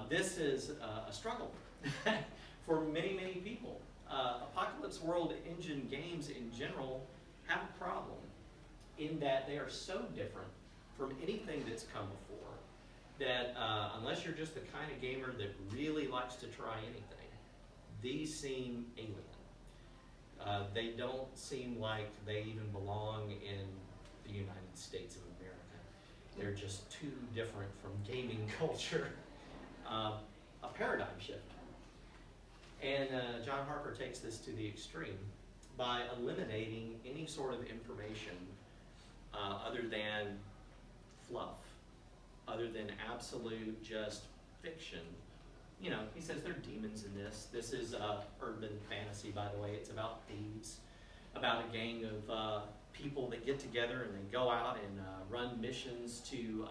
This is a struggle for many, many people. Apocalypse World engine games in general have a problem in that they are so different from anything that's come before that unless you're just the kind of gamer that really likes to try anything, these seem alien. They don't seem like they even belong in the United States of America. They're just too different from gaming culture. A paradigm shift. And John Harper takes this to the extreme by eliminating any sort of information other than fluff, other than absolute just fiction. You know, he says there are demons in this. This is urban fantasy, by the way. It's about thieves, about a gang of people that get together and they go out and run missions to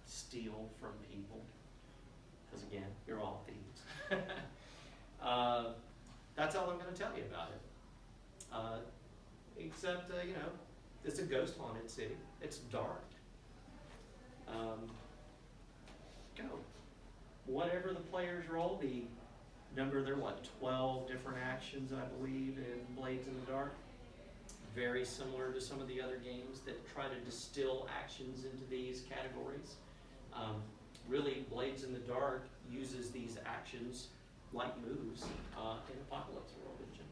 steal from people. Because again, you're all thieves. That's all I'm going to tell you about it. Except, you know, it's a ghost haunted city. It's dark. Go. Whatever the players roll, the number, there are 12 different actions, I believe, in Blades in the Dark. Very similar to some of the other games that try to distill actions into these categories. Really, Blades in the Dark uses these actions like moves in Apocalypse World engine.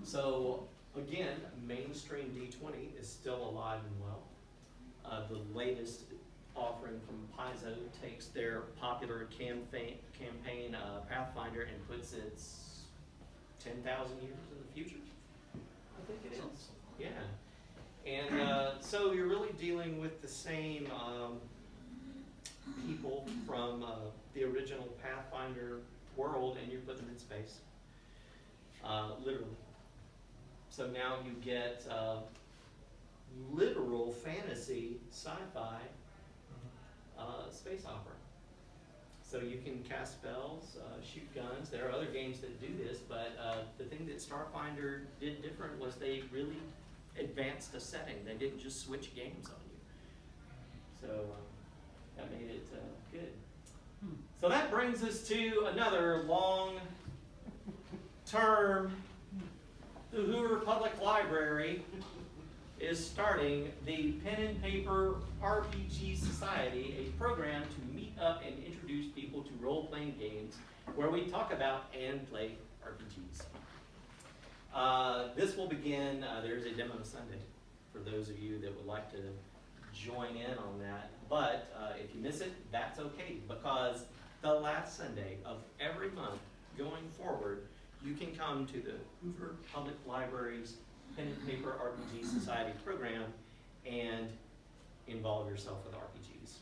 So, again, mainstream D20 is still alive and well. The latest offering from Paizo takes their popular campaign Pathfinder and puts it 10,000 years in the future. I think it is. Yeah. And so you're really dealing with the same people from the original Pathfinder world, and you put them in space. Literally. So now you get literal fantasy, sci-fi space opera. So you can cast spells, shoot guns. There are other games that do this, but the thing that Starfinder did different was they really advanced a setting. They didn't just switch games on you. So that made it good. So that brings us to another long-term. The Hoover Public Library is starting the Pen and Paper RPG Society, a program to meet up and introduce people to role-playing games where we talk about and play RPGs. This will begin, there's a demo Sunday for those of you that would like to join in on that. But if you miss it, that's okay, because the last Sunday of every month going forward, you can come to the Hoover Public Library's Pen and Paper RPG Society program and involve yourself with RPGs.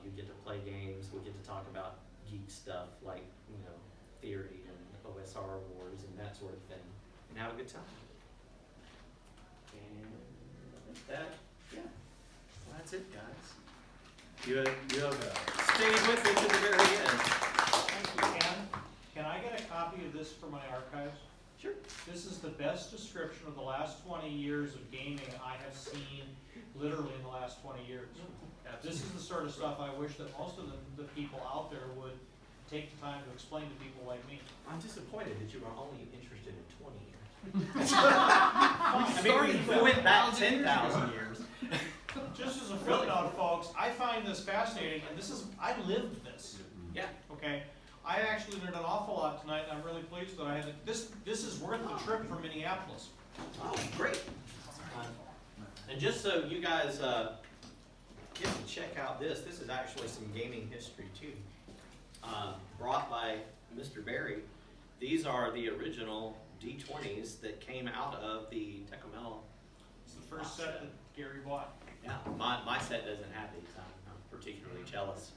You get to play games, we get to talk about geek stuff like, theory and OSR wars and that sort of thing, and have a good time. And with that, well, that's it, guys. You have stayed with me to the very end. Thank you, Ken. Can I get a copy of this for my archives? Sure. This is the best description of the last 20 years of gaming I have seen literally in the last 20 years. This is the sort of stuff I wish that most of the people out there would take the time to explain to people like me. I'm disappointed that you were only interested in 20 years. I mean, we went back 10,000 years. Just as a footnote, folks, I find this fascinating, and I lived this. Yeah. Okay? I actually learned an awful lot tonight, and I'm really pleased that I had it. This is worth the trip from Minneapolis. Oh, great. And just so you guys get to check out this is actually some gaming history too. Brought by Mr. Barry. These are the original D20s that came out of the Tecumseh. It's the first set that Gary bought. Yeah, my set doesn't have these. I'm particularly jealous.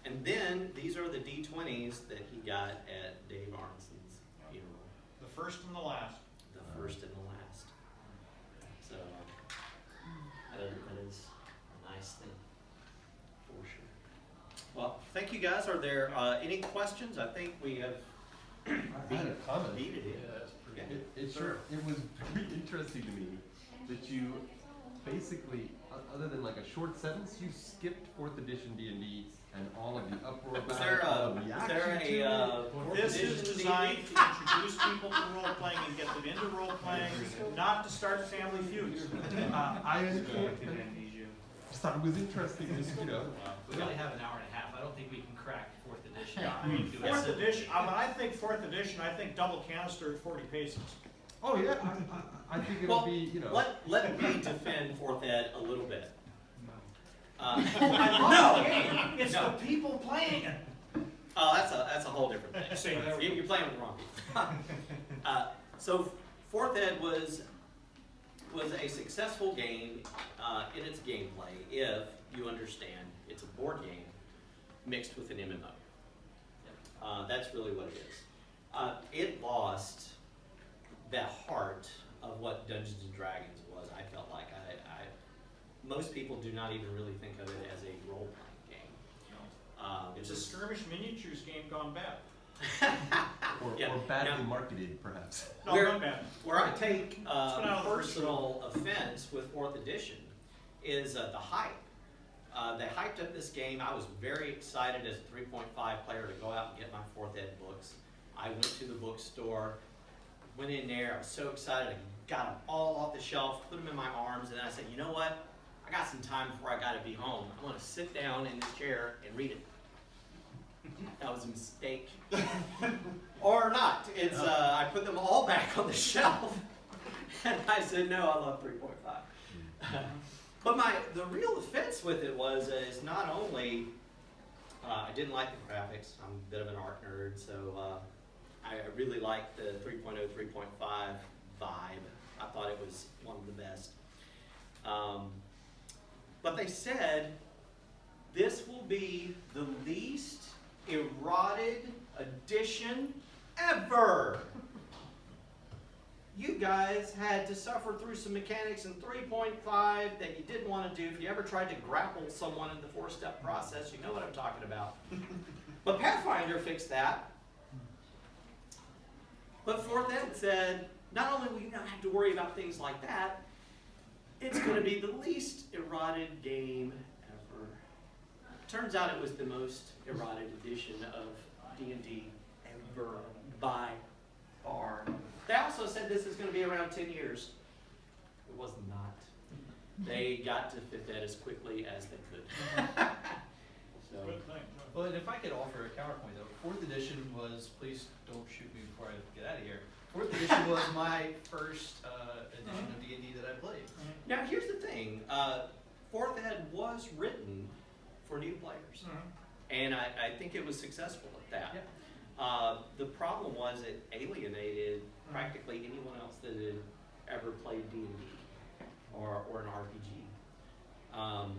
And then these are the D20s that he got at Dave Arnson's funeral. The first and the last. The first and the last. So that is a nice thing, for sure. Well, thank you guys. Are there any questions? I think we have I had a comment. beat it in. Yeah, that's pretty Yeah. good. It was pretty interesting to me that you basically, other than like a short sentence, you skipped 4th edition D&D and all of the uproar about Is there all of the action to it. This is designed to introduce people to role-playing and get them into role-playing, not to start family feuds. I understand. Just thought it was interesting, just, We only have an hour and a half. I don't think we can crack 4th edition. I mean, 4th edition, when I think 4th edition, I think double canister at 40 paces. Oh yeah, I think it'll be, Let me defend 4th Ed a little bit. No, it's the people playing it. Oh, that's a whole different thing. See, there we go. You're playing with the wrong people. So 4th Ed was a successful game in its gameplay if you understand it's a board game mixed with an MMO. That's really what it is. It lost the heart of what Dungeons and Dragons was. I felt like most people do not even really think of it as a role-playing game. It's a skirmish miniatures game gone bad. Yeah. or badly Now- marketed, perhaps. No, Where- not bad. Where I take been out of the first personal offense with 4th edition is the hype. They hyped up this game. I was very excited as a 3.5 player to go out and get my 4th Ed books. I went to the bookstore, went in there, I was so excited, I got them all off the shelf, put them in my arms, and then I said, you know what? I got some time before I gotta be home. I'm gonna sit down in this chair and read it. That was a mistake. Or not. It's I put them all back on the shelf. And I said, no, I love 3.5. But the real offense with it is not only I didn't like the graphics. I'm a bit of an art nerd, so I really liked the 3.0, 3.5 vibe. I thought it was one of the best. But they said this will be the least eroded edition ever. you guys had to suffer through some mechanics in 3.5 that you didn't want to do. If you ever tried to grapple someone in the 4-step process, you know what I'm talking about. But Pathfinder fixed that. But 4th Ed said, not only will you not have to worry about things like that, it's going to be the least eroded game ever. Turns out it was the most eroded edition of D&D ever by far. They also said this is going to be around 10 years. It was not. They got to 5th Ed as quickly as they could. So, Good thing. Well, and if I could offer a counterpoint though, 4th edition was, please don't shoot me before I get out of here. 4th edition was my first edition of D&D that I played. now here's the thing. 4th Ed was written for new players. And I think it was successful at that. Yeah. The problem was it alienated practically anyone else that had ever played D&D or an RPG.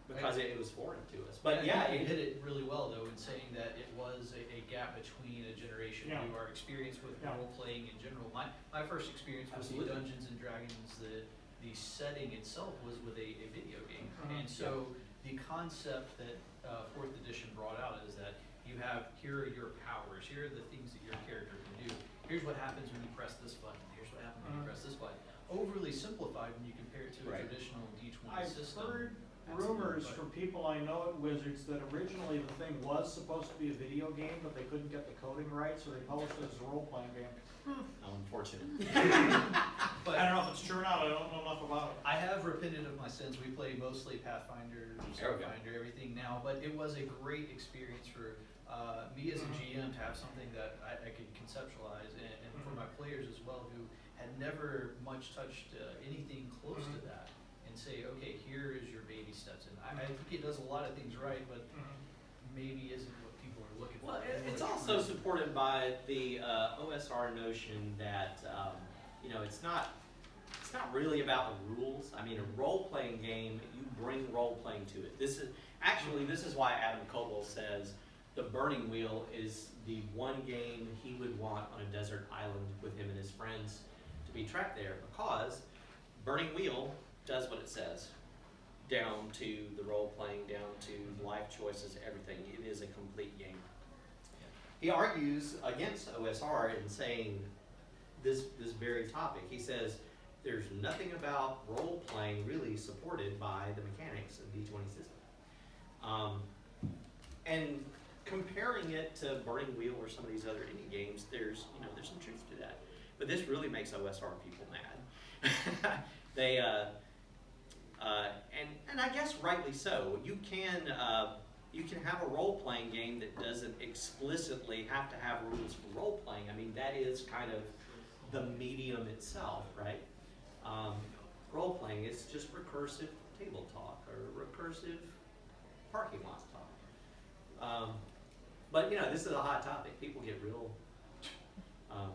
Because it was foreign to us. But yeah, I think you hit it really well though in saying that it was a gap between a generation Yeah. who are experienced with Yeah. role playing in general. My first experience was the Absolutely. Dungeons and Dragons. The setting itself was with a video game, and so the concept that 4th edition brought out is that you have, here are your powers, here are the things that your character can do. Here's what happens when you press this button. Here's what happens when you press this button. Overly simplified when you compare it to a traditional D20 I've system. heard Absolutely, rumors but- from people I know at Wizards that originally the thing was supposed to be a video game, but they couldn't get the coding right, so they published it as a role-playing game. how unfortunate. But I don't know if it's true or not, I don't know enough about it. I have repented of my sins. We play mostly Pathfinder, There we go. Starfinder, everything now, but it was a great experience for me as a GM to have something that I could conceptualize, and for my players as well who had never much touched anything close to that, and say, okay, here is your baby steps. And I think it does a lot of things right, but maybe isn't what people are looking for. Well, it's also supported by the OSR notion that it's not really about the rules. I mean, a role-playing game, you bring role-playing to it. This is why Adam Koebel says the Burning Wheel is the one game he would want on a desert island with him and his friends to be trapped there, because Burning Wheel does what it says, down to the role-playing, down to life choices, everything. It is a complete game. He argues against OSR in saying this very topic. He says there's nothing about role-playing really supported by the mechanics of the D20 system. And comparing it to Burning Wheel or some of these other indie games, there's some truth to that. But this really makes OSR people mad. They and I guess rightly so. You can have a role-playing game that doesn't explicitly have to have rules for role-playing. I mean, that is kind of the medium itself, right? Role-playing is just recursive table talk or recursive parking lot talk. But this is a hot topic. People get real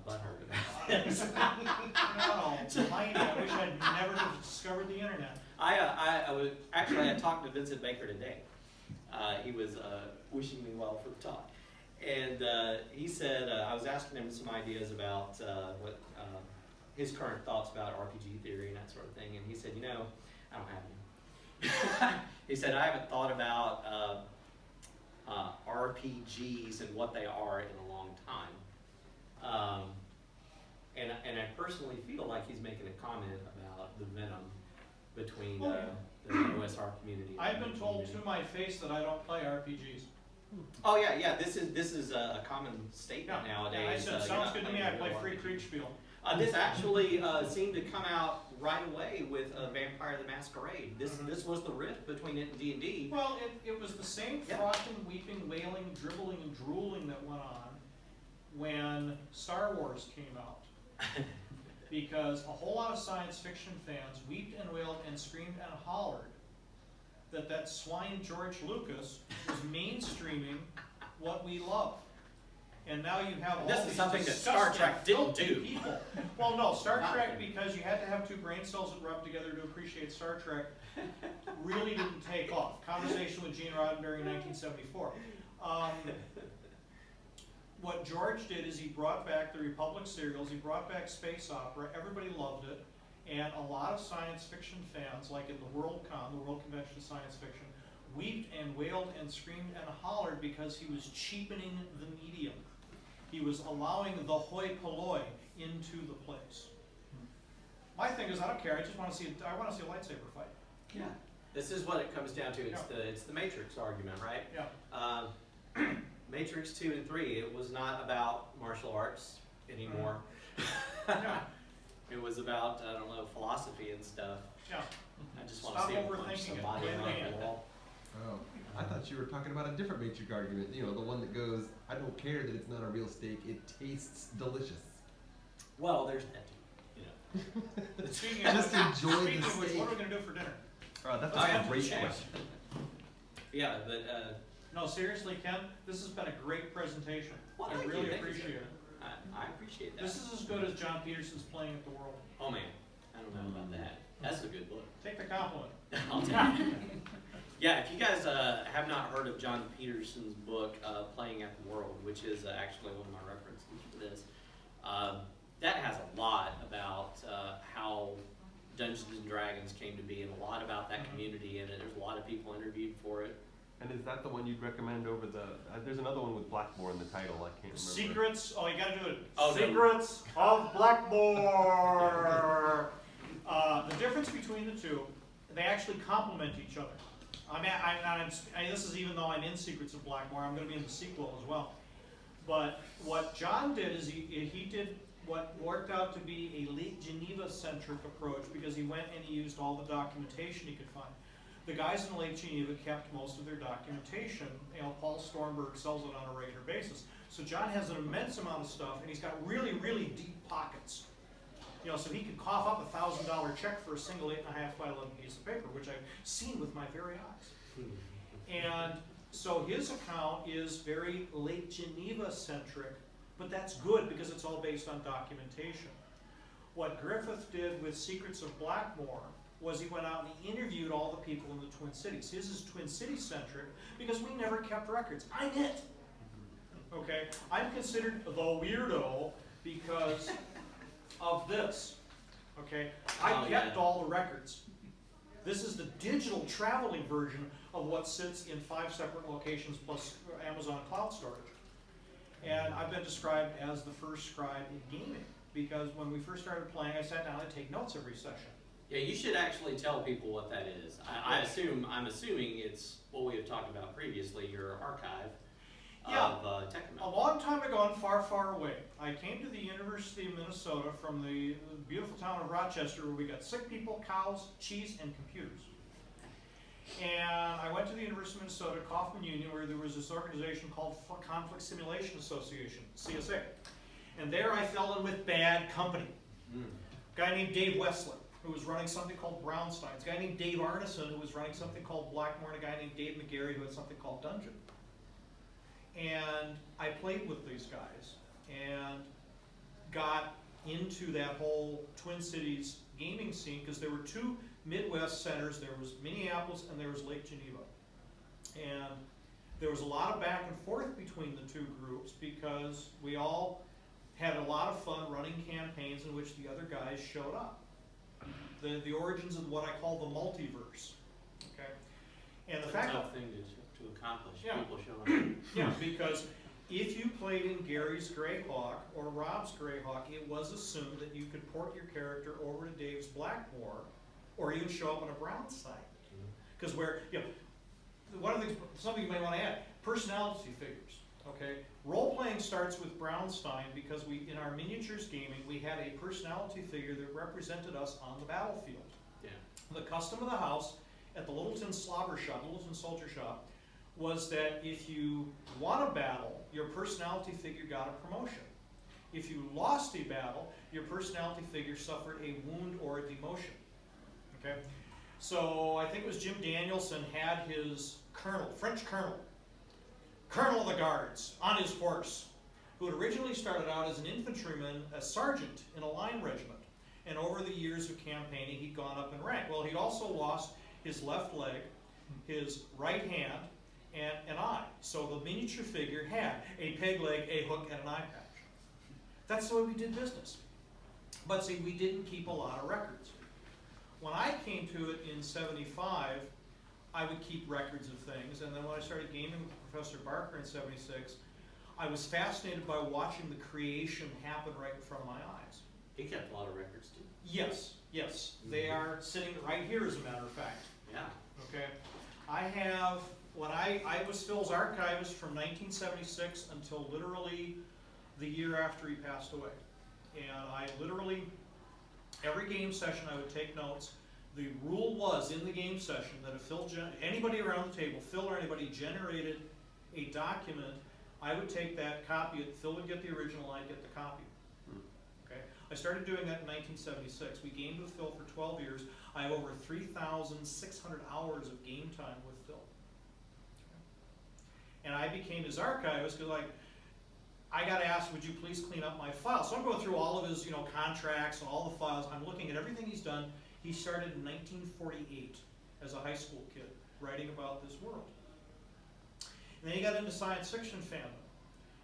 butthurt about this. No, I wish I'd never discovered the internet. I talked to Vincent Baker today. He was wishing me well for the talk. And he said, I was asking him some ideas about what his current thoughts about RPG theory and that sort of thing. And he said, I don't have any. He said, I haven't thought about RPGs and what they are in a long time. And I personally feel like he's making a comment about the venom between the OSR community. And I've the been told community. to my face that I don't play RPGs. Oh yeah. This is a common statement nowadays. I said, you're sounds not good to me, playing I play real Free RPG. Kriegspiel. This actually seemed to come out right away with Vampire the Masquerade. This was the rift between it and D&D. Well, it was the same Yeah. frothing, weeping, wailing, dribbling, and drooling that went on when Star Wars came out. Because a whole lot of science fiction fans weeped and wailed and screamed and hollered that swine George Lucas was mainstreaming what we love. And now you have all This is these something that Star disgusting, Trek didn't filthy do. people. Well, no, Star Not Trek, good. because you had to have two brain cells that rubbed together to appreciate Star Trek, really didn't take off. Conversation with Gene Roddenberry in 1974. what George did is he brought back the Republic serials, he brought back space opera, everybody loved it, and a lot of science fiction fans, like in the WorldCon, the World Convention of Science Fiction, wept and wailed and screamed and hollered because he was cheapening the medium. He was allowing the hoi polloi into the place. My thing is, I don't care. I just want to see. I want to see a lightsaber fight. Yeah. This is what it comes down to. It's the Matrix argument, right? Yeah. Matrix 2 and 3. It was not about martial arts anymore. Yeah. It was about, I don't know, philosophy and stuff. Yeah. I just want Stop to see him punch overthinking it. somebody Play the around game. the wall. Oh, I thought you were talking about a different Matrix argument. You know, the one that goes, I don't care that it's not a real steak, it tastes delicious. Well, there's that too, you know. Speaking of Just which, enjoy the speaking of which, steak. what are we going to do for dinner? That's Let's a answer great the chase. question. Yeah, but No, seriously, Ken, this has been a great presentation. well, I thank really you, thank you, appreciate sir. it. I appreciate that. This is as good as John Peterson's Playing at the World. Oh man, I don't know about that. That's a good book. Take the compliment. I'll take it. Yeah, if you guys have not heard of John Peterson's book, Playing at the World, which is actually one of my references for this, that has a lot about how Dungeons and Dragons came to be and a lot about that community in it. There's a lot of people interviewed for it. And is that the one you'd recommend over the, there's another one with Blackmore in the title, I can't remember. Secrets, oh, you gotta do it. Oh, no. Secrets of Blackmore. The difference between the two, they actually complement each other. This is even though I'm in Secrets of Blackmore, I'm gonna be in the sequel as well. But what John did is he did what worked out to be a Lake Geneva-centric approach because he went and he used all the documentation he could find. The guys in Lake Geneva kept most of their documentation. You know, Paul Stormberg sells it on a regular basis. So John has an immense amount of stuff, and he's got really, really deep pockets. You know, so he could cough up a $1,000 check for a single 8.5 by 11 piece of paper, which I've seen with my very eyes. And so his account is very Lake Geneva-centric, but that's good because it's all based on documentation. What Griffith did with Secrets of Blackmore was he went out and he interviewed all the people in the Twin Cities. His is Twin Cities centric because we never kept records. I'm it. Okay? I'm considered the weirdo because of this. Okay? I kept all the records. This is the digital traveling version of what sits in 5 separate locations plus Amazon cloud storage. And I've been described as the first scribe in gaming because when we first started playing, I sat down and take notes every session. Yeah, you should actually tell people what that is. I'm assuming it's what we have talked about previously, your archive of Techno. A long time ago and far, far away, I came to the University of Minnesota from the beautiful town of Rochester where we got sick people, cows, cheese, and computers. And I went to the University of Minnesota, Kaufman Union, where there was this organization called Conflict Simulation Association, CSA. And there I fell in with bad company. A guy named Dave Wessler, who was running something called Brownstein's, a guy named Dave Arneson, who was running something called Blackmore, and a guy named Dave McGarry, who had something called Dungeon. And I played with these guys and got into that whole Twin Cities gaming scene because there were 2 Midwest centers. There was Minneapolis and there was Lake Geneva. And there was a lot of back and forth between the 2 groups because we all had a lot of fun running campaigns in which the other guys showed up. The origins of what I call the multiverse. Okay? And the It's fact a tough thing to accomplish, Yeah. people showing up. Yeah, because if you played in Gary's Greyhawk or Rob's Greyhawk, it was assumed that you could port your character over to Dave's Blackmore, or even show up on a Brownstein. Because one of the things, something you may want to add, personality figures. Okay, role playing starts with Brownstein because in our miniatures gaming we had a personality figure that represented us on the battlefield. Yeah. The custom of the house at the Littleton Slobber Shop, the Littleton Soldier Shop, was that if you won a battle, your personality figure got a promotion. If you lost a battle, your personality figure suffered a wound or a demotion. Okay? So I think it was Jim Danielson had his colonel, French colonel of the Guards, on his horse, who had originally started out as an infantryman, a sergeant in a line regiment. And over the years of campaigning, he'd gone up in rank. Well, he'd also lost his left leg, his right hand, and an eye. So the miniature figure had a peg leg, a hook, and an eye patch. That's the way we did business. But see, we didn't keep a lot of records. When I came to it in '75, I would keep records of things, and then when I started gaming with Professor Barker in '76, I was fascinated by watching the creation happen right in front of my eyes. He kept a lot of records too. Yes, yes, they are sitting right here as a matter of fact. Yeah. Okay, I have, when I was Phil's archivist from 1976 until literally the year after he passed away. And I literally, every game session I would take notes. The rule was in the game session that if anybody around the table, Phil or anybody generated a document, I would take that, copy it, Phil would get the original, I'd get the copy. Okay, I started doing that in 1976. We gamed with Phil for 12 years. I have over 3,600 hours of game time with Phil. And I became his archivist because I got asked, would you please clean up my file? So I'm going through all of his contracts and all the files. I'm looking at everything he's done. He started in 1948 as a high school kid, writing about this world. And then he got into science fiction fandom.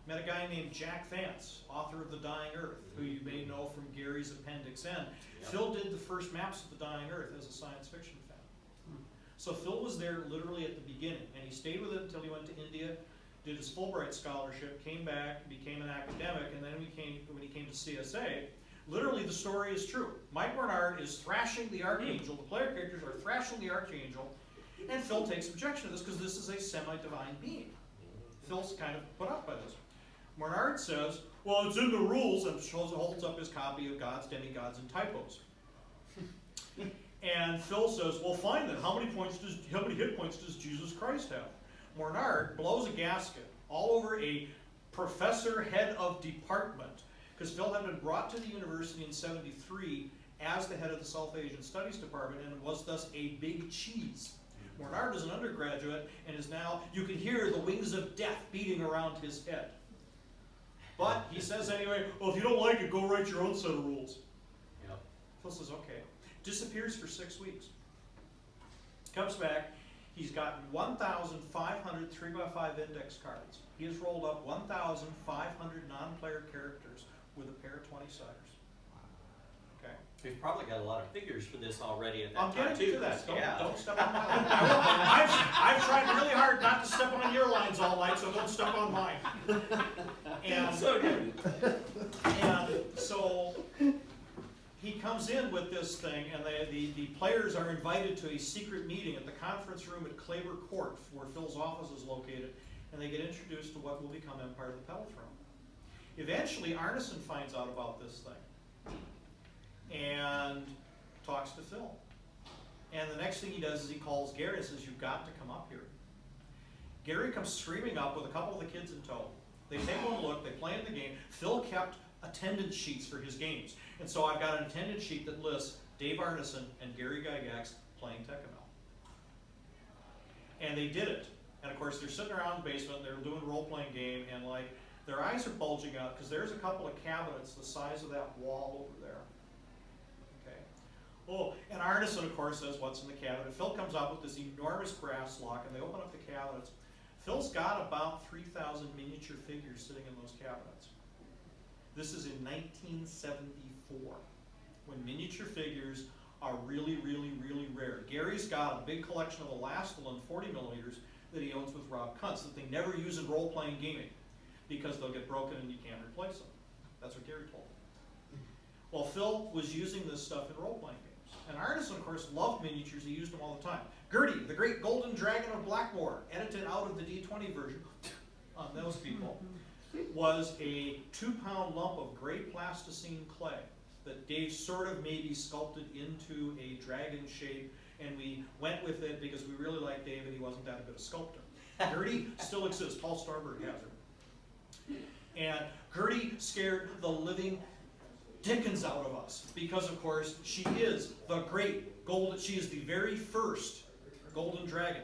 Met a guy named Jack Vance, author of The Dying Earth, who you may know from Gary's Appendix N. Yep. Phil did the first maps of The Dying Earth as a science fiction fan. So Phil was there literally at the beginning, and he stayed with it until he went to India, did his Fulbright scholarship, came back, became an academic, and then when he came to CSA, literally the story is true. Mike Bernard is thrashing the Archangel, the player characters are thrashing the Archangel, and Phil takes objection to this because this is a semi-divine being. Phil's kind of put up by this. Bernard says, well, it's in the rules, and holds up his copy of Gods, Demigods, and Typos. And Phil says, well, fine then, how many hit points does Jesus Christ have? Bernard blows a gasket all over a professor head of department, because Phil had been brought to the university in '73 as the head of the South Asian Studies Department and was thus a big cheese. Bernard is an undergraduate and is now, you can hear the wings of death beating around his head. But he says anyway, well, if you don't like it, go write your own set of rules. Yep. Phil says, okay. Disappears for 6 weeks. Comes back, he's gotten 1,500 3x5 index cards. He has rolled up 1,500 non-player characters with a pair of 20-siders. Okay. We've probably got a lot of figures for this already at that I'm time getting too. to that. Yeah. Don't step on my line. I've tried really hard not to step on your lines all night, so don't step on mine. And So good. And so he comes in with this thing, and the players are invited to a secret meeting at the conference room at Claver Court, where Phil's office is located, and they get introduced to what will become Empire of the Pelotron. Eventually, Arneson finds out about this thing and talks to Phil. And the next thing he does is he calls Gary and says, you've got to come up here. Gary comes screaming up with a couple of the kids in tow. They take one look, they play in the game. Phil kept attendance sheets for his games. And so I've got an attendance sheet that lists Dave Arneson and Gary Gygax playing Tekkamel. And they did it. And of course, they're sitting around the basement, they're doing a role-playing game, and their eyes are bulging out because there's a couple of cabinets the size of that wall over there. Okay. Oh, and Arneson, of course, says, what's in the cabinet? Phil comes up with this enormous brass lock, and they open up the cabinets. Phil's got about 3,000 miniature figures sitting in those cabinets. This is in 1974, when miniature figures are really, really, really rare. Gary's got a big collection of Elastilon 40 millimeters that he owns with Rob Kuntz that they never use in role-playing gaming because they'll get broken and you can't replace them. That's what Gary told him. Well, Phil was using this stuff in role-playing games. And Arneson, of course, loved miniatures. He used them all the time. Gertie, the Great Golden Dragon of Blackmore, edited out of the D20 version on those people, was a 2-pound lump of gray plasticine clay that Dave sort of maybe sculpted into a dragon shape, and we went with it because we really liked Dave and he wasn't that good a sculptor. Gertie still exists. Paul Starberg has her. And Gertie scared the living dickens out of us because, of course, she is the great golden, she is the very first golden dragon.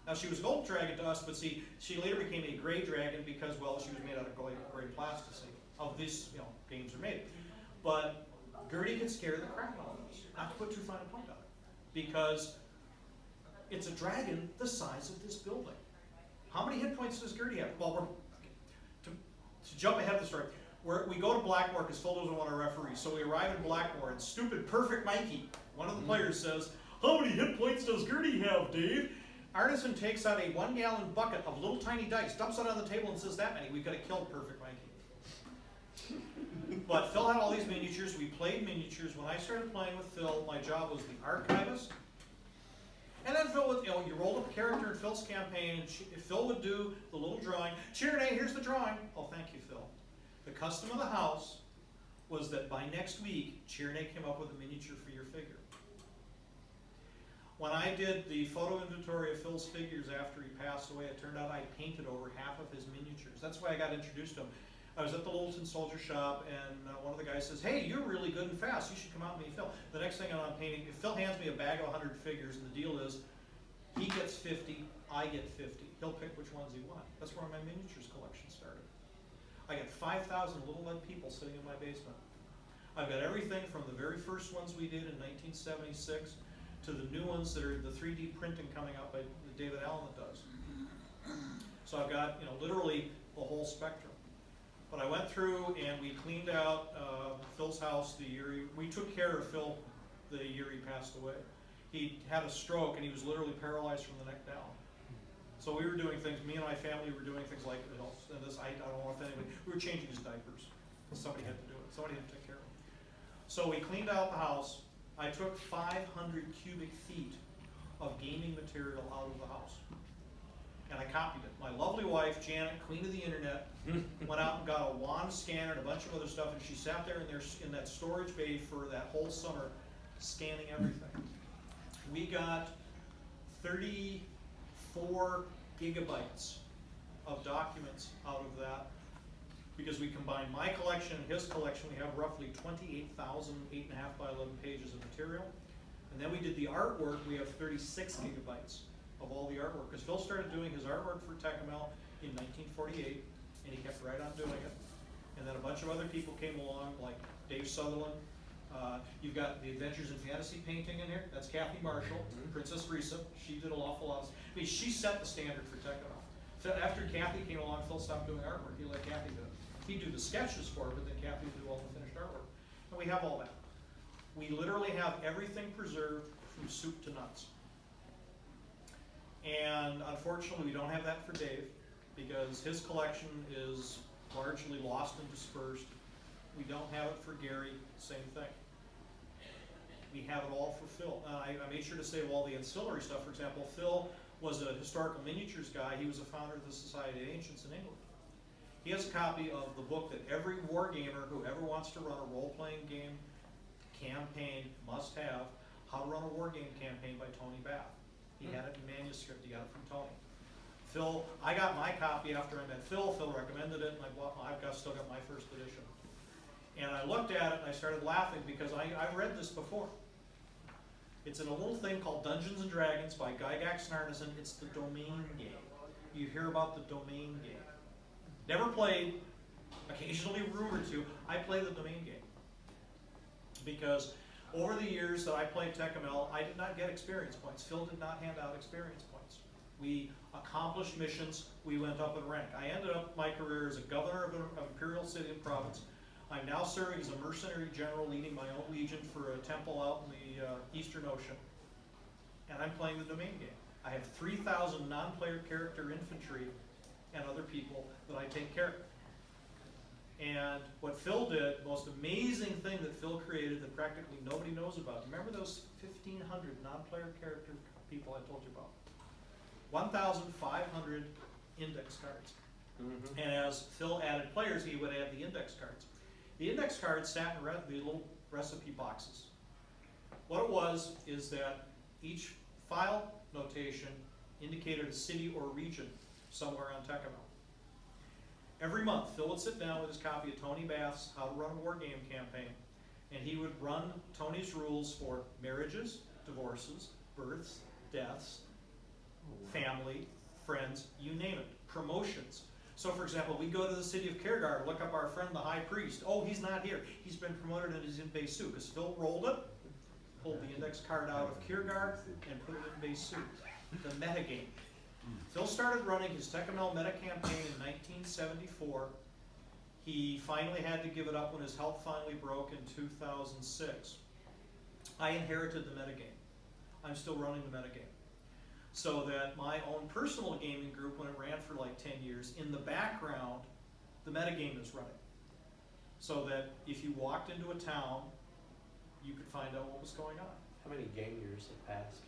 Now, she was a golden dragon to us, but see, she later became a gray dragon because, well, she was made out of gray plasticine. Of this, games are made. But Gertie could scare the crap out of us. Not to put too fine a point on it. Because it's a dragon the size of this building. How many hit points points does Gertie have? Well, to jump ahead of the story, we go to Blackmore because Phil doesn't want to referee. So we arrive in Blackmore, and stupid Perfect Mikey, one of the players, says, "How many hit points does Gertie have, Dave?" Arneson takes out a 1-gallon bucket of little tiny dice, dumps it on the table, and says, "That many. We've got to kill Perfect Mikey." But Phil had all these miniatures. We played miniatures. When I started playing with Phil, my job was the archivist. And then Phil would, you rolled up a character in Phil's campaign, and Phil would do the little drawing. Cheerney, here's the drawing. Oh, thank you, Phil. The custom of the house was that by next week, Cheerney came up with a miniature for your figure. When I did the photo inventory of Phil's figures after he passed away, it turned out I painted over half of his miniatures. That's why I got introduced to him. I was at the Littleton Soldier Shop, and one of the guys says, "Hey, you're really good and fast. You should come out and meet Phil." The next thing I'm painting, if Phil hands me a bag of 100 figures, and the deal is, he gets 50, I get 50. He'll pick which ones he wants. That's where my miniatures collection started. I got 5,000 little lead people sitting in my basement. I've got everything from the very first ones we did in 1976 to the new ones that are the 3D printing coming out by David Allen that does. So I've got, literally the whole spectrum. But I went through and we cleaned out Phil's house the year we took care of Phil the year he passed away. He had a stroke and he was literally paralyzed from the neck down. So we were doing things, me and my family were doing things like, and this, I don't know if anybody, we were changing his diapers. Somebody had to do it, somebody had to take care of him. So we cleaned out the house. I took 500 cubic feet of gaming material out of the house. And I copied it. My lovely wife, Janet, queen of the internet, went out and got a wand scanner and a bunch of other stuff, and she sat there in that storage bay for that whole summer, scanning everything. We got 34 gigabytes of documents out of that, because we combined my collection and his collection. We have roughly 28,000 8.5 by 11 pages of material. And then we did the artwork. We have 36 gigabytes of all the artwork, because Phil started doing his artwork for Tecumel in 1948, and he kept right on doing it. And then a bunch of other people came along, like Dave Sutherland. You've got the Adventures in Fantasy painting in here. That's Kathy Marshall, Princess Risa. She did an awful lot. She set the standard for Tecumel. So after Kathy came along, Phil stopped doing artwork. He let Kathy do it. He'd do the sketches for her, but then Kathy would do all the finished artwork. And we have all that. We literally have everything preserved from soup to nuts. And unfortunately, we don't have that for Dave, because his collection is largely lost and dispersed. We don't have it for Gary, same thing. We have it all for Phil. I made sure to save all the ancillary stuff. For example, Phil was a historical miniatures guy. He was a founder of the Society of Ancients in England. He has a copy of the book that every wargamer who ever wants to run a role-playing game campaign must have, How to Run a War Game Campaign by Tony Bath. He had it in manuscript. He got it from Tony. Phil, I got my copy after I met Phil. Phil recommended it, and I've still got my first edition. And I looked at it and I started laughing, because I've read this before. It's in a little thing called Dungeons and Dragons by Gygax and Arneson. It's the domain game. You hear about the domain game. Never played, occasionally rumored to. I play the domain game. Because over the years that I played Tecumel, I did not get experience points. Phil did not hand out experience points. We accomplished missions. We went up in rank. I ended up my career as a governor of an imperial city and province. I'm now serving as a mercenary general, leading my own legion for a temple out in the Eastern Ocean. And I'm playing the domain game. I have 3,000 non-player character infantry and other people that I take care of. And what Phil did, most amazing thing that Phil created that practically nobody knows about. Remember those 1,500 non-player character people I told you about? 1,500 index cards. And as Phil added players, he would add the index cards. The index cards sat in the little recipe boxes. What it was is that each file notation indicated a city or region somewhere on Tecumel. Every month, Phil would sit down with his copy of Tony Bath's How to Run a War Game Campaign, and he would run Tony's rules for marriages, divorces, births, deaths, family, friends, you name it, promotions. So for example, we go to the city of Kiergaard, look up our friend the high priest. Oh, he's not here. He's been promoted and he's in Besu, because Phil rolled it, pulled the index card out of Kiergaard, and put it in Besu. The metagame. Phil started running his Tecamel meta campaign in 1974. He finally had to give it up when his health finally broke in 2006. I inherited the metagame. I'm still running the metagame. So that my own personal gaming group, when it ran for like 10 years, in the background, the metagame is running. So that if you walked into a town, you could find out what was going on. How many game years have passed?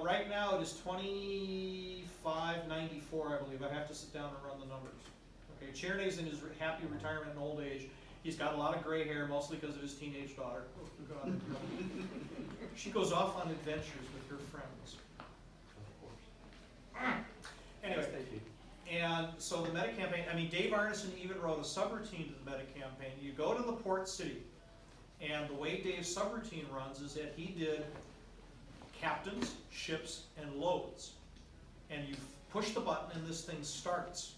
Right now it is 2594, I believe. I have to sit down and run the numbers. Okay, Cherney's in his happy retirement and old age. He's got a lot of gray hair, mostly because of his teenage daughter. Oh, God. She goes off on adventures with her friends. Of course. Anyway, Yes, thank you. and so the meta campaign, I mean, Dave Arneson even wrote a subroutine to the meta campaign. You go to the port city, and the way Dave's subroutine runs is that he did captains, ships, and loads. And you push the button and this thing starts.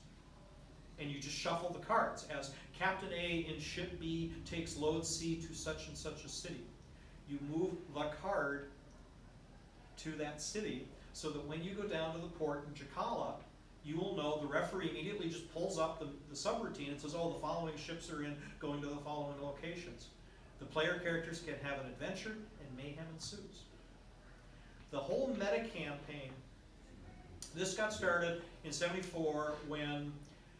And you just shuffle the cards as Captain A in ship B takes load C to such and such a city. You move the card to that city so that when you go down to the port in Jacala, you will know the referee immediately just pulls up the subroutine and says, oh, the following ships are in, going to the following locations. The player characters can have an adventure and mayhem ensues. The whole meta campaign, this got started in '74 when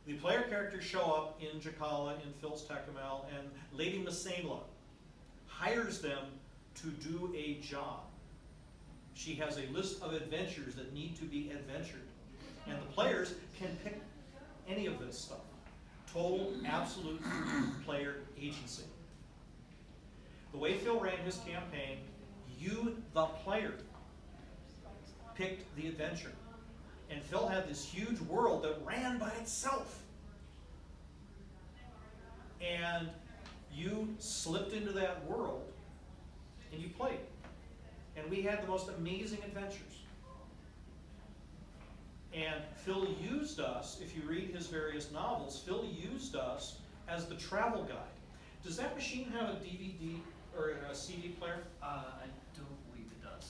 the player characters show up in Jacala in Phil's Tecamel, and Lady Masela hires them to do a job. She has a list of adventures that need to be adventured, and the players can pick any of this stuff. Total, absolute player agency. The way Phil ran his campaign, you, the player, picked the adventure. And Phil had this huge world that ran by itself. And you slipped into that world and you played. And we had the most amazing adventures. And Phil used us, if you read his various novels, Phil used us as the travel guide. Does that machine have a DVD or a CD player? I